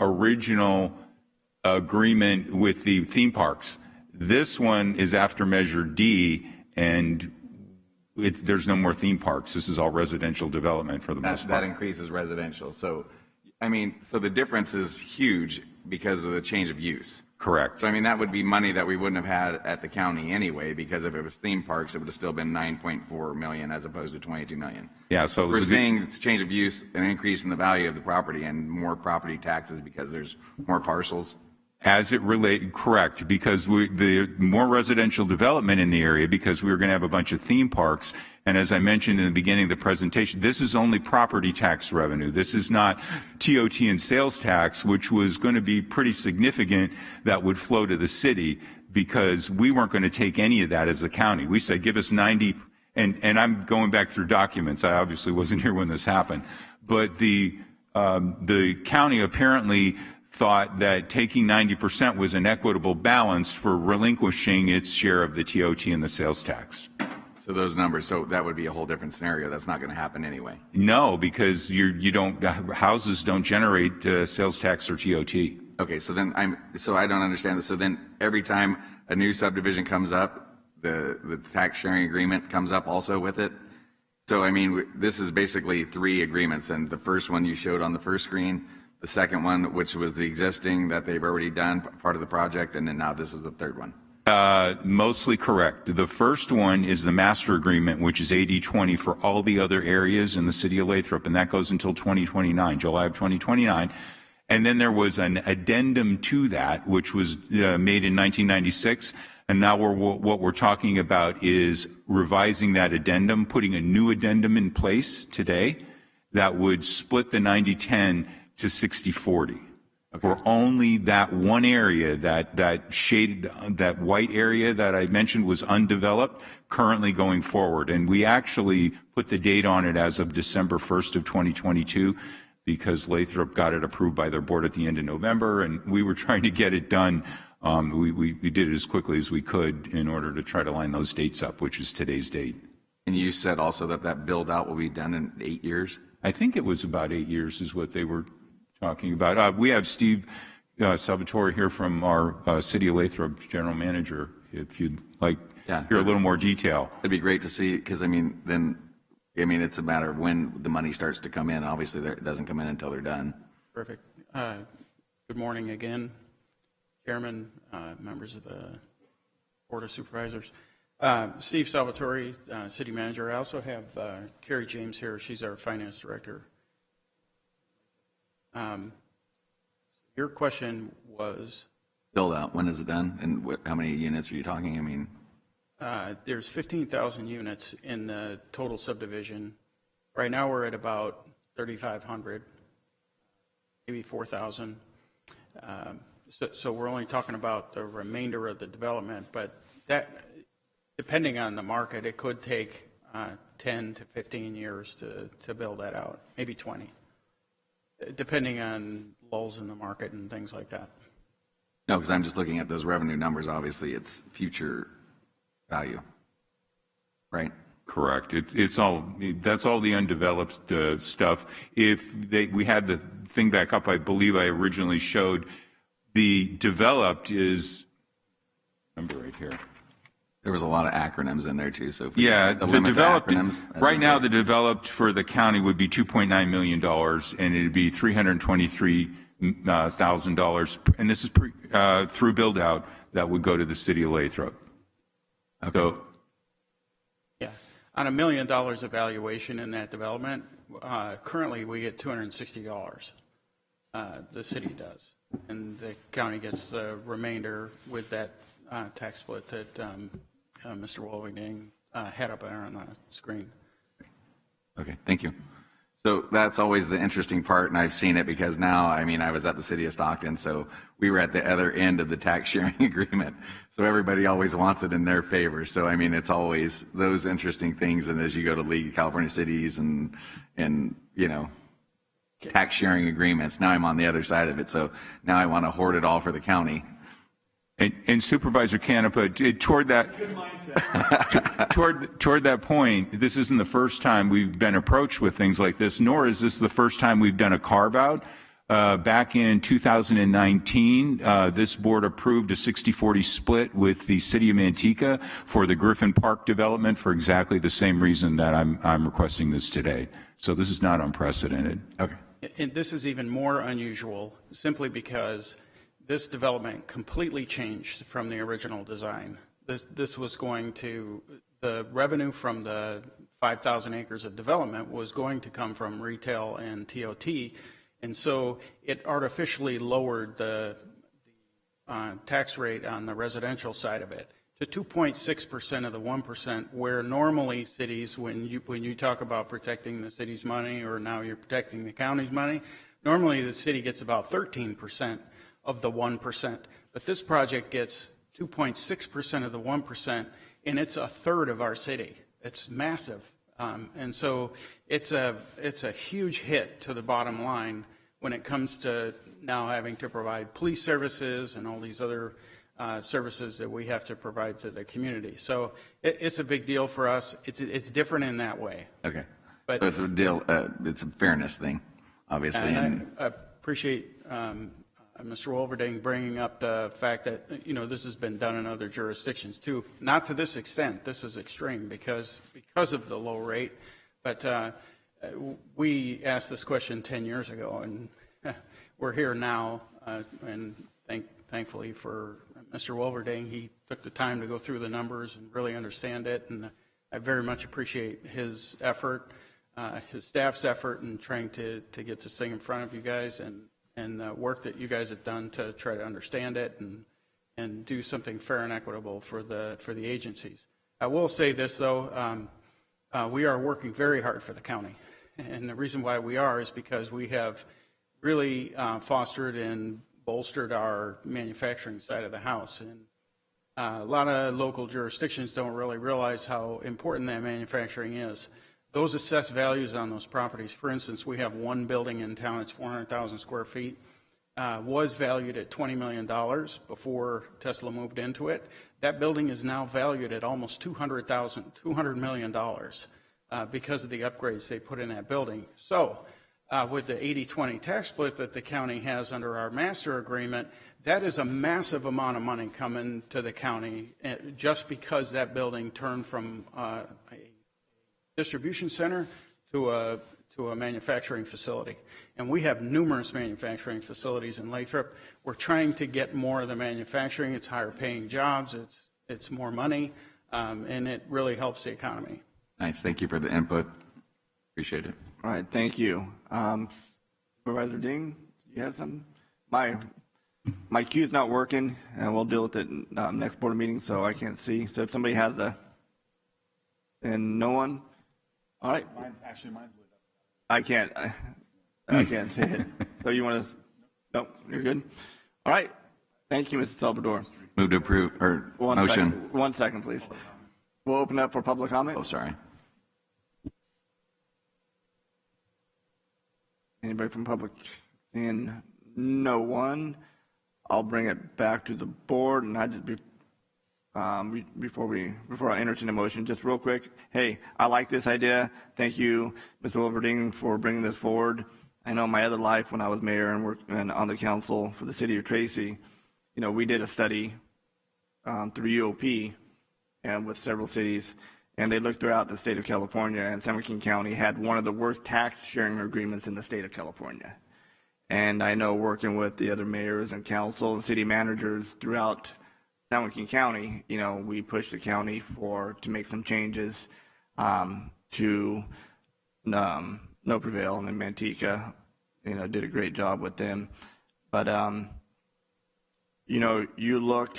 original agreement with the theme parks. This one is after Measure D, and there's no more theme parks. This is all residential development for the most part. That increases residential. So, I mean, so the difference is huge because of the change of use. Correct. So, I mean, that would be money that we wouldn't have had at the county anyway, because if it was theme parks, it would have still been 9.4 million as opposed to 22 million. Yeah, so we're seeing it's change of use, an increase in the value of the property and more property taxes because there's more parcels. As it relates, correct, because the more residential development in the area, because we were going to have a bunch of theme parks. And as I mentioned in the beginning of the presentation, this is only property tax revenue. This is not TOT and sales tax, which was going to be pretty significant that would flow to the city, because we weren't going to take any of that as the county. We said, give us 90, and I'm going back through documents. I obviously wasn't here when this happened. But the county apparently thought that taking 90% was an equitable balance for relinquishing its share of the TOT and the sales tax. So those numbers, so that would be a whole different scenario. That's not going to happen anyway. No, because you don't, houses don't generate sales tax or TOT. Okay, so then I don't understand this. So then every time a new subdivision comes up, the tax sharing agreement comes up also with it. So I mean, this is basically 3 agreements, and the first one you showed on the first screen, the second one, which was the existing that they've already done, part of the project, and then now this is the third one. Mostly correct. The first one is the master agreement, which is 80-20 for all the other areas in the city of Lathrop, and that goes until 2029, July of 2029. And then there was an addendum to that, which was made in 1996. And now what we're talking about is revising that addendum, putting a new addendum in place today that would split the 90-10 to 60-40. For only that one area, that shaded, that white area that I mentioned was undeveloped, currently going forward. And we actually put the date on it as of December 1st of 2022, because Lathrop got it approved by their board at the end of November, and we were trying to get it done. We did it as quickly as we could in order to try to line those dates up, which is today's date. And you said also that build out will be done in 8 years? I think it was about 8 years is what they were talking about. We have Steve Salvatore here from our City of Lathrop general manager, if you'd like to hear a little more detail. It'd be great to see, because I mean, it's a matter of when the money starts to come in. Obviously, it doesn't come in until they're done. Perfect. Good morning again, Chairman, members of the Board of Supervisors. Steve Salvatore, City Manager. I also have Carrie James here. She's our Finance Director. Your question was? Build out, when is it done? And how many units are you talking? I mean, there's 15,000 units in the total subdivision. Right now we're at about 3,500, maybe 4,000. So we're only talking about the remainder of the development, but that, depending on the market, it could take 10 to 15 years to build that out, maybe 20, depending on lulls in the market and things like that. No, because I'm just looking at those revenue numbers. Obviously, it's future value, right? Correct. It's all, that's all the undeveloped stuff. We had the thing back up, I believe I originally showed. The developed is, number right here. There was a lot of acronyms in there too. So if yeah, the developed acronyms, right now the developed for the county would be $2.9 million, and it'd be $323,000, and this is through build out that would go to the city of Lathrop. Okay. So, yeah, on $1 million of valuation in that development, currently we get $260. The city does, and the county gets the remainder with that tax split that Mr. Wolverding had up there on the screen. Okay, thank you. So that's always the interesting part, and I've seen it because now, I mean, I was at the city of Stockton, so we were at the other end of the tax sharing agreement. So everybody always wants it in their favor. So, I mean, it's always those interesting things. And as you go to League of California Cities and you know, tax sharing agreements. Now I'm on the other side of it. So now I want to hoard it all for the county. And Supervisor Canepa, toward that point, this isn't the first time we've been approached with things like this, nor is this the first time we've done a carve-out. Back in 2019, this board approved a 60-40 split with the city of Manteca for the Griffin Park development for exactly the same reason that I'm requesting this today. So this is not unprecedented. Okay. And this is even more unusual simply because this development completely changed from the original design. This was going to, the revenue from the 5,000 acres of development was going to come from retail and TOT, and so it artificially lowered the tax rate on the residential side of it to 2.6% of the 1%, where normally cities, when you talk about protecting the city's money, or now you're protecting the county's money, normally the city gets about 13% of the 1%. But this project gets 2.6% of the 1%, and it's a third of our city. It's massive. And so it's a huge hit to the bottom line when it comes to now having to provide police services and all these other services that we have to provide to the community. So it's a big deal for us. It's different in that way. Okay. But so it's a deal. It's a fairness thing, obviously. And I appreciate Mr. Wolverding bringing up the fact that, this has been done in other jurisdictions too. Not to this extent. This is extreme because of the low rate. But we asked this question 10 years ago, and we're here now. And thankfully for Mr. Wolverding, he took the time to go through the numbers and really understand it. And I very much appreciate his effort, his staff's effort in trying to get this thing in front of you guys, and work that you guys have done to try to understand it and do something fair and equitable for the agencies. I will say this though, we are working very hard for the county, and the reason why we are is because we have really fostered and bolstered our manufacturing side of the house, and a lot of local jurisdictions don't really realize how important that manufacturing is. Those assessed values on those properties, for instance, we have one building in town, it's 400,000 square feet, was valued at $20 million before Tesla moved into it. That building is now valued at almost $200 million because of the upgrades they put in that building. So with the 80-20 tax split that the county has under our master agreement, that is a massive amount of money coming to the county just because that building turned from a distribution center to a manufacturing facility. And we have numerous manufacturing facilities in Lathrop. We're trying to get more of the manufacturing. It's higher paying jobs. It's more money, and it really helps the economy. Nice. Thank you for the input. Appreciate it. All right. Thank you. Supervisor Ding, you have something? My cue's not working, and we'll deal with it next board meeting, so I can't see. So if somebody has and no one? All right. Mine's lit up. I can't see it. So you want to? Nope, you're good. All right. Thank you, Mr. Salvador. Move to approve, or motion. 1 second, please. We'll open up for public comment. Oh, sorry. Anybody from public? And no one. I'll bring it back to the board, and I just before I entertain a motion, just real quick. Hey, I like this idea. Thank you, Mr. Wolverding, for bringing this forward. I know in my other life when I was mayor and worked on the council for the city of Tracy, we did a study through UOP and with several cities, and they looked throughout the state of California, and San Joaquin County had one of the worst tax sharing agreements in the state of California. And I know working with the other mayors and council and city managers throughout San Joaquin County, we pushed the county to make some changes to No Prevail, and then Manteca, did a great job with them. But, you look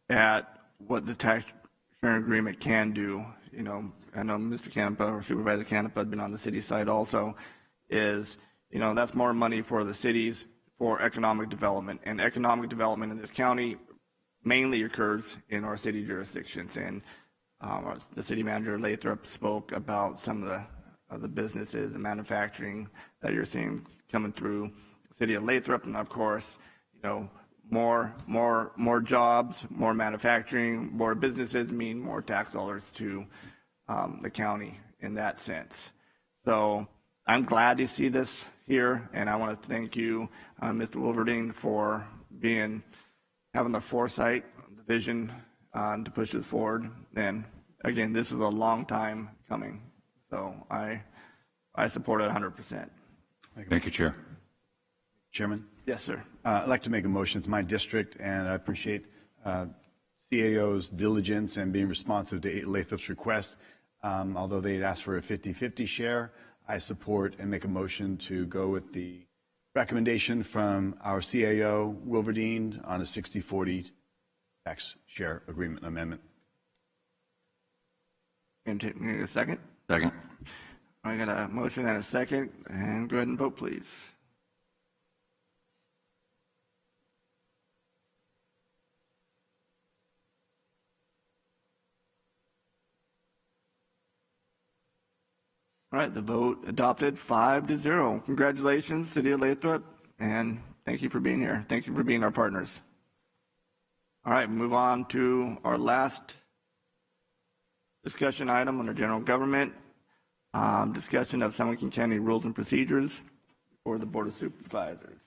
at what the tax sharing agreement can do. I know Mr. Canepa or Supervisor Canepa had been on the city side also, is, that's more money for the cities for economic development. And economic development in this county mainly occurs in our city jurisdictions. And the city manager Lathrop spoke about some of the of the businesses and manufacturing that you're seeing coming through the city of Lathrop, and of course, more jobs, more manufacturing, more businesses mean more tax dollars to the county in that sense. So I'm glad to see this here, and I want to thank you, Mr. Wolverding, for having the foresight, the vision to push this forward. And again, this is a long time coming, so I support it 100%. Thank you, Chair. Chairman? Yes, sir. I'd like to make a motion. It's my district, and I appreciate CAO's diligence and being responsive to Lathrop's request. Although they'd asked for a 50-50 share, I support and make a motion to go with the recommendation from our CAO, Wilverdeen, on a 60-40 tax share agreement amendment. Can you take me a second? Second. I got a motion and a second, and go ahead and vote, please. All right, the vote adopted 5-0. Congratulations, City of Lathrop, and thank you for being here. Thank you for being our partners. All right, move on to our last discussion item under general government, discussion of San Joaquin County rules and procedures for the Board of Supervisors.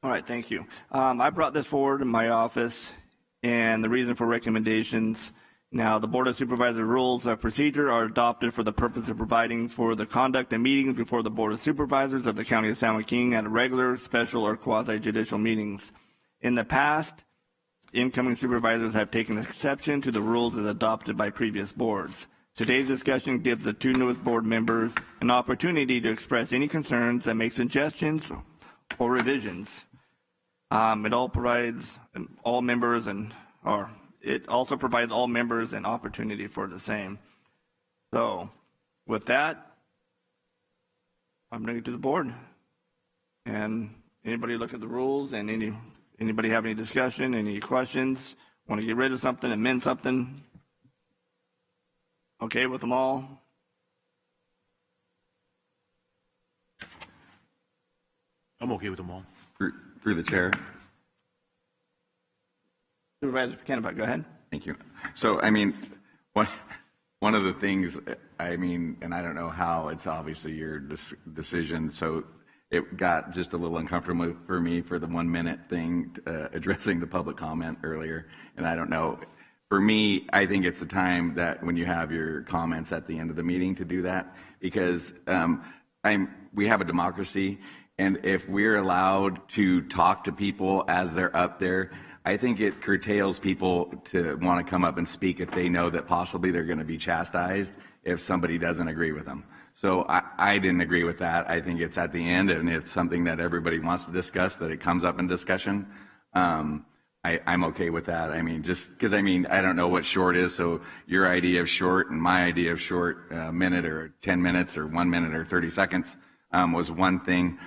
All right, thank you. I brought this forward in my office, and the reason for recommendations. Now, the Board of Supervisor rules of procedure are adopted for the purpose of providing for the conduct of meetings before the Board of Supervisors of the County of San Joaquin at regular, special, or quasi-judicial meetings. In the past, incoming supervisors have taken exception to the rules as adopted by previous boards. Today's discussion gives the two newest board members an opportunity to express any concerns and make suggestions or revisions. It also provides all members an opportunity for the same. So, with that, I'm bringing it to the board. And anybody look at the rules, and anybody have any discussion, any questions, want to get rid of something, amend something? Okay with them all? I'm okay with them all. Through the chair. Supervisor Kennebuck, go ahead. Thank you. So, I mean, one of the things, I mean, and I don't know how, it's obviously your decision, so it got just a little uncomfortable for me for the 1 minute thing, addressing the public comment earlier, and I don't know. For me, I think it's the time that when you have your comments at the end of the meeting to do that, because we have a democracy, and if we're allowed to talk to people as they're up there, I think it curtails people to want to come up and speak if they know that possibly they're going to be chastised if somebody doesn't agree with them. So I didn't agree with that. I think it's at the end, and it's something that everybody wants to discuss, that it comes up in discussion. I'm okay with that. I mean, just because, I mean, I don't know what short is, so your idea of short and my idea of short, minute or 10 minutes or 1 minute or 30 seconds was one thing.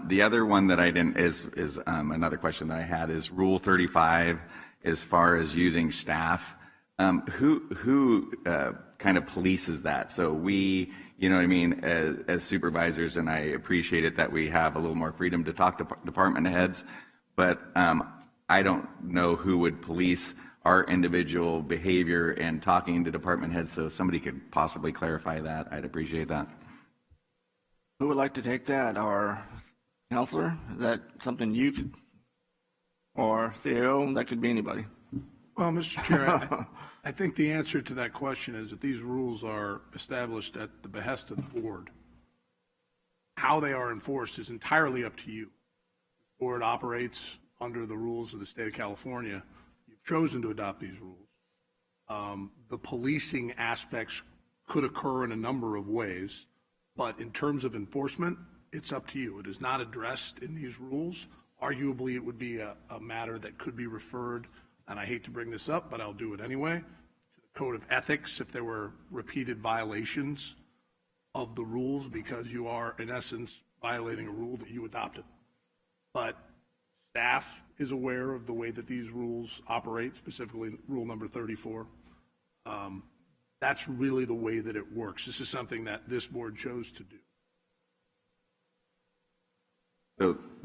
The other one that I didn't is another question that I had is Rule 35 as far as using staff. Who kind of polices that? So we, you know what I mean, as supervisors, and I appreciate it that we have a little more freedom to talk to department heads, but I don't know who would police our individual behavior and talking to department heads, so if somebody could possibly clarify that, I'd appreciate that. Who would like to take that? Our counselor? Is that something you could, or CAO? That could be anybody. Well, Mr. Chair, I think the answer to that question is that these rules are established at the behest of the board. How they are enforced is entirely up to you. The board operates under the rules of the state of California. You've chosen to adopt these rules. The policing aspects could occur in a number of ways, but in terms of enforcement, it's up to you. It is not addressed in these rules. Arguably, it would be a matter that could be referred, and I hate to bring this up, but I'll do it anyway, to the Code of Ethics if there were repeated violations of the rules, because you are, in essence, violating a rule that you adopted. But staff is aware of the way that these rules operate, specifically rule number 34. That's really the way that it works. This is something that this board chose to do.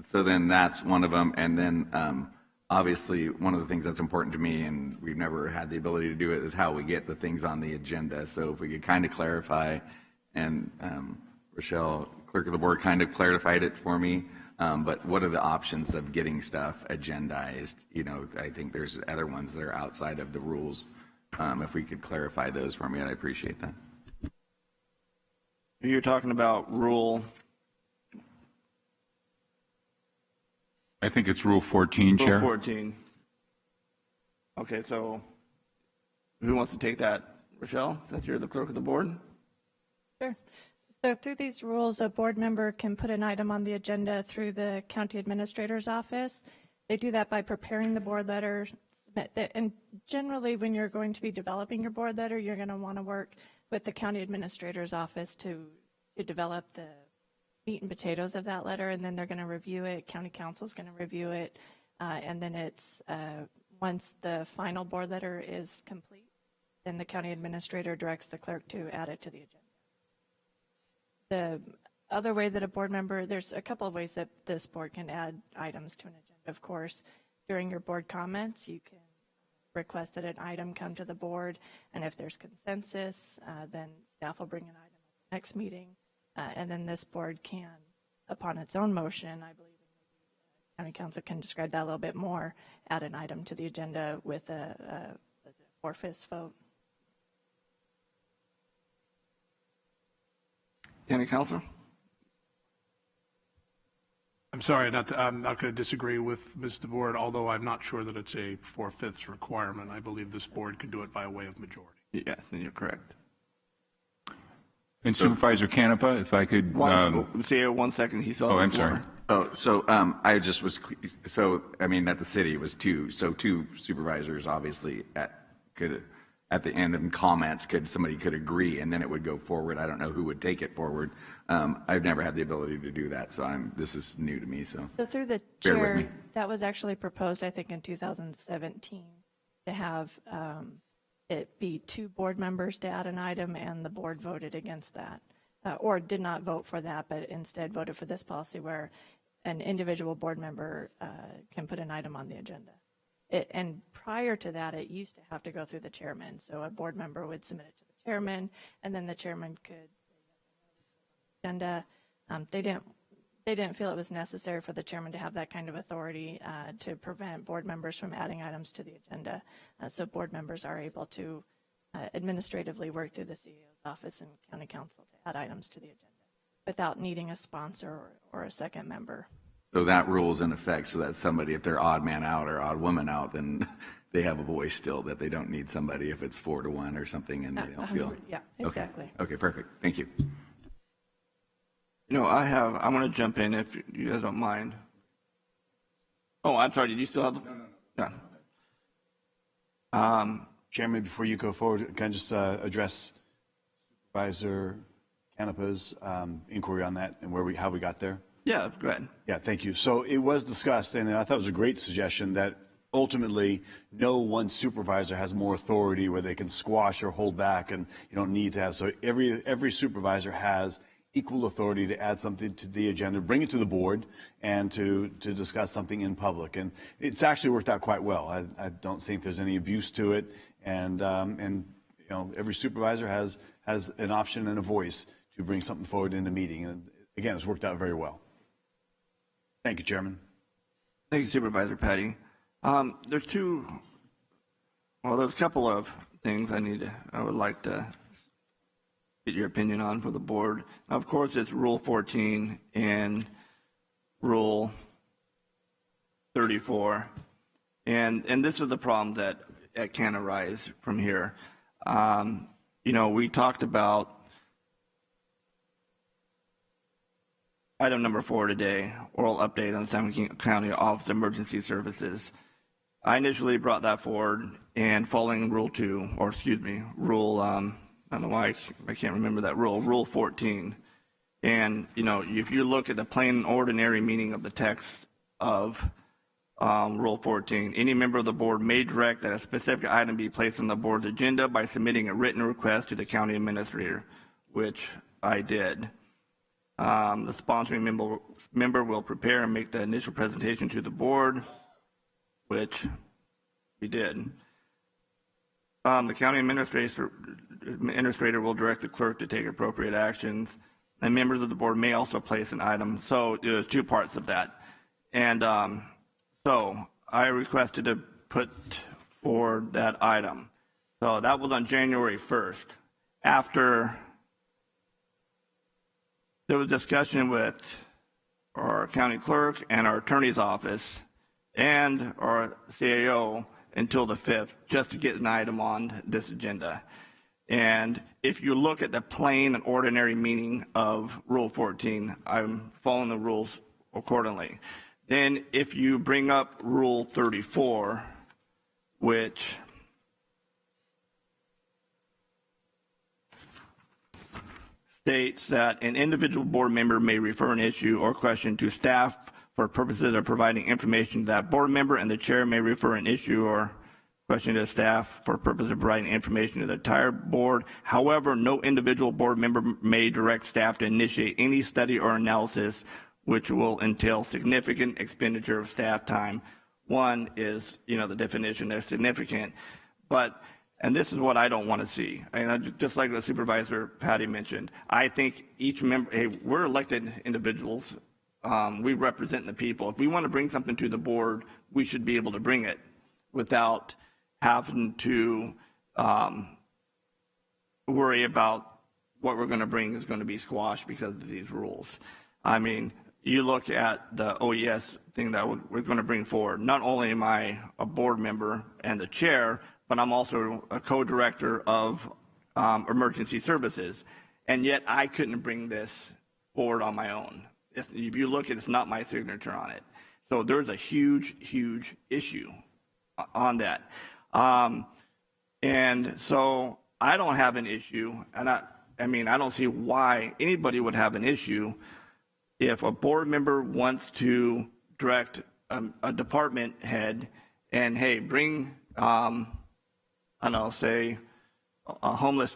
So then that's one of them. And then obviously one of the things that's important to me, and we've never had the ability to do it, is how we get the things on the agenda. So if we could kind of clarify, and Rochelle, clerk of the board, kind of clarified it for me. But what are the options of getting stuff agendized? You know, I think there's other ones that are outside of the rules. If we could clarify those for me, I'd appreciate that. You're talking about rule. I think it's Rule 14, Chair. Rule 14. Okay, so who wants to take that? Rochelle, since you're the clerk of the board? Sure. So through these rules, a board member can put an item on the agenda through the county administrator's office. They do that by preparing the board letter, submit it, and generally when you're going to be developing your board letter, you're going to want to work with the county administrator's office to develop the meat and potatoes of that letter, and then they're going to review it. County council's going to review it, and then it's once the final board letter is complete, then the county administrator directs the clerk to add it to the agenda. The other way that a board member, there's a couple of ways that this board can add items to an agenda. Of course, during your board comments, you can request that an item come to the board, and if there's consensus, then staff will bring an item at the next meeting, and then this board can, upon its own motion, I believe county council can describe that a little bit more, add an item to the agenda with a 4/5 vote. County council? I'm sorry, I'm not going to disagree with Ms. DeBoard, although I'm not sure that it's a 4/5 requirement. I believe this board could do it by way of majority. Yes, and you're correct. And Supervisor Canepa, if I could. Say 1 second. He's on Oh, the I'm floor. sorry. Oh, so I just was, so I mean, at the city it was two, so two supervisors obviously at the end of comments somebody could agree and then it would go forward. I don't know who would take it forward. I've never had the ability to do that, so this is new to me. So through the chair, that was actually proposed, I think, in 2017 to have it be 2 board members to add an item, and the board voted against that, or did not vote for that, but instead voted for this policy where an individual board member can put an item on the agenda. And prior to that, it used to have to go through the chairman. So a board member would submit it to the chairman, and then the chairman could say yes or no to the agenda. They didn't feel it was necessary for the chairman to have that kind of authority to prevent board members from adding items to the agenda. So board members are able to administratively work through the CEO's office and county council to add items to the agenda without needing a sponsor or a second member. So that rule is in effect, so that somebody, if they're odd man out or odd woman out, then they have a voice still, that they don't need somebody if it's 4-1 or something and they don't feel. Yeah, exactly. Okay, perfect. Thank you. You know, I'm going to jump in if you guys don't mind. Oh, I'm sorry. Did you still have? No. Chairman, before you go forward, can I just address Supervisor Canepa's inquiry on that and how we got there? Yeah, go ahead. Yeah, thank you. So it was discussed, and I thought it was a great suggestion that ultimately no one supervisor has more authority where they can squash or hold back, and you don't need to have. So every supervisor has equal authority to add something to the agenda, bring it to the board, and to discuss something in public. And it's actually worked out quite well. I don't think there's any abuse to it, and you know, every supervisor has an option and a voice to bring something forward in the meeting. And again, it's worked out very well. Thank you, Chairman. Thank you, Supervisor Patty. There's a couple of things I would like to get your opinion on for the board. Of course, it's Rule 14 and Rule 34, and this is the problem that can arise from here. You know, we talked about item number 4 today, oral update on the San Joaquin County Office of Emergency Services. I initially brought that forward, and following Rule 2, or excuse me, Rule, I don't know why I can't remember that rule, Rule 14. And, you know, if you look at the plain and ordinary meaning of the text of Rule 14, any member of the board may direct that a specific item be placed on the board's agenda by submitting a written request to the county administrator, which I did. The sponsoring member will prepare and make the initial presentation to the board, which we did. The county administrator will direct the clerk to take appropriate actions, and members of the board may also place an item. So there's two parts of that. And so I requested to put forward that item. So that was on January 1st. After there was discussion with our county clerk and our attorney's office and our CAO until the 5th, just to get an item on this agenda. And if you look at the plain and ordinary meaning of Rule 14, I'm following the rules accordingly. Then if you bring up Rule 34, which states that an individual board member may refer an issue or question to staff for purposes of providing information to that board member, and the chair may refer an issue or question to staff for purpose of providing information to the entire board. However, no individual board member may direct staff to initiate any study or analysis which will entail significant expenditure of staff time. One is, the definition of significant, and this is what I don't want to see. And just like the Supervisor Patty mentioned, I think each member, hey, we're elected individuals. We represent the people. If we want to bring something to the board, we should be able to bring it without having to worry about what we're going to bring is going to be squashed because of these rules. I mean, you look at the OES thing that we're going to bring forward. Not only am I a board member and the chair, but I'm also a co-director of emergency services, and yet I couldn't bring this forward on my own. If you look at it, it's not my signature on it. So there's a huge, huge issue on that. And so I don't have an issue, and I don't see why anybody would have an issue if a board member wants to direct a department head and, hey, bring, say a homeless,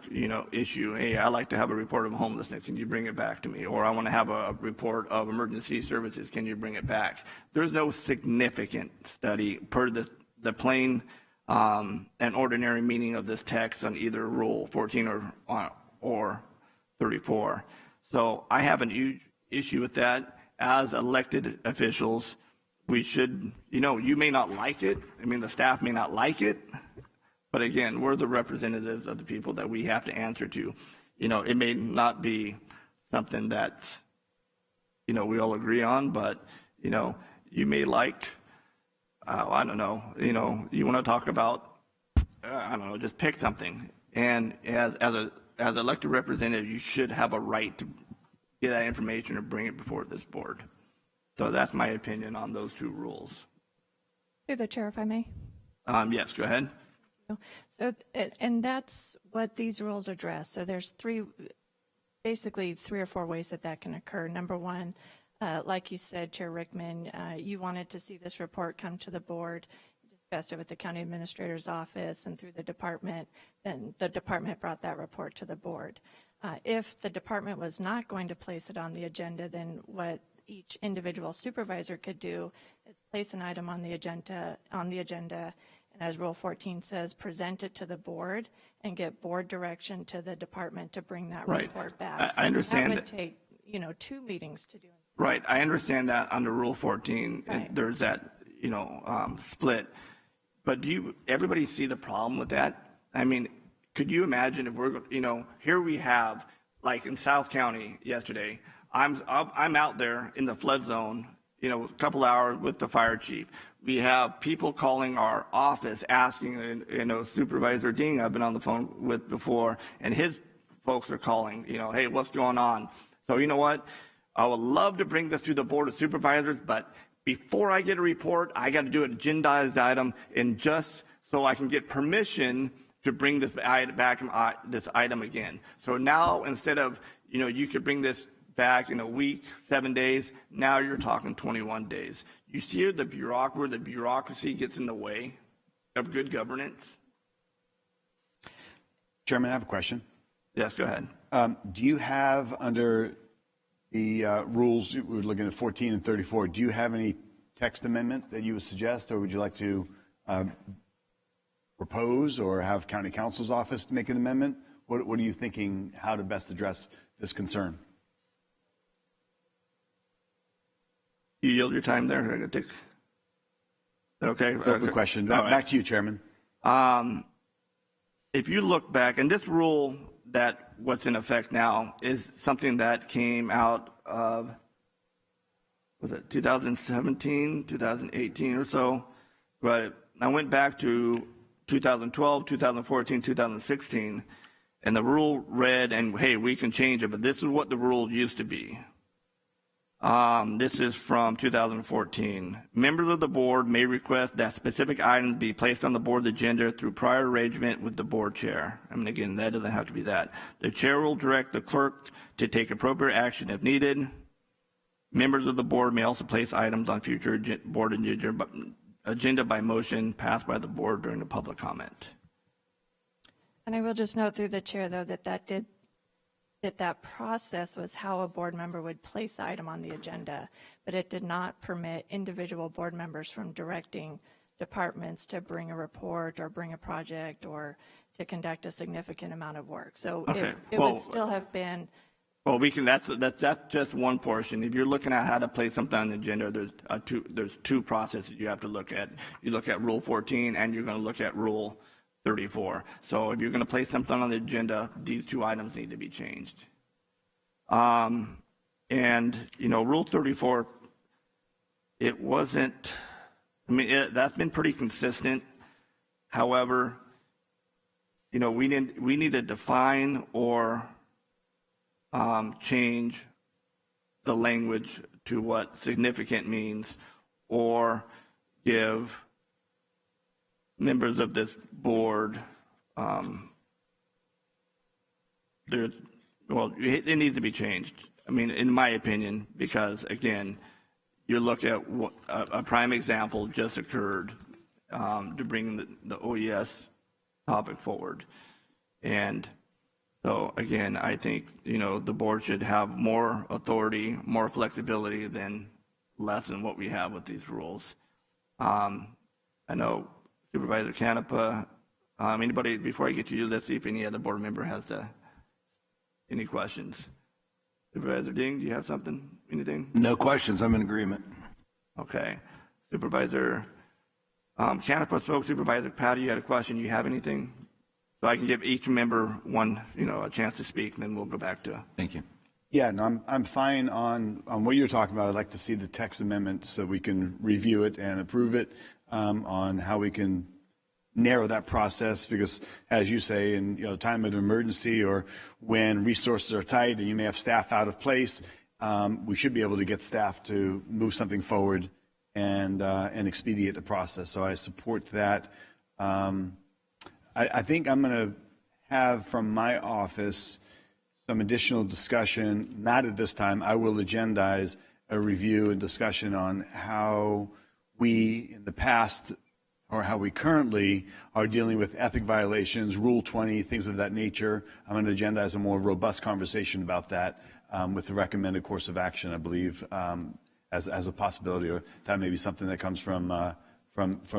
issue. Hey, I like to have a report of homelessness. Can you bring it back to me? Or I want to have a report of emergency services. Can you bring it back? There's no significant study per the plain and ordinary meaning of this text on either Rule 14 or 34. So I have a huge issue with that. As elected officials, we should, you may not like it. The staff may not like it. But again, we're the representatives of the people that we have to answer to. It may not be something that, we all agree on, but, you may like, I don't know, you want to talk about, just pick something. And as an elected representative, you should have a right to get that information or bring it before this board. So that's my opinion on those two rules. Through the chair, if I may. Yes, go ahead. So, and that's what these rules address. So there's basically three or four ways that can occur. Number one, like you said, Chair Rickman, you wanted to see this report come to the board, discuss it with the county administrator's office and through the department, then the department brought that report to the board. If the department was not going to place it on the agenda, then what each individual supervisor could do is place an item on the agenda, and as Rule 14 says, present it to the board and get board direction to the department to bring that report back. I understand that would take 2 meetings to do. Right, I understand that under Rule 14, right. There's that split. But do everybody see the problem with that? Could you imagine if we're here we have, like in South County yesterday, I'm out there in the flood zone, a couple hours with the fire chief. We have people calling our office asking, Supervisor Ding I've been on the phone with before, and his folks are calling, hey, what's going on? So you know what? I would love to bring this to the Board of Supervisors, but before I get a report, I got to do an agendized item, and just so I can get permission to bring this item again. So now, instead of, you could bring this back in a week, 7 days. Now you're talking 21 days. You see the bureaucracy gets in the way of good governance? Chairman, I have a question. Yes, go ahead. Do you have, under the rules, we're looking at 14 and 34, do you have any text amendment that you would suggest, or would you like to propose or have county counsel's office make an amendment? What are you thinking, how to best address this concern? You yield your time there. Okay. Good question. Back to you, Chairman. If you look back, and this rule that what's in effect now is something that came out of, was it 2017, 2018 or so? But I went back to 2012, 2014, 2016, and the rule read, and hey, we can change it, but this is what the rule used to be. This is from 2014. Members of the board may request that specific items be placed on the board agenda through prior arrangement with the board chair. I mean, again, that doesn't have to be that. The chair will direct the clerk to take appropriate action if needed. Members of the board may also place items on future board agenda by motion passed by the board during the public comment. And I will just note through the chair, though, that process was how a board member would place the item on the agenda, but it did not permit individual board members from directing departments to bring a report or bring a project or to conduct a significant amount of work. So okay. it would still have been. Well, we can. That's just one portion. If you're looking at how to place something on the agenda, there's two processes you have to look at. You look at Rule 14, and you're going to look at Rule 34. So if you're going to place something on the agenda, these two items need to be changed. And Rule 34, it wasn't. I mean, that's been pretty consistent. However, we need to define or change the language to what significant means, or give members of this board, it needs to be changed. I mean, in my opinion, because again, you look at what a prime example just occurred to bring the OES topic forward. And so again, I think, the board should have more authority, more flexibility than less than what we have with these rules. I know Supervisor Canepa, anybody, before I get to you, let's see if any other board member has any questions. Supervisor Ding, do you have something, anything? No questions, I'm in agreement. Okay. Supervisor Canepa spoke. Supervisor Patty, you had a question. You have anything? So I can give each member one, a chance to speak, and then we'll go back to. Thank you. Yeah, no, I'm fine on what you're talking about. I'd like to see the text amendment so we can review it and approve it on how we can narrow that process, because as you say, in time of emergency or when resources are tight and you may have staff out of place, we should be able to get staff to move something forward and expedite the process. So I support that. I think I'm going to have from my office some additional discussion, not at this time. I will agendize a review and discussion on how we in the past or how we currently are dealing with ethic violations, Rule 20, things of that nature. I'm going to agendize a more robust conversation about that with the recommended course of action, I believe, as a possibility, or that may be something that comes from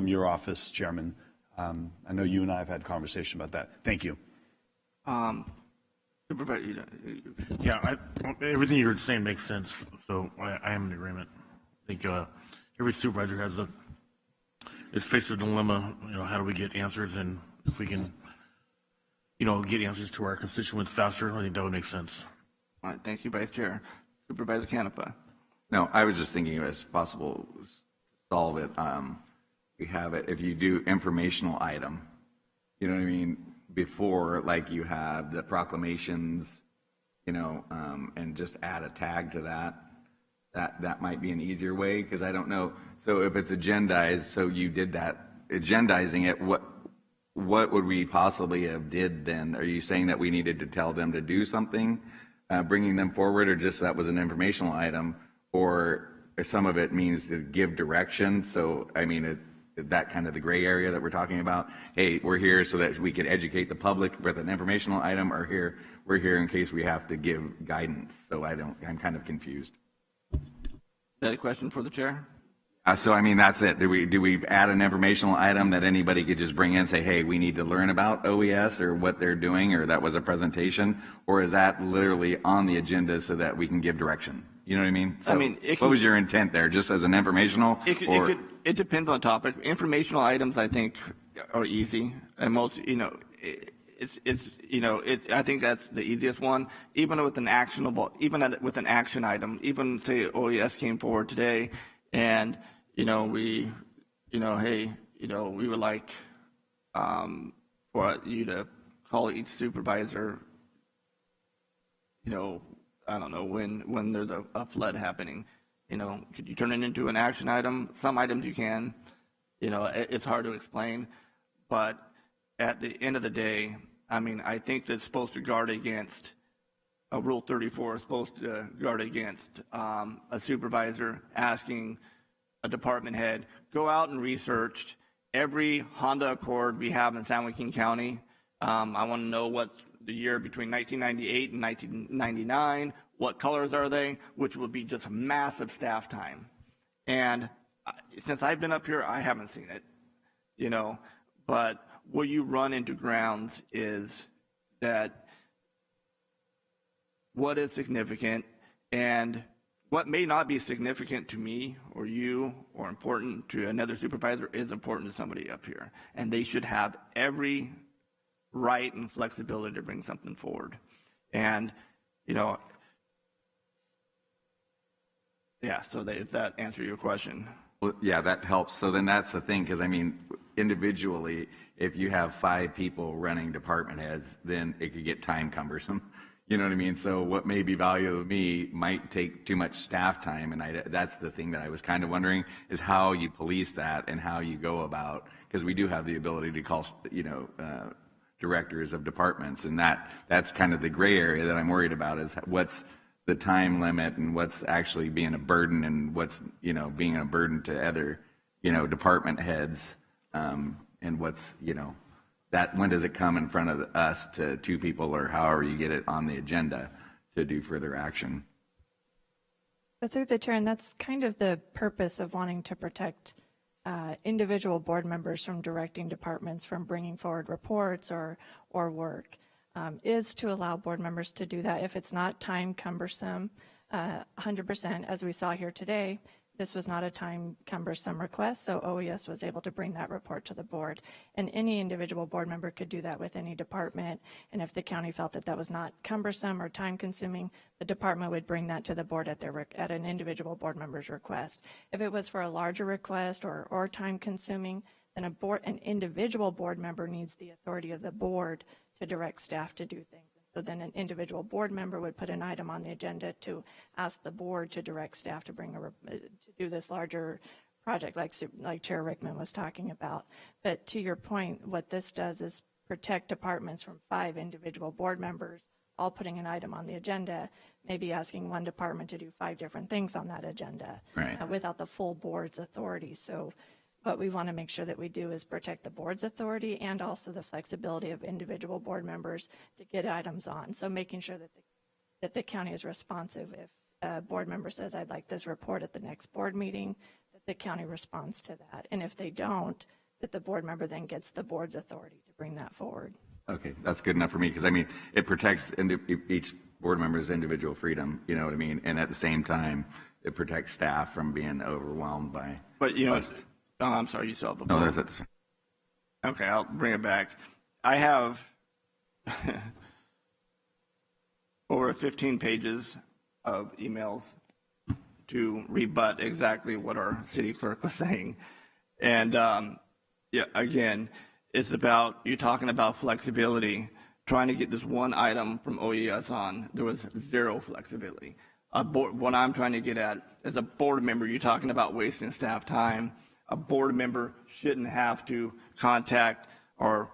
your office, Chairman. I know you and I have had conversation about that. Thank you. Yeah, everything you're saying makes sense, so I am in agreement. I think every supervisor is faced with a dilemma. How do we get answers, and if we can, get answers to our constituents faster, I think that would make sense. All right, thank you, Vice Chair. Supervisor Canepa. No, I was just thinking it was possible to solve it. We have it, if you do informational item, you know what I mean, before, like you have the proclamations, and just add a tag to that might be an easier way, because I don't know. So if it's agendized, so you did that, agendizing it, what would we possibly have did then? Are you saying that we needed to tell them to do something bringing them forward, or just that was an informational item, or some of it means to give direction? So, I mean, that kind of the gray area that we're talking about. Hey, we're here so that we can educate the public with an informational item, or we're here in case we have to give guidance. So I'm kind of confused. Is that a question for the chair? So, I mean, that's it. Do we add an informational item that anybody could just bring in and say, hey, we need to learn about OES or what they're doing, or that was a presentation? Or is that literally on the agenda so that we can give direction? You know what I mean? So what was your intent there? Just as an informational? It depends on the topic. Informational items, I think, are easy. And most, I think that's the easiest one. Even with an action item, even say OES came forward today and, we would like for you to call each supervisor, I don't know, when there's a flood happening. Could you turn it into an action item? Some items you can. It's hard to explain. But at the end of the day, I mean, I think that's supposed to guard against, Rule 34 is supposed to guard against a supervisor asking a department head, go out and research every Honda Accord we have in San Joaquin County. I want to know what the year between 1998 and 1999, what colors are they, which would be just massive staff time. And since I've been up here, I haven't seen it, but what you run into grounds is that what is significant and what may not be significant to me or you or important to another supervisor is important to somebody up here. And they should have every right and flexibility to bring something forward. And, so if that answer your question. Well, yeah, that helps. So then that's the thing, because I mean, individually, if you have 5 people running department heads, then it could get time cumbersome. You know what I mean? So what may be valuable to me might take too much staff time, and that's the thing that I was kind of wondering is how you police that and how you go about, because we do have the ability to call, directors of departments, and that's kind of the gray area that I'm worried about is what's the time limit and what's actually being a burden and what's, being a burden to other, department heads, and what's, that when does it come in front of us to 2 people or however you get it on the agenda to do further action. So through the chair, and that's kind of the purpose of wanting to protect individual board members from directing departments from bringing forward reports or work, is to allow board members to do that if it's not time cumbersome, 100%, as we saw here today. This was not a time cumbersome request, so OES was able to bring that report to the board. And any individual board member could do that with any department. And if the county felt that that was not cumbersome or time consuming, the department would bring that to the board at an individual board member's request. If it was for a larger request or time consuming, then an individual board member needs the authority of the board to direct staff to do things. So then an individual board member would put an item on the agenda to ask the board to direct staff to to do this larger project like Chair Rickman was talking about. But to your point, what this does is protect departments from 5 individual board members all putting an item on the agenda, maybe asking one department to do 5 different things on that agenda, right, without the full board's authority. So what we want to make sure that we do is protect the board's authority and also the flexibility of individual board members to get items on. So making sure that the county is responsive. If a board member says, I'd like this report at the next board meeting, that the county responds to that. And if they don't, that the board member then gets the board's authority to bring that forward. Okay, that's good enough for me, because I mean, it protects each board member's individual freedom, you know what I mean? And at the same time, it protects staff from being overwhelmed by. But oh, I'm sorry, you still have the floor. No, that's it. Okay, I'll bring it back. I have over 15 pages of emails to rebut exactly what our city clerk was saying. And again, it's about, you're talking about flexibility, trying to get this one item from OES on. There was 0 flexibility. What I'm trying to get at, as a board member, you're talking about wasting staff time. A board member shouldn't have to contact or,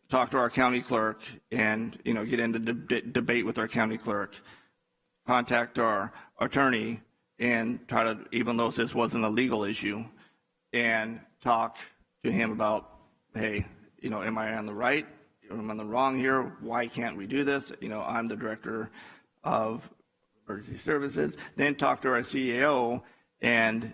talk to our county clerk and, get into debate with our county clerk, contact our attorney and try to, even though this wasn't a legal issue, and talk to him about, hey, am I on the right? Am I on the wrong here? Why can't we do this? I'm the director of emergency services. Then talk to our CEO, and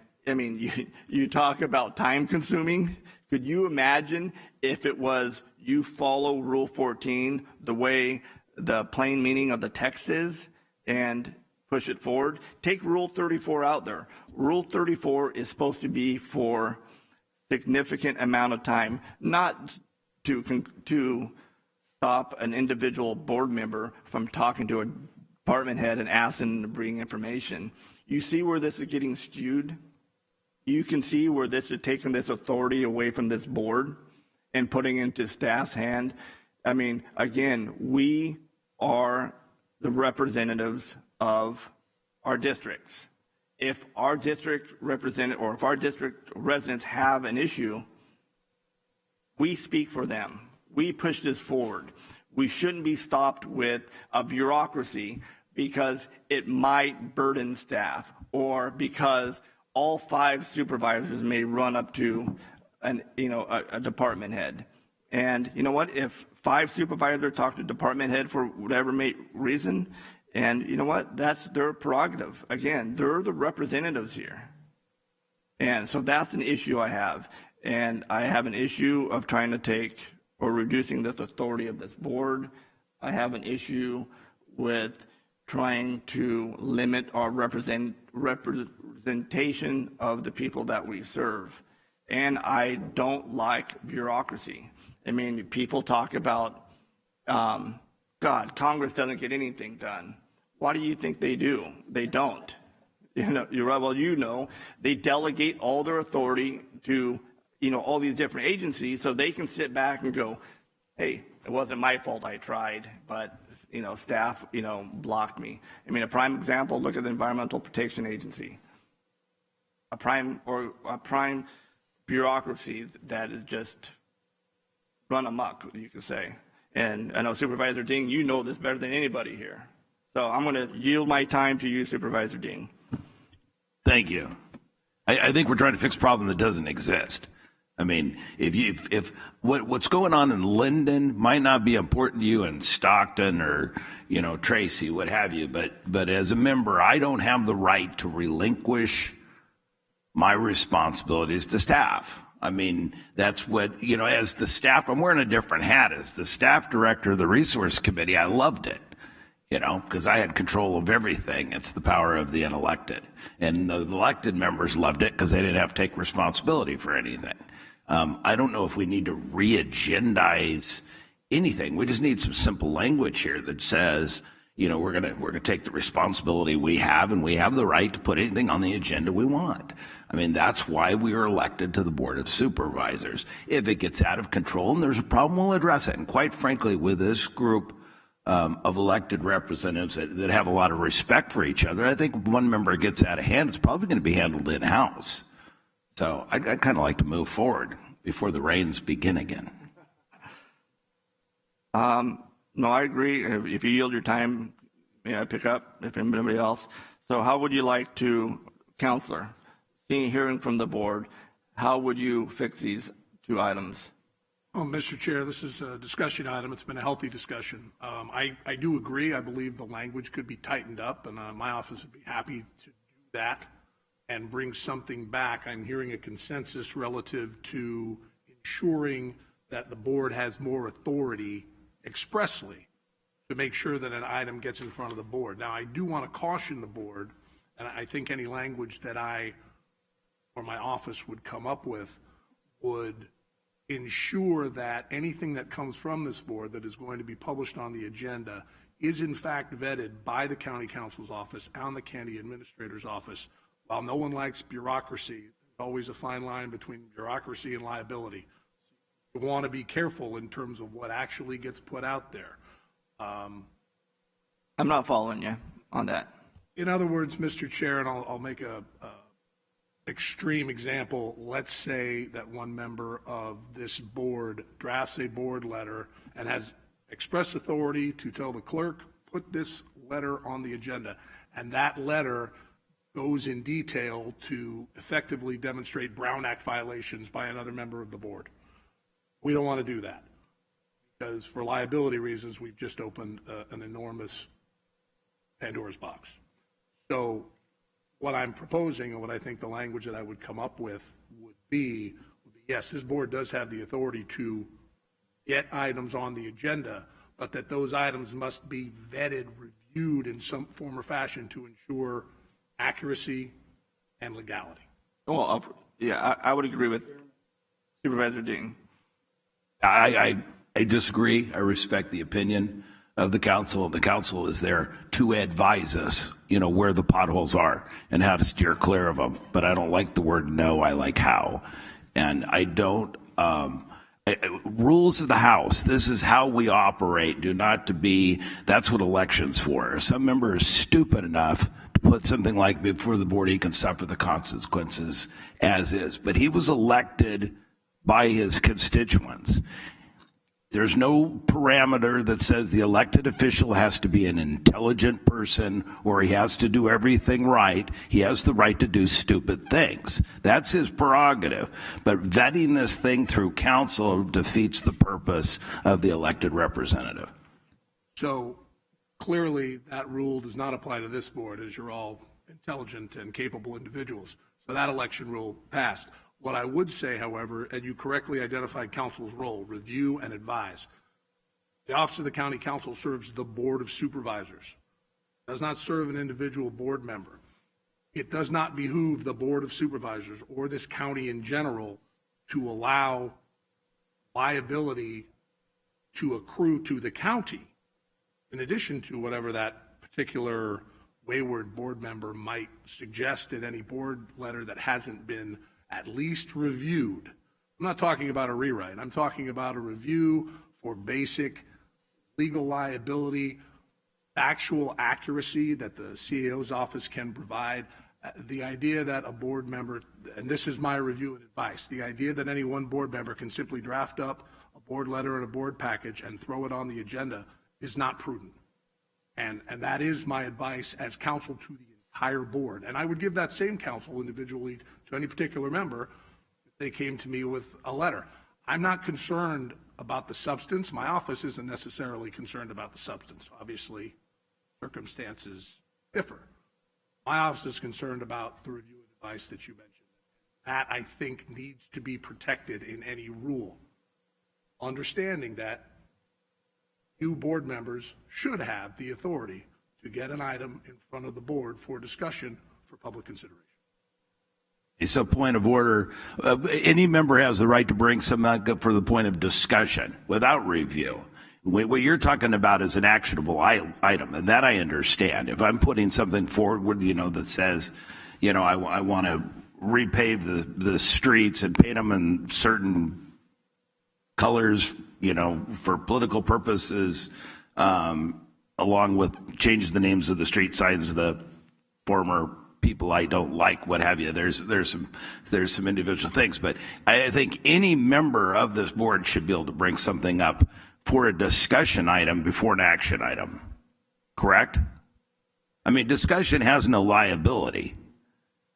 you talk about time consuming. Could you imagine if it was you follow Rule 14 the way the plain meaning of the text is and push it forward? Take Rule 34 out there. Rule 34 is supposed to be for significant amount of time, not to stop an individual board member from talking to a department head and asking them to bring information. You see where this is getting skewed? You can see where this is taking this authority away from this board and putting it into staff's hand. Again, we are the representatives of our districts. If our district if our district residents have an issue, we speak for them. We push this forward. We shouldn't be stopped with a bureaucracy because it might burden staff or because all 5 supervisors may run up to a department head. And you know what? If 5 supervisors talk to department head for whatever reason, and you know what? That's their prerogative. Again, they're the representatives here. And so that's an issue I have. And I have an issue of trying to take or reducing this authority of this board. I have an issue with trying to limit our representation of the people that we serve. And I don't like bureaucracy. People talk about, Congress doesn't get anything done. Why do you think they do? They don't. They delegate all their authority to, all these different agencies so they can sit back and go, hey, it wasn't my fault I tried, but, staff, blocked me. A prime example, look at the Environmental Protection Agency. A prime bureaucracy that is just run amok, you could say. And I know Supervisor Ding, you know this better than anybody here. So I'm going to yield my time to you, Supervisor Ding. Thank you. I think we're trying to fix a problem that doesn't exist. If what's going on in Linden might not be important to you in Stockton or, Tracy, what have you, but as a member, I don't have the right to relinquish my responsibilities to staff. That's what, as the staff, I'm wearing a different hat. As the staff director of the resource committee, I loved it, because I had control of everything. It's the power of the unelected. And the elected members loved it because they didn't have to take responsibility for anything. I don't know if we need to re-agendize anything. We just need some simple language here that says, we're gonna take the responsibility we have, and we have the right to put anything on the agenda we want. That's why we are elected to the Board of Supervisors. If it gets out of control and there's a problem, we'll address it. And quite frankly, with this group of elected representatives that have a lot of respect for each other, I think if one member gets out of hand, it's probably going to be handled in-house. So I'd kind of like to move forward before the rains begin again. No, I agree. If you yield your time, may I pick up if anybody else? So how would you like to, Counselor, hearing from the board, how would you fix these 2 items? Oh, Mr. Chair, this is a discussion item. It's been a healthy discussion. I do agree. I believe the language could be tightened up, and my office would be happy to do that and bring something back. I'm hearing a consensus relative to ensuring that the board has more authority expressly to make sure that an item gets in front of the board. Now, I do want to caution the board, and I think any language that I or my office would come up with would ensure that anything that comes from this board that is going to be published on the agenda is in fact vetted by the county counsel's office and the county administrator's office. While no one likes bureaucracy, there's always a fine line between bureaucracy and liability. You want to be careful in terms of what actually gets put out there. I'm not following you on that. In other words, Mr. Chair, and I'll make a extreme example, let's say that one member of this board drafts a board letter and has express authority to tell the clerk, put this letter on the agenda, and that letter goes in detail to effectively demonstrate Brown Act violations by another member of the board. We don't want to do that because for liability reasons, we've just opened an enormous Pandora's box. So what I'm proposing and what I think the language that I would come up with would be, yes, this board does have the authority to get items on the agenda, but that those items must be vetted, reviewed in some form or fashion to ensure accuracy and legality. Well, yeah, I would agree with Supervisor Ding. I disagree. I respect the opinion of the council. The council is there to advise us, where the potholes are and how to steer clear of them. But I don't like the word no, I like how. And I don't, rules of the House, this is how we operate, that's what election's for. If some member is stupid enough to put something like before the board, he can suffer the consequences as is. But he was elected by his constituents. There's no parameter that says the elected official has to be an intelligent person or he has to do everything right. He has the right to do stupid things. That's his prerogative. But vetting this thing through council defeats the purpose of the elected representative. So clearly that rule does not apply to this board, as you're all intelligent and capable individuals. So that election rule passed. What I would say, however, and you correctly identified council's role, review and advise. The Office of the County Council serves the Board of Supervisors. It does not serve an individual board member. It does not behoove the Board of Supervisors or this county in general to allow liability to accrue to the county, in addition to whatever that particular wayward board member might suggest in any board letter that hasn't been at least reviewed. I'm not talking about a rewrite. I'm talking about a review for basic legal liability, actual accuracy that the CAO's office can provide. The idea that a board member, and this is my review and advice, the idea that any one board member can simply draft up a board letter and a board package and throw it on the agenda is not prudent. And that is my advice as counsel to the entire board. And I would give that same counsel individually to any particular member if they came to me with a letter. I'm not concerned about the substance. My office isn't necessarily concerned about the substance. Obviously, circumstances differ. My office is concerned about the review and advice that you mentioned. That, I think, needs to be protected in any rule. Understanding that you board members should have the authority to get an item in front of the board for discussion for public consideration. So point of order, any member has the right to bring something up for the point of discussion without review. What you're talking about is an actionable item, and that I understand. If I'm putting something forward, that says, I want to repave the streets and paint them in certain colors, for political purposes, along with changing the names of the street signs of the former people I don't like, what have you. There's some individual things, but I think any member of this board should be able to bring something up for a discussion item before an action item. Correct? I mean, discussion has no liability.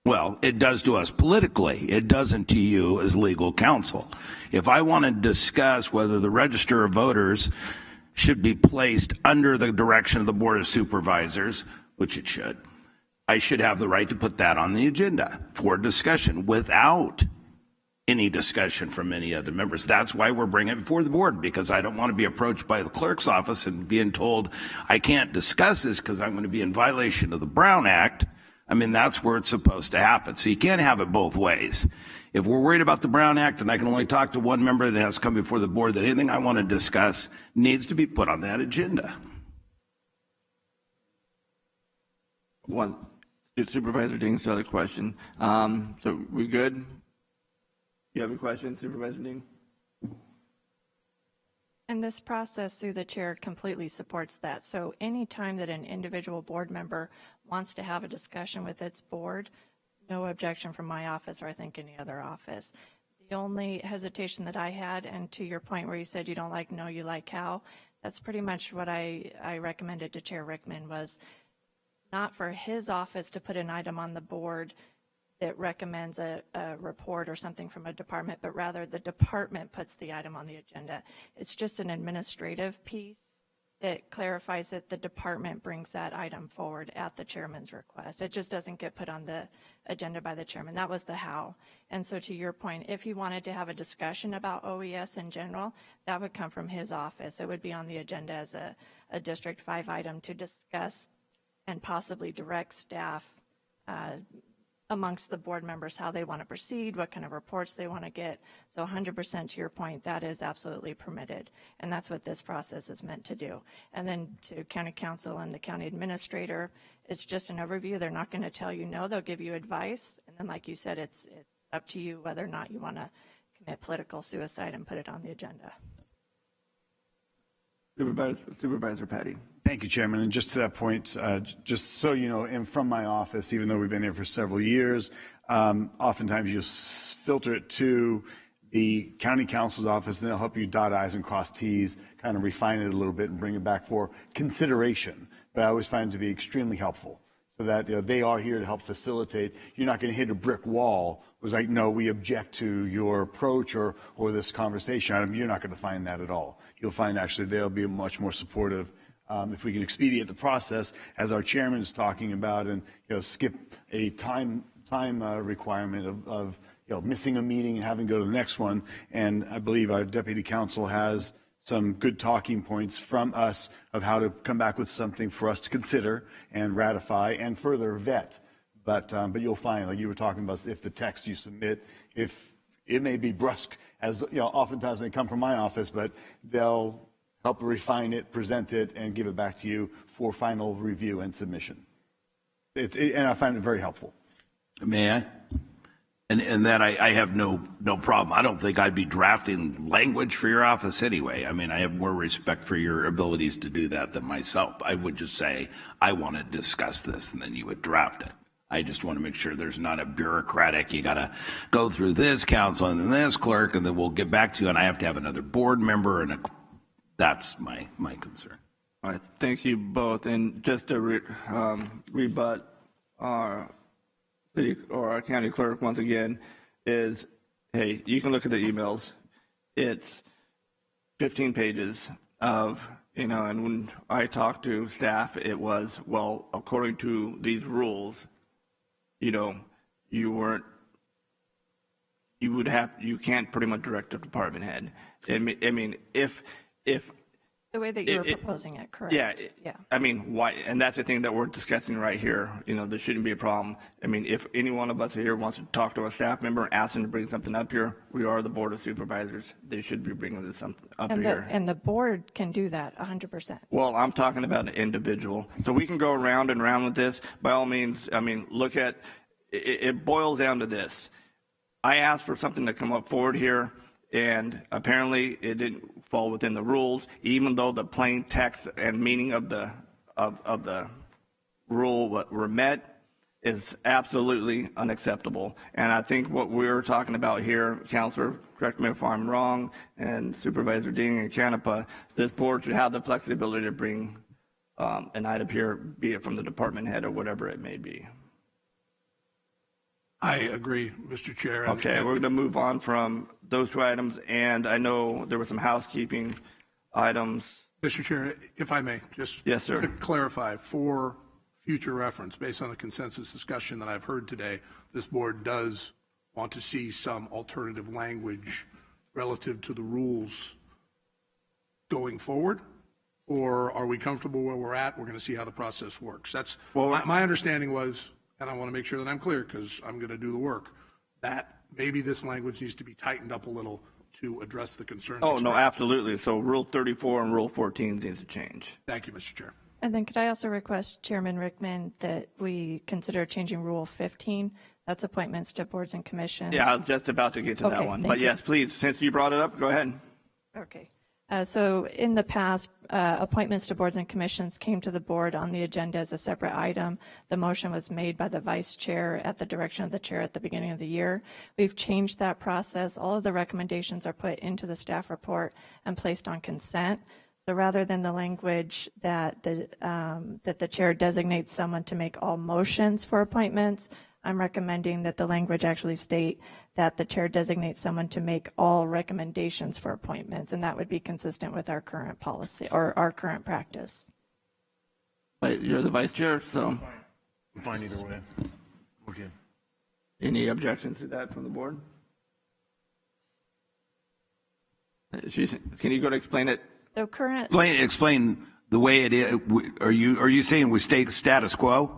Well, it does to us politically. It doesn't to you as legal counsel. If I want to discuss whether the register of voters should be placed under the direction of the Board of Supervisors, which it should, I should have the right to put that on the agenda for discussion without any discussion from any other members. That's why we're bringing it before the board, because I don't want to be approached by the clerk's office and being told I can't discuss this because I'm going to be in violation of the Brown Act. I mean, that's where it's supposed to happen. So you can't have it both ways. If we're worried about the Brown Act and I can only talk to one member that has to come before the board, that anything I want to discuss needs to be put on that agenda. Supervisor Ding's got a question. So we good? You have a question, Supervisor Ding? And this process through the chair completely supports that. So anytime that an individual board member wants to have a discussion with its board, no objection from my office or I think any other office. The only hesitation that I had, and to your point where you said you don't like no, you like how, that's pretty much what I recommended to Chair Rickman, was not for his office to put an item on the board that recommends a report or something from a department, but rather the department puts the item on the agenda. It's just an administrative piece that clarifies that the department brings that item forward at the chairman's request. It just doesn't get put on the agenda by the chairman. That was the how. And so to your point, if he wanted to have a discussion about OES in general, that would come from his office. It would be on the agenda as a District 5 item to discuss and possibly direct staff amongst the board members how they want to proceed, what kind of reports they want to get. So 100% to your point, that is absolutely permitted. And that's what this process is meant to do. And then to county council and the county administrator, it's just an overview. They're not going to tell you no, they'll give you advice. And then like you said, it's up to you whether or not you want to commit political suicide and put it on the agenda. Supervisor Patty. Thank you, Chairman. And just to that point, just so you know, and from my office, even though we've been here for several years, oftentimes you filter it to the county council's office, and they'll help you dot I's and cross T's, kind of refine it a little bit and bring it back for consideration. But I always find it to be extremely helpful, so that they are here to help facilitate. You're not going to hit a brick wall. It was like, no, we object to your approach or this conversation item. You're not going to find that at all. You'll find actually they'll be much more supportive if we can expedite the process, as our chairman is talking about, and skip a time requirement of missing a meeting and having to go to the next one. And I believe our deputy counsel has some good talking points from us of how to come back with something for us to consider and ratify and further vet. But you'll find, like you were talking about, if the text you submit, if it may be brusque, as oftentimes may come from my office, but they'll help refine it, present it, and give it back to you for final review and submission. And I find it very helpful. May I? And that I have no problem. I don't think I'd be drafting language for your office anyway. I mean, I have more respect for your abilities to do that than myself. I would just say, I want to discuss this, and then you would draft it. I just want to make sure there's not a bureaucratic, you got to go through this council and then this clerk, and then we'll get back to you, and I have to have another board member, and that's my concern. All right, thank you both. And just to rebut our city or our county clerk once again is, hey, you can look at the emails. It's 15 pages of, and when I talked to staff, it was, well, according to these rules, you can't pretty much direct a department head. I mean, if the way that you're proposing it, correct? Yeah. I mean, why? And that's the thing that we're discussing right here. There shouldn't be a problem. I mean, if any one of us here wants to talk to a staff member and ask them to bring something up here, we are the Board of Supervisors. They should be bringing this up here. And the board can do that 100%. Well, I'm talking about an individual. So we can go around and around with this. By all means, I mean, look at it boils down to this. I asked for something to come up forward here, and apparently it didn't fall within the rules, even though the plain text and meaning of the rule were met, is absolutely unacceptable. And I think what we're talking about here, Counselor, correct me if I'm wrong, and Supervisor Ding and Canepa, this board should have the flexibility to bring an item here, be it from the department head or whatever it may be. I agree, Mr. Chair. Okay, we're going to move on from those two items, and I know there were some housekeeping items. Mr. Chair, if I may, just yes, sir. To clarify, for future reference, based on the consensus discussion that I've heard today, this board does want to see some alternative language relative to the rules going forward, or are we comfortable where we're at? We're going to see how the process works. That's my understanding was, and I want to make sure that I'm clear because I'm going to do the work, that maybe this language needs to be tightened up a little to address the concerns. Oh, no, absolutely. So Rule 34 and Rule 14 needs to change. Thank you, Mr. Chair. And then could I also request, Chairman Rickman, that we consider changing Rule 15? That's appointments to boards and commissions. Yeah, I was just about to get to that one. But yes, please, since you brought it up, go ahead. Okay. So in the past, appointments to boards and commissions came to the board on the agenda as a separate item. The motion was made by the vice chair at the direction of the chair at the beginning of the year. We've changed that process. All of the recommendations are put into the staff report and placed on consent. So rather than the language that the chair designates someone to make all motions for appointments, I'm recommending that the language actually state that the chair designates someone to make all recommendations for appointments, and that would be consistent with our current policy or our current practice. But you're the vice chair, so. I'm fine either way. Okay. Any objections to that from the board? Can you go to explain it? So current. Explain the way it is. Are you saying we stay status quo?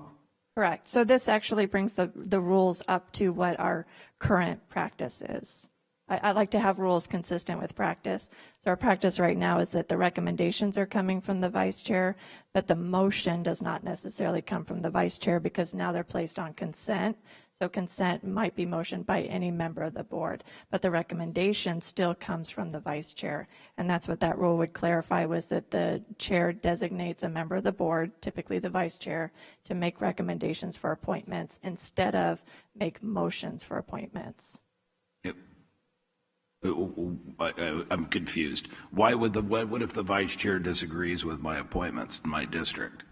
Correct. So this actually brings the rules up to what our current practice is. I like to have rules consistent with practice. So our practice right now is that the recommendations are coming from the vice chair, but the motion does not necessarily come from the vice chair because now they're placed on consent. So consent might be motioned by any member of the board, but the recommendation still comes from the vice chair. And that's what that rule would clarify, was that the chair designates a member of the board, typically the vice chair, to make recommendations for appointments instead of make motions for appointments. I'm confused. What if the vice chair disagrees with my appointments in my district?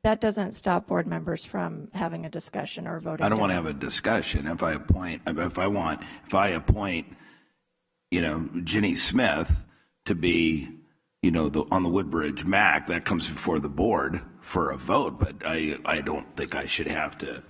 That doesn't stop board members from having a discussion or voting. I don't want to have a discussion. If I appoint, Ginny Smith to be, on the Woodbridge MAC, that comes before the board for a vote. But I don't think I should have to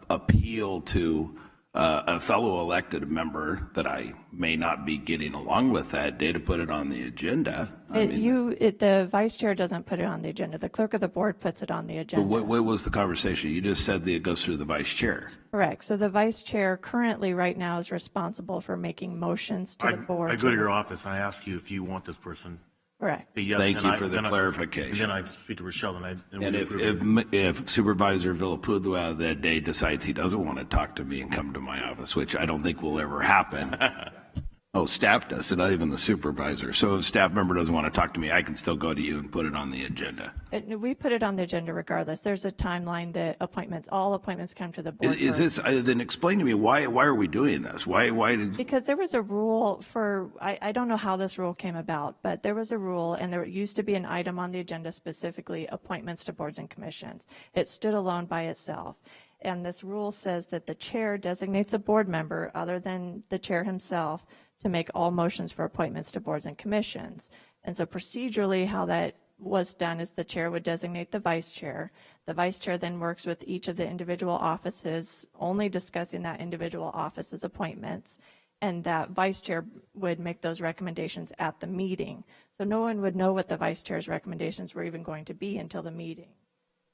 appeal to a fellow elected member that I may not be getting along with that day to put it on the agenda. The vice chair doesn't put it on the agenda. The clerk of the board puts it on the agenda. But what was the conversation? You just said that it goes through the vice chair. Correct. So the vice chair currently right now is responsible for making motions to the board. I go to your office and I ask you if you want this person. Correct. Yes, Thank you for the clarification. And then I speak to Rochelle and if Supervisor Villapudua that day decides he doesn't want to talk to me and come to my office, which I don't think will ever happen. Oh, staff does, not even the supervisor. So if a staff member doesn't want to talk to me, I can still go to you and put it on the agenda. We put it on the agenda regardless. There's a timeline that all appointments come to the board. Is this, then explain to me, why are we doing this? Because there was a rule I don't know how this rule came about, but there was a rule, and there used to be an item on the agenda specifically appointments to boards and commissions. It stood alone by itself. And this rule says that the chair designates a board member other than the chair himself to make all motions for appointments to boards and commissions. And so procedurally, how that was done is the chair would designate the vice chair. The vice chair then works with each of the individual offices, only discussing that individual office's appointments. And that vice chair would make those recommendations at the meeting. So no one would know what the vice chair's recommendations were even going to be until the meeting.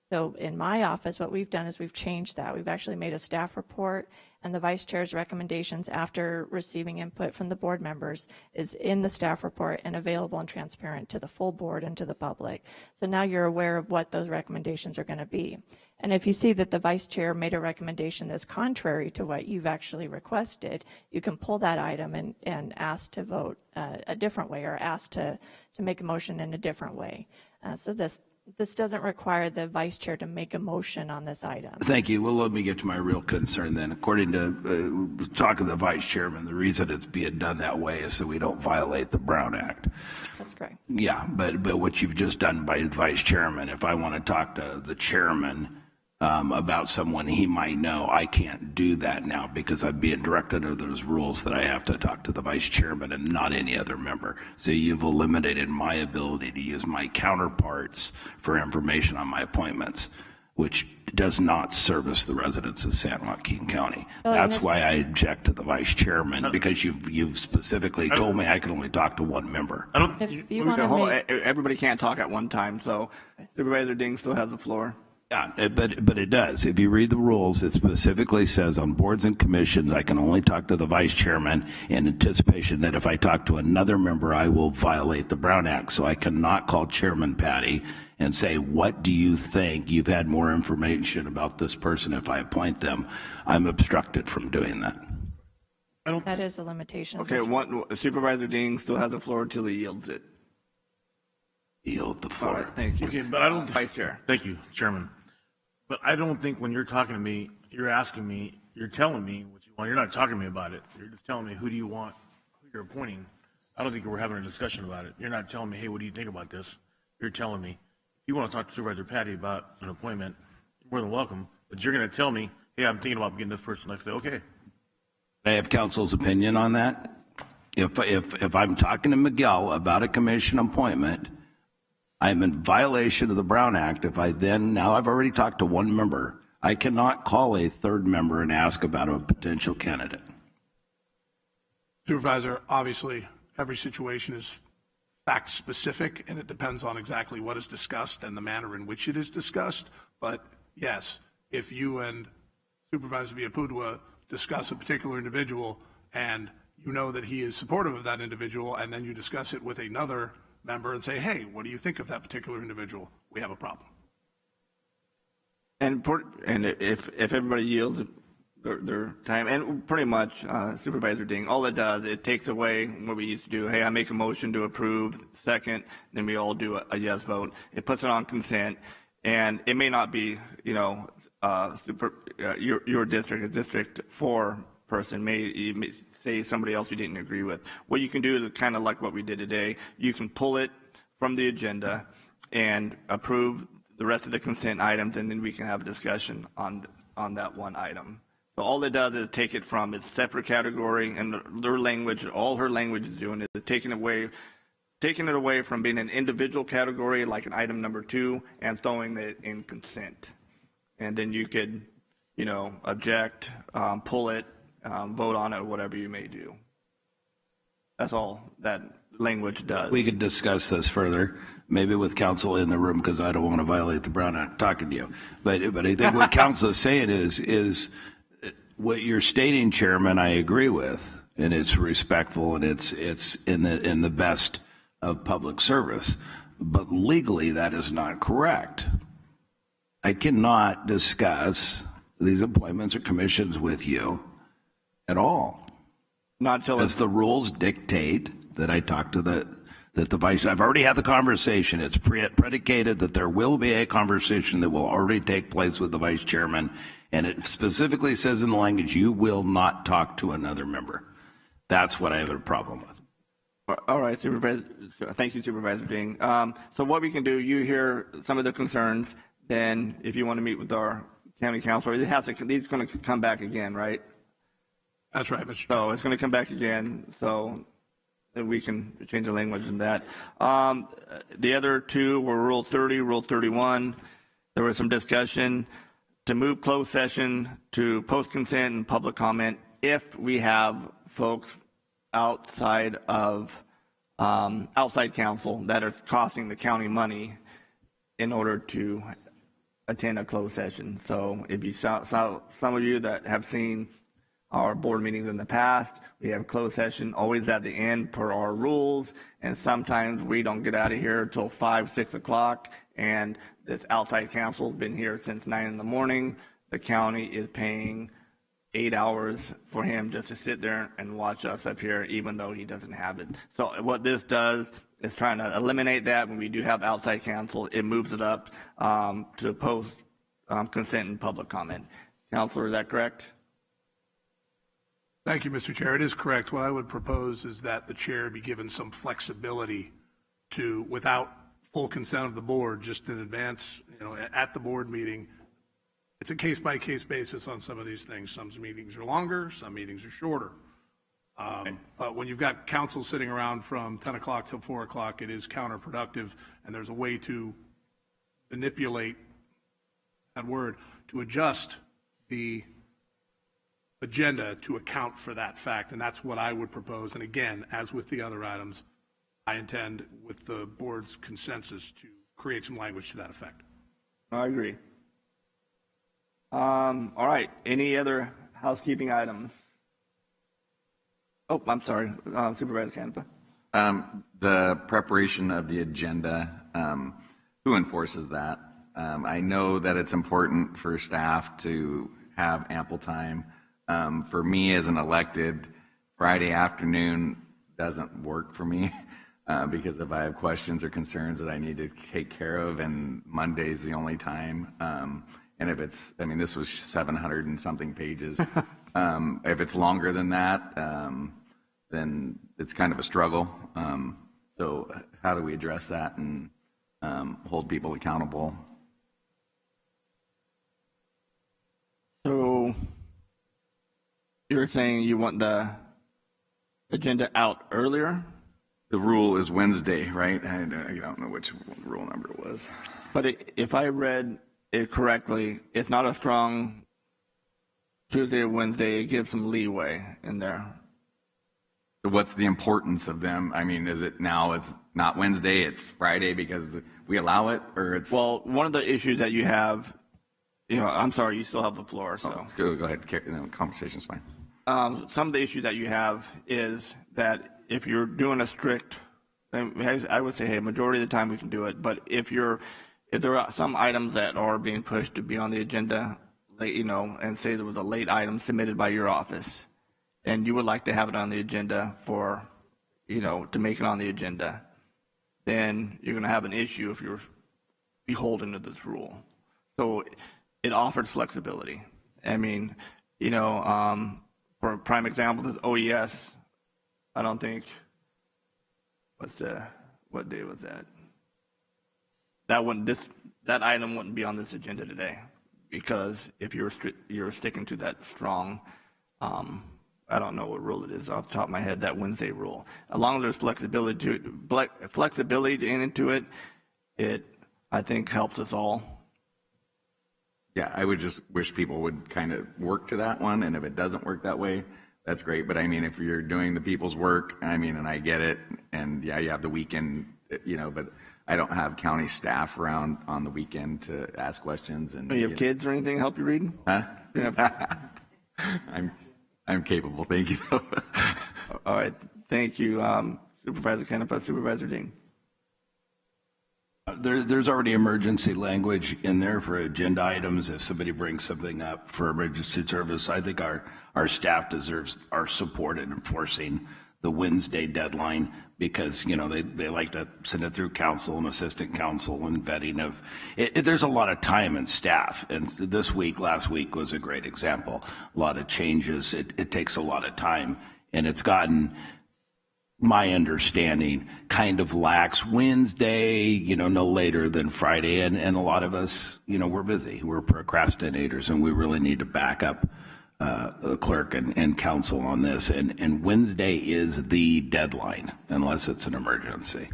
So in my office, what we've done is we've changed that. We've actually made a staff report, and the vice chair's recommendations after receiving input from the board members is in the staff report and available and transparent to the full board and to the public. So now you're aware of what those recommendations are going to be. And if you see that the vice chair made a recommendation that's contrary to what you've actually requested, you can pull that item and ask to vote a different way, or ask to make a motion in a different way. So this doesn't require the vice chair to make a motion on this item. Thank you. Well, let me get to my real concern then. According to talk of the vice chairman, the reason it's being done that way is so we don't violate the Brown Act. That's correct. Yeah, but what you've just done by the vice chairman, if I want to talk to the chairman about someone he might know, I can't do that now because I'm being directed under those rules that I have to talk to the vice chairman and not any other member. So you've eliminated my ability to use my counterparts for information on my appointments, which does not service the residents of San Joaquin County. That's why I object to the vice chairman, because you've specifically told me I can only talk to one member. Everybody can't talk at one time, so Supervisor Ding still has the floor. Yeah, but it does. If you read the rules, it specifically says on boards and commissions, I can only talk to the vice chairman in anticipation that if I talk to another member, I will violate the Brown Act. So I cannot call Chairman Patty and say, what do you think? You've had more information about this person if I appoint them. I'm obstructed from doing that. That is a limitation. Okay, Supervisor Ding still has the floor until he yields it. Yield the floor. All right, thank you. Okay, but I don't. Vice Chair. Thank you, Chairman. But I don't think when you're talking to me, you're asking me, you're telling me what you want. You're not talking to me about it. You're just telling me who do you want, who you're appointing. I don't think we're having a discussion about it. You're not telling me, hey, what do you think about this? You're telling me, if you want to talk to Supervisor Patty about an appointment, you're more than welcome. But you're going to tell me, hey, I'm thinking about getting this person. I say, okay. I have council's opinion on that. If I'm talking to Miguel about a commission appointment, I'm in violation of the Brown Act. Now I've already talked to one member, I cannot call a third member and ask about a potential candidate. Supervisor, obviously, every situation is fact specific, and it depends on exactly what is discussed and the manner in which it is discussed. But yes, if you and Supervisor Villalpudua discuss a particular individual and you know that he is supportive of that individual, and then you discuss it with another member and say, hey, what do you think of that particular individual? We have a problem. And if everybody yields their time, and pretty much Supervisor Ding, all it does, it takes away what we used to do. Hey, I make a motion to approve, second, then we all do a yes vote. It puts it on consent, and it may not be, your district, a District 4 person, you may say somebody else you didn't agree with. What you can do is kind of like what we did today. You can pull it from the agenda and approve the rest of the consent items, and then we can have a discussion on that one item. So all it does is take it from its separate category, and their language, all her language is doing is taking it away from being an individual category like an item number 2 and throwing it in consent. And then you could, object, pull it, vote on it, whatever you may do. That's all that language does. We could discuss this further, maybe with council in the room, because I don't want to violate the Brown Act talking to you. But I think what council is saying is what you're stating, Chairman, I agree with, and it's respectful, and it's in the best of public service. But legally, that is not correct. I cannot discuss these appointments or commissions with you at all. Not until as the rules dictate that I talk to the vice. I've already had the conversation. It's predicated that there will be a conversation that will already take place with the vice chairman, and it specifically says in the language, you will not talk to another member. That's what I have a problem with. All right, Supervisor. Thank you, Supervisor Ding. So what we can do, you hear some of the concerns. Then, if you want to meet with our county councilor, he's going to come back again, right? That's right, Mr. So it's going to come back again. So then we can change the language in that. The other two were Rule 30, Rule 31. There was some discussion to move closed session to post consent and public comment if we have folks outside of outside counsel that are costing the county money in order to attend a closed session. So if you saw some of you that have seen our board meetings in the past, we have closed session always at the end per our rules, and sometimes we don't get out of here until 5, 6 o'clock, and this outside counsel has been here since 9 in the morning. The county is paying 8 hours for him just to sit there and watch us up here, even though he doesn't have it. So what this does is trying to eliminate that. When we do have outside counsel, it moves it up to post consent and public comment. Counselor, is that correct? Thank you, Mr. Chair. It is correct. What I would propose is that the chair be given some flexibility to, without full consent of the board, just in advance, at the board meeting. It's a case-by-case basis on some of these things. Some meetings are longer, some meetings are shorter. But when you've got council sitting around from 10 o'clock till 4 o'clock, it is counterproductive, and there's a way to manipulate that word, to adjust the agenda to account for that fact, and that's what I would propose. And again, as with the other items, I intend, with the board's consensus, to create some language to that effect. I agree. All right. Any other housekeeping items? Oh, I'm sorry. Supervisor Canepa. The preparation of the agenda, who enforces that? I know that it's important for staff to have ample time. For me as an elected Friday afternoon doesn't work for me because if I have questions or concerns that I need to take care of, and Monday's the only time. And if it's, I mean, this was 700 and something pages. If it's longer than that, then it's kind of a struggle. So how do we address that and hold people accountable? So you're saying you want the agenda out earlier? The rule is Wednesday, right? I don't know which rule number it was. But if I read it correctly, it's not a strong Tuesday or Wednesday. It gives some leeway in there. What's the importance of them? I mean, is it now it's not Wednesday, it's Friday because we allow it, or it's... Well, one of the issues that you have, I'm sorry, you still have the floor, so. Go ahead, conversation's fine. Some of the issues that you have is that if you're doing a strict, I would say, hey, majority of the time we can do it, but if there are some items that are being pushed to be on the agenda, and say there was a late item submitted by your office, and you would like to have it on the agenda for, to make it on the agenda, then you're going to have an issue if you're beholden to this rule. So it offers flexibility. I mean, for a prime example, this OES, I don't think, what day was that? That item wouldn't be on this agenda today, because if you're sticking to that strong, I don't know what rule it is off the top of my head, that Wednesday rule. As long as there's flexibility into it, it I think helps us all. Yeah, I would just wish people would kind of work to that one, and if it doesn't work that way, that's great. But I mean, if you're doing the people's work, I mean, and I get it, and yeah, you have the weekend, but I don't have county staff around on the weekend to ask questions. And you have kids or anything help you read? Huh? I'm capable. Thank you. All right. Thank you, Supervisor Canepa. Supervisor Dean. There's already emergency language in there for agenda items. If somebody brings something up for emergency service, I think our staff deserves our support in enforcing the Wednesday deadline, because they like to send it through council and assistant council and vetting of it. There's a lot of time and staff, and last week was a great example. A lot of changes. It takes a lot of time, and it's gotten, my understanding, kind of lax Wednesday, no later than Friday, and a lot of us, we're busy, we're procrastinators, and we really need to back up the clerk and council on this, and Wednesday is the deadline unless it's an emergency.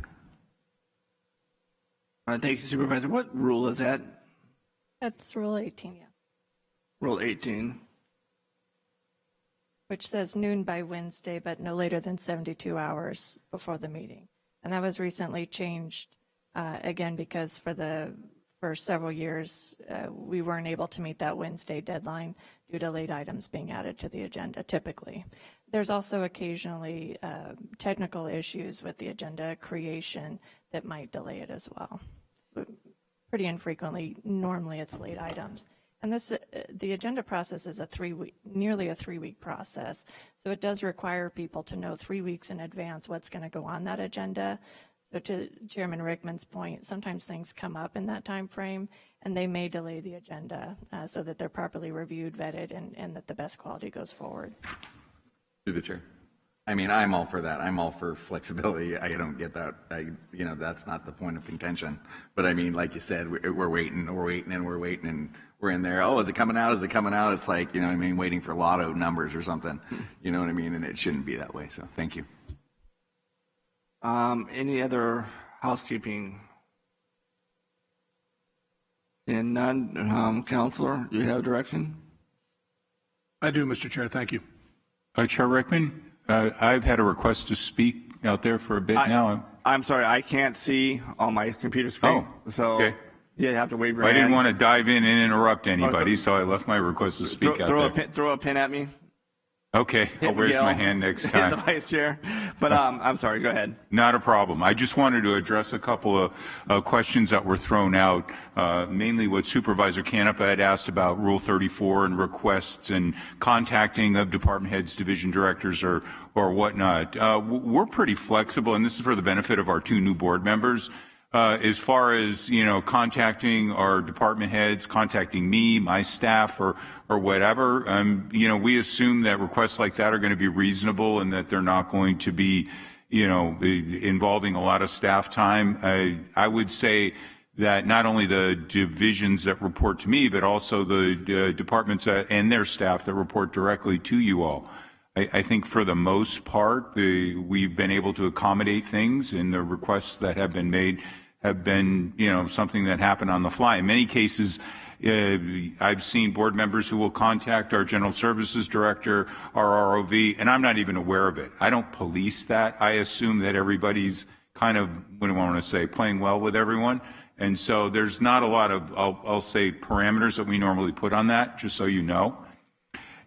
All right, thank you, Supervisor. What rule is that? That's Rule 18, yeah. Rule 18. Which says noon by Wednesday, but no later than 72 hours before the meeting. And that was recently changed, again, because for several years, we weren't able to meet that Wednesday deadline due to late items being added to the agenda, typically. There's also occasionally technical issues with the agenda creation that might delay it as well. But pretty infrequently, normally it's late items. And the agenda process is nearly a 3-week process. So it does require people to know 3 weeks in advance what's going to go on that agenda. So to Chairman Rickman's point, sometimes things come up in that time frame, and they may delay the agenda so that they're properly reviewed, vetted, and that the best quality goes forward. Through the chair. I mean, I'm all for that. I'm all for flexibility. I don't get that. That's not the point of contention. But I mean, like you said, we're waiting, and we're in there. Oh, is it coming out? Is it coming out? It's like, waiting for lotto numbers or something. You know what I mean? And it shouldn't be that way. So thank you. Any other housekeeping? And none. Counselor, you have direction? I do, Mr. Chair. Thank you. Chair Rickman, I've had a request to speak out there for a bit now. I'm sorry, I can't see on my computer screen. Oh, so okay. You have to wave your hand. I didn't want to dive in and interrupt anybody, so I left my request to speak out there. Throw a pin at me. Okay, I'll raise my hand next time. The vice chair. But I'm sorry, go ahead. Not a problem. I just wanted to address a couple of questions that were thrown out, mainly what Supervisor Canepa had asked about Rule 34 and requests and contacting of department heads, division directors, or whatnot. We're pretty flexible, and this is for the benefit of our 2 new board members. As far as, contacting our department heads, contacting me, my staff, or whatever, we assume that requests like that are going to be reasonable and that they're not going to be, involving a lot of staff time. I would say that not only the divisions that report to me, but also the departments and their staff that report directly to you all. I think for the most part, we've been able to accommodate things, and the requests that have been made have been, something that happened on the fly. In many cases, I've seen board members who will contact our general services director, our ROV, and I'm not even aware of it. I don't police that. I assume that everybody's kind of, what do I want to say, playing well with everyone. And so there's not a lot of, I'll say, parameters that we normally put on that, just so you know.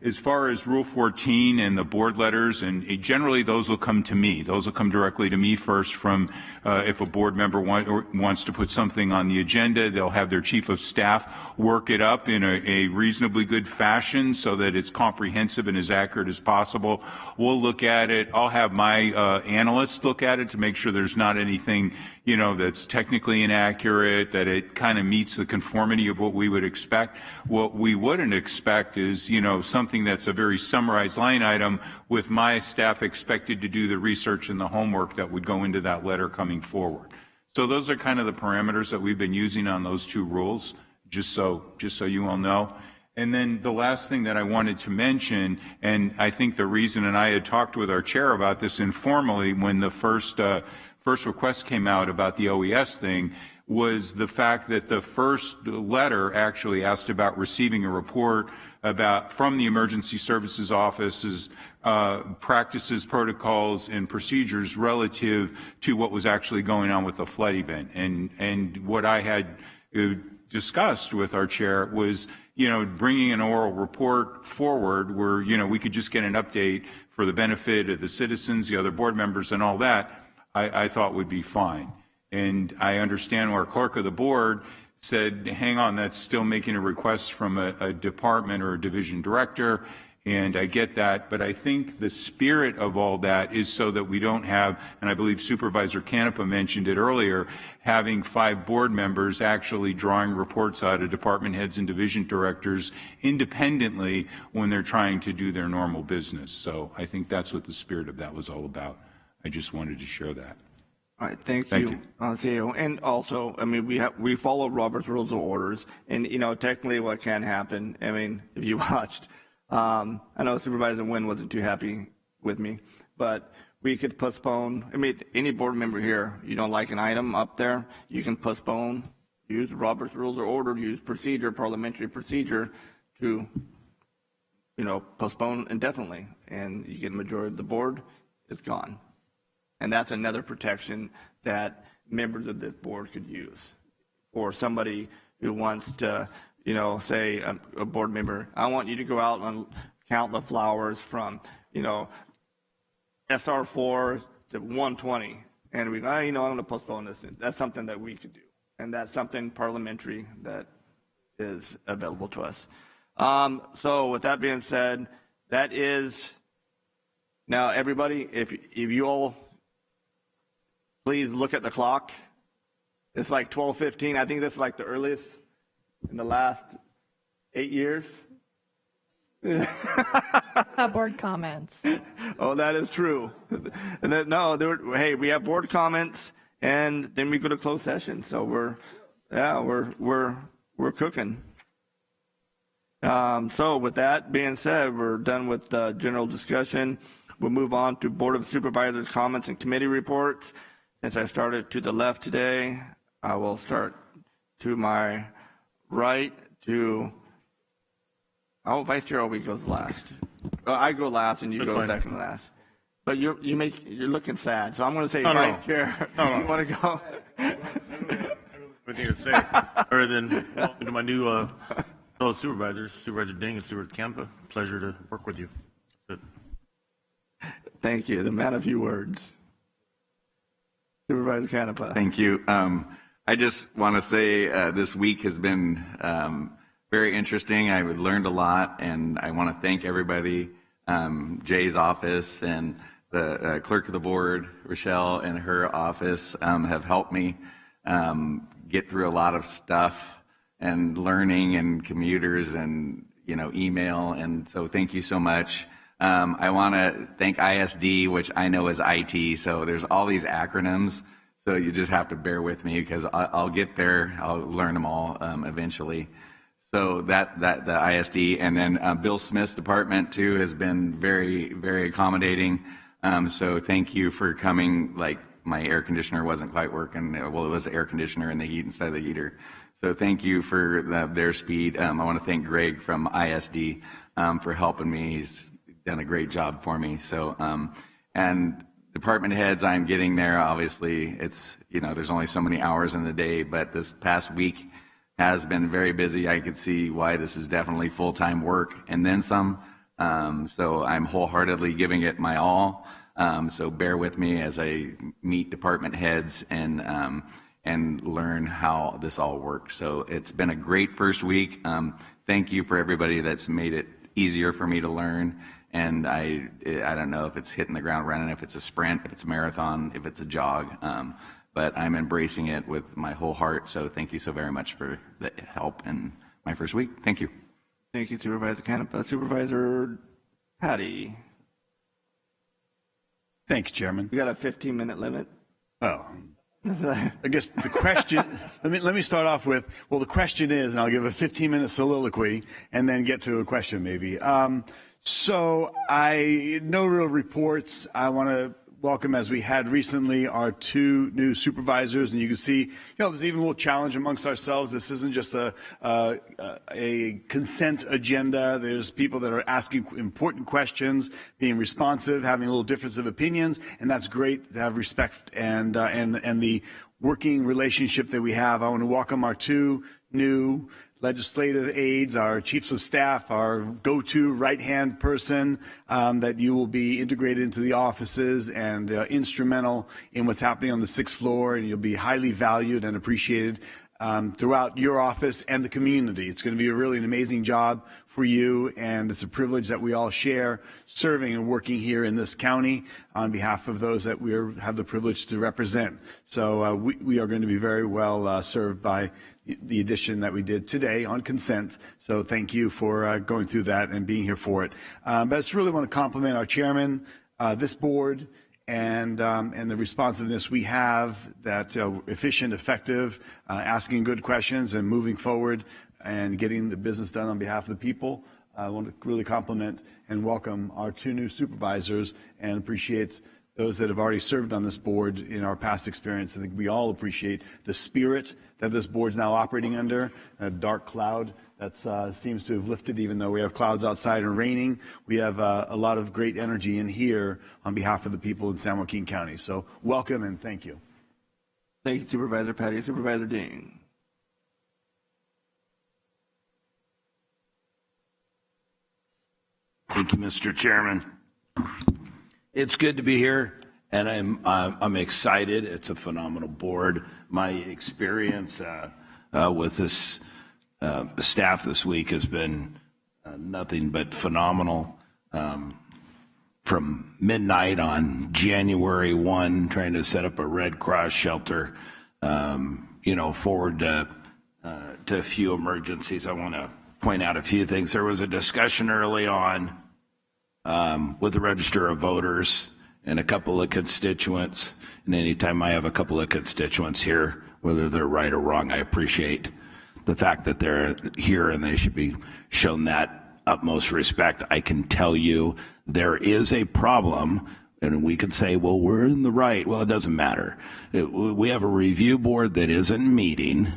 As far as Rule 14 and the board letters, and generally those will come to me. Those will come directly to me first from if a board member wants to put something on the agenda, they'll have their chief of staff work it up in a reasonably good fashion so that it's comprehensive and as accurate as possible. We'll look at it. I'll have my analysts look at it to make sure there's not anything that's technically inaccurate, that it kind of meets the conformity of what we would expect. What we wouldn't expect is, something that's a very summarized line item with my staff expected to do the research and the homework that would go into that letter coming forward. So those are kind of the parameters that we've been using on those 2 rules, just so you all know. And then the last thing that I wanted to mention, and I think the reason, and I had talked with our chair about this informally when the first request came out about the OES thing, was the fact that the first letter actually asked about receiving a report from the emergency services office's practices, protocols, and procedures relative to what was actually going on with the flood event. And what I had discussed with our chair was, bringing an oral report forward where, we could just get an update for the benefit of the citizens, the other board members, and all that. I thought would be fine. And I understand our clerk of the board said, hang on, that's still making a request from a department or a division director, and I get that, but I think the spirit of all that is so that we don't have, and I believe Supervisor Canepa mentioned it earlier, having 5 board members actually drawing reports out of department heads and division directors independently when they're trying to do their normal business. So I think that's what the spirit of that was all about. I just wanted to share that. All right, thank you. CEO. And also, we follow Robert's Rules of Orders, and technically what can happen. If you watched, I know Supervisor Nguyen wasn't too happy with me, but we could postpone. Any board member here, you don't like an item up there, you can postpone. Use Robert's Rules of Order, use parliamentary procedure to, postpone indefinitely, and you get a majority of the board, it's gone. And that's another protection that members of this board could use. Or somebody who wants to, say a board member, I want you to go out and count the flowers from, SR4 to 120. And we go, I'm going to postpone this. That's something that we could do. And that's something parliamentary that is available to us. So with that being said, that is, now everybody, if you all, please look at the clock. It's like 12:15. I think this is like the earliest in the last 8 years. Board comments. Oh, that is true. And hey, we have board comments, and then we go to closed session. So we're cooking. So with that being said, we're done with the general discussion. We'll move on to Board of Supervisors comments and committee reports. Since I started to the left today, I will start to my right Vice Chair always goes last. I go last and you go second to last. But you're looking sad, so I'm going to say Vice Chair. You want to go? Everything to say, other than welcome to my new fellow supervisors, Supervisor Ding and Supervisor Canepa. Pleasure to work with you. That's it. Thank you. The man of few words. Supervisor Canepa. Thank you. I just want to say this week has been very interesting. I learned a lot, and I want to thank everybody, Jay's office and the clerk of the board, Rochelle, and her office have helped me get through a lot of stuff and learning and commuters and, email. And so thank you so much. I want to thank ISD, which I know is IT. So there's all these acronyms. So you just have to bear with me because I'll get there. I'll learn them all eventually. So that the ISD, and then Bill Smith's department too has been very, very accommodating. So thank you for coming. Like my air conditioner wasn't quite working. Well, it was the air conditioner and the heat instead of the heater. So thank you for their speed. I want to thank Greg from ISD for helping me. He's done a great job for me. So and department heads, I'm getting there. Obviously, it's there's only so many hours in the day, but this past week has been very busy. I could see why this is definitely full-time work and then some. So I'm wholeheartedly giving it my all. So bear with me as I meet department heads and learn how this all works. So it's been a great first week. Thank you for everybody that's made it easier for me to learn. And I don't know if it's hitting the ground running, if it's a sprint, if it's a marathon, if it's a jog. But I'm embracing it with my whole heart. So thank you so very much for the help in my first week. Thank you. Thank you, Supervisor Canepa. Supervisor Patty. Thank you, Chairman. We got a 15-minute limit. Oh. I guess the question, let me start off with, well, the question is, and I'll give a 15-minute soliloquy and then get to a question maybe. So no real reports. I want to welcome, as we had recently, our 2 new supervisors, and you can see, there's even a little challenge amongst ourselves. This isn't just a consent agenda. There's people that are asking important questions, being responsive, having a little difference of opinions, and that's great to have respect and the working relationship that we have. I want to welcome our 2 new legislative aides, our chiefs of staff, our go-to right-hand person that you will be integrated into the offices and instrumental in what's happening on the 6th floor, and you'll be highly valued and appreciated throughout your office and the community. It's going to be really an amazing job for you, and it's a privilege that we all share serving and working here in this county on behalf of those that we have the privilege to represent. So we are going to be very well served by the addition that we did today on consent. So thank you for going through that and being here for it. But I just really want to compliment our chairman, this board, and the responsiveness we have, that efficient, effective, asking good questions and moving forward and getting the business done on behalf of the people. I want to really compliment and welcome our 2 new supervisors and appreciate those that have already served on this board in our past experience. I think we all appreciate the spirit that this board's now operating under, a dark cloud that seems to have lifted, even though we have clouds outside and raining. We have a lot of great energy in here on behalf of the people in San Joaquin County. So welcome and thank you. Thank you, Supervisor Patty. Supervisor Dean. Thank you, Mr. Chairman. It's good to be here, and I'm excited. It's a phenomenal board. My experience with this staff this week has been nothing but phenomenal. From midnight on January 1, trying to set up a Red Cross shelter, forward to a few emergencies. I want to point out a few things. There was a discussion early on with the Register of Voters and a couple of constituents. And anytime I have a couple of constituents here, whether they're right or wrong, I appreciate the fact that they're here and they should be shown that utmost respect. I can tell you there is a problem, and we can say, well, we're in the right. Well, it doesn't matter. We have a review board that isn't meeting,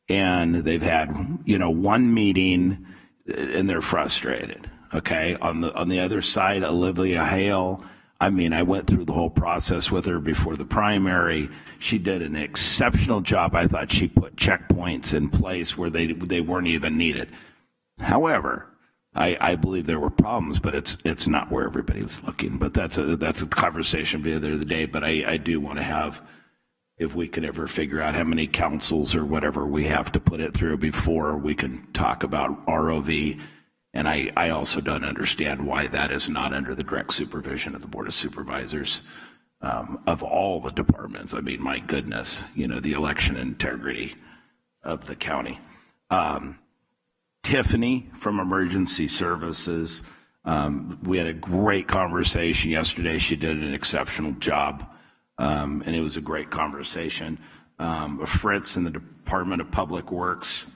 and they've had, one meeting, and they're frustrated. Okay, on the other side, Olivia Hale, I went through the whole process with her before the primary. She did an exceptional job. I thought she put checkpoints in place where they weren't even needed. However, I believe there were problems, but it's not where everybody's looking. But that's a conversation for the other day. But I do want to have, if we can ever figure out how many councils or whatever we have to put it through before we can talk about ROV. And I also don't understand why that is not under the direct supervision of the Board of Supervisors of all the departments. I mean, my goodness, the election integrity of the county. Tiffany from Emergency Services, we had a great conversation yesterday. She did an exceptional job, and it was a great conversation. Fritz in the Department of Public Works,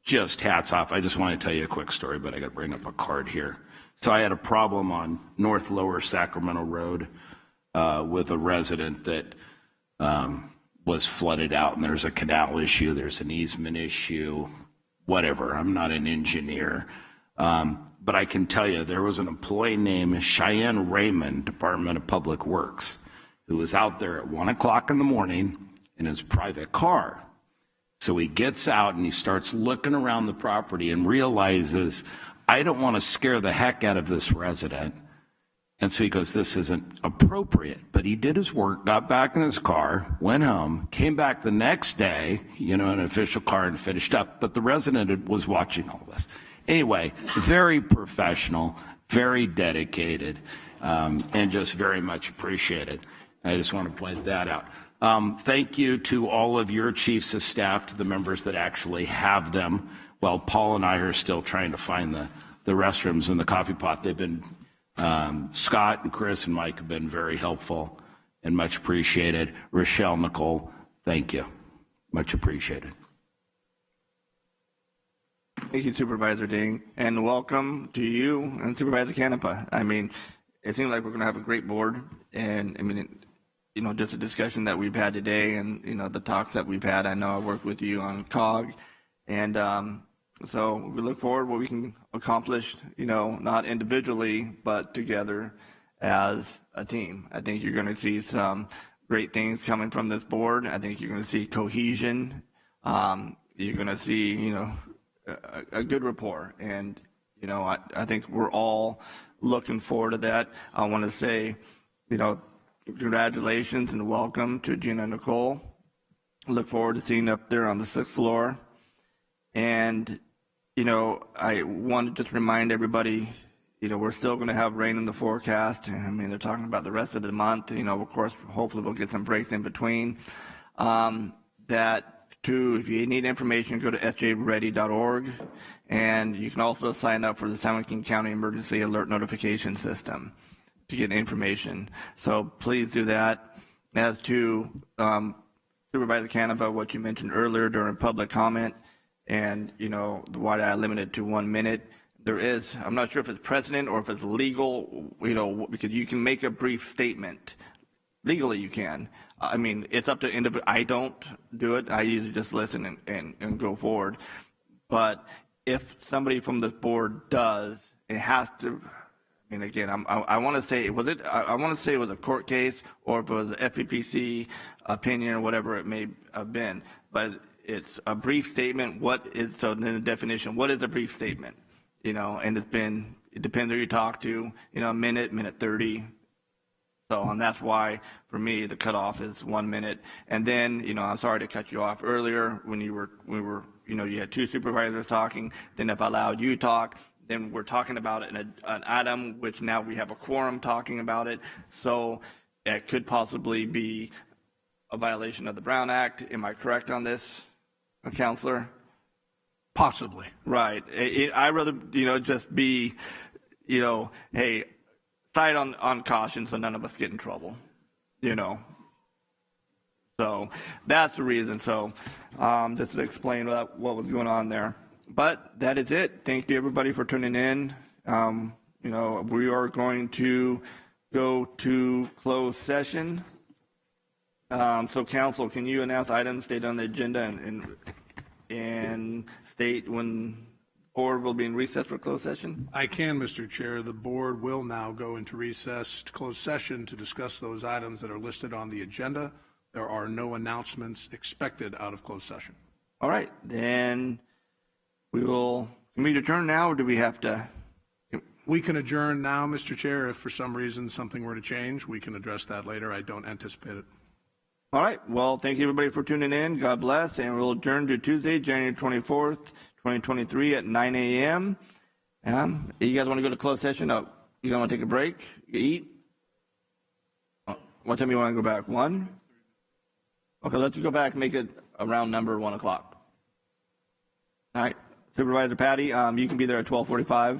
just hats off. I just want to tell you a quick story, but I got to bring up a card here. So I had a problem on North Lower Sacramento Road with a resident that was flooded out, and there's a canal issue, there's an easement issue, whatever. I'm not an engineer. But I can tell you there was an employee named Cheyenne Raymond, Department of Public Works, who was out there at 1 o'clock in the morning in his private car. So he gets out and he starts looking around the property and realizes, I don't want to scare the heck out of this resident. And so he goes, this isn't appropriate. But he did his work, got back in his car, went home, came back the next day, in an official car and finished up. But the resident was watching all this. Anyway, very professional, very dedicated, and just very much appreciated. I just want to point that out. Thank you to all of your chiefs of staff, to the members that actually have them, while Paul and I are still trying to find the restrooms and the coffee pot. They've been, Scott and Chris and Mike have been very helpful and much appreciated. Rochelle, Nicole, thank you. Much appreciated. Thank you, Supervisor Ding, and welcome to you and Supervisor Canepa. I mean, it seems like we're going to have a great board, and I mean, just a discussion that we've had today, and the talks that we've had. I know I worked with you on COG, and so we look forward to what we can accomplish. Not individually, but together as a team. I think you're going to see some great things coming from this board. I think you're going to see cohesion. You're going to see, a good rapport, and I think we're all looking forward to that. I want to say, congratulations and welcome to Gina Nicole. Look forward to seeing you up there on the 6th floor. And I want to just remind everybody, we're still going to have rain in the forecast. I mean, they're talking about the rest of the month. Of course, hopefully we'll get some breaks in between. If you need information, go to sjready.org, and you can also sign up for the San Joaquin County Emergency Alert Notification System to get information. So please do that. As to Supervisor Canepa, what you mentioned earlier during public comment, and why I limited it to 1 minute. There is, I'm not sure if it's precedent or if it's legal, because you can make a brief statement. Legally, you can. I mean, it's up to individual. I don't do it. I usually just listen and go forward. But if somebody from this board does, it has to. I mean, again, I want to say, I want to say it was a court case, or if it was an FPPC opinion or whatever it may have been. But it's a brief statement. So then the definition, what is a brief statement? And it depends who you talk to, a minute 30. So, and that's why, for me, the cutoff is 1 minute. And then, I'm sorry to cut you off earlier when you had two supervisors talking. Then if I allowed you to talk, then we're talking about an item, which now we have a quorum talking about it. So it could possibly be a violation of the Brown Act. Am I correct on this, Counselor? Possibly. Right. I'd rather, just be, hey, side on caution so none of us get in trouble, So that's the reason. So just to explain what was going on there. But that is it. Thank you, everybody, for tuning in. We are going to go to closed session. So, Council, can you announce items stated on the agenda and state when board will be in recess for closed session? I can, Mr. Chair. The board will now go into recess to closed session to discuss those items that are listed on the agenda. There are no announcements expected out of closed session. All right, then we will Can we adjourn now, or do we have to? We can adjourn now, Mr. Chair. If for some reason something were to change, we can address that later. I don't anticipate it. All right. Well, thank you everybody for tuning in. God bless. And we'll adjourn to Tuesday, January 24th, 2023 at 9 a.m. You guys want to go to closed session? Oh, you guys want to take a break? You eat? What time you want to go back? 1? Okay, let's go back and make it a round number 1 o'clock. All right. Supervisor Patty, you can be there at 12:45.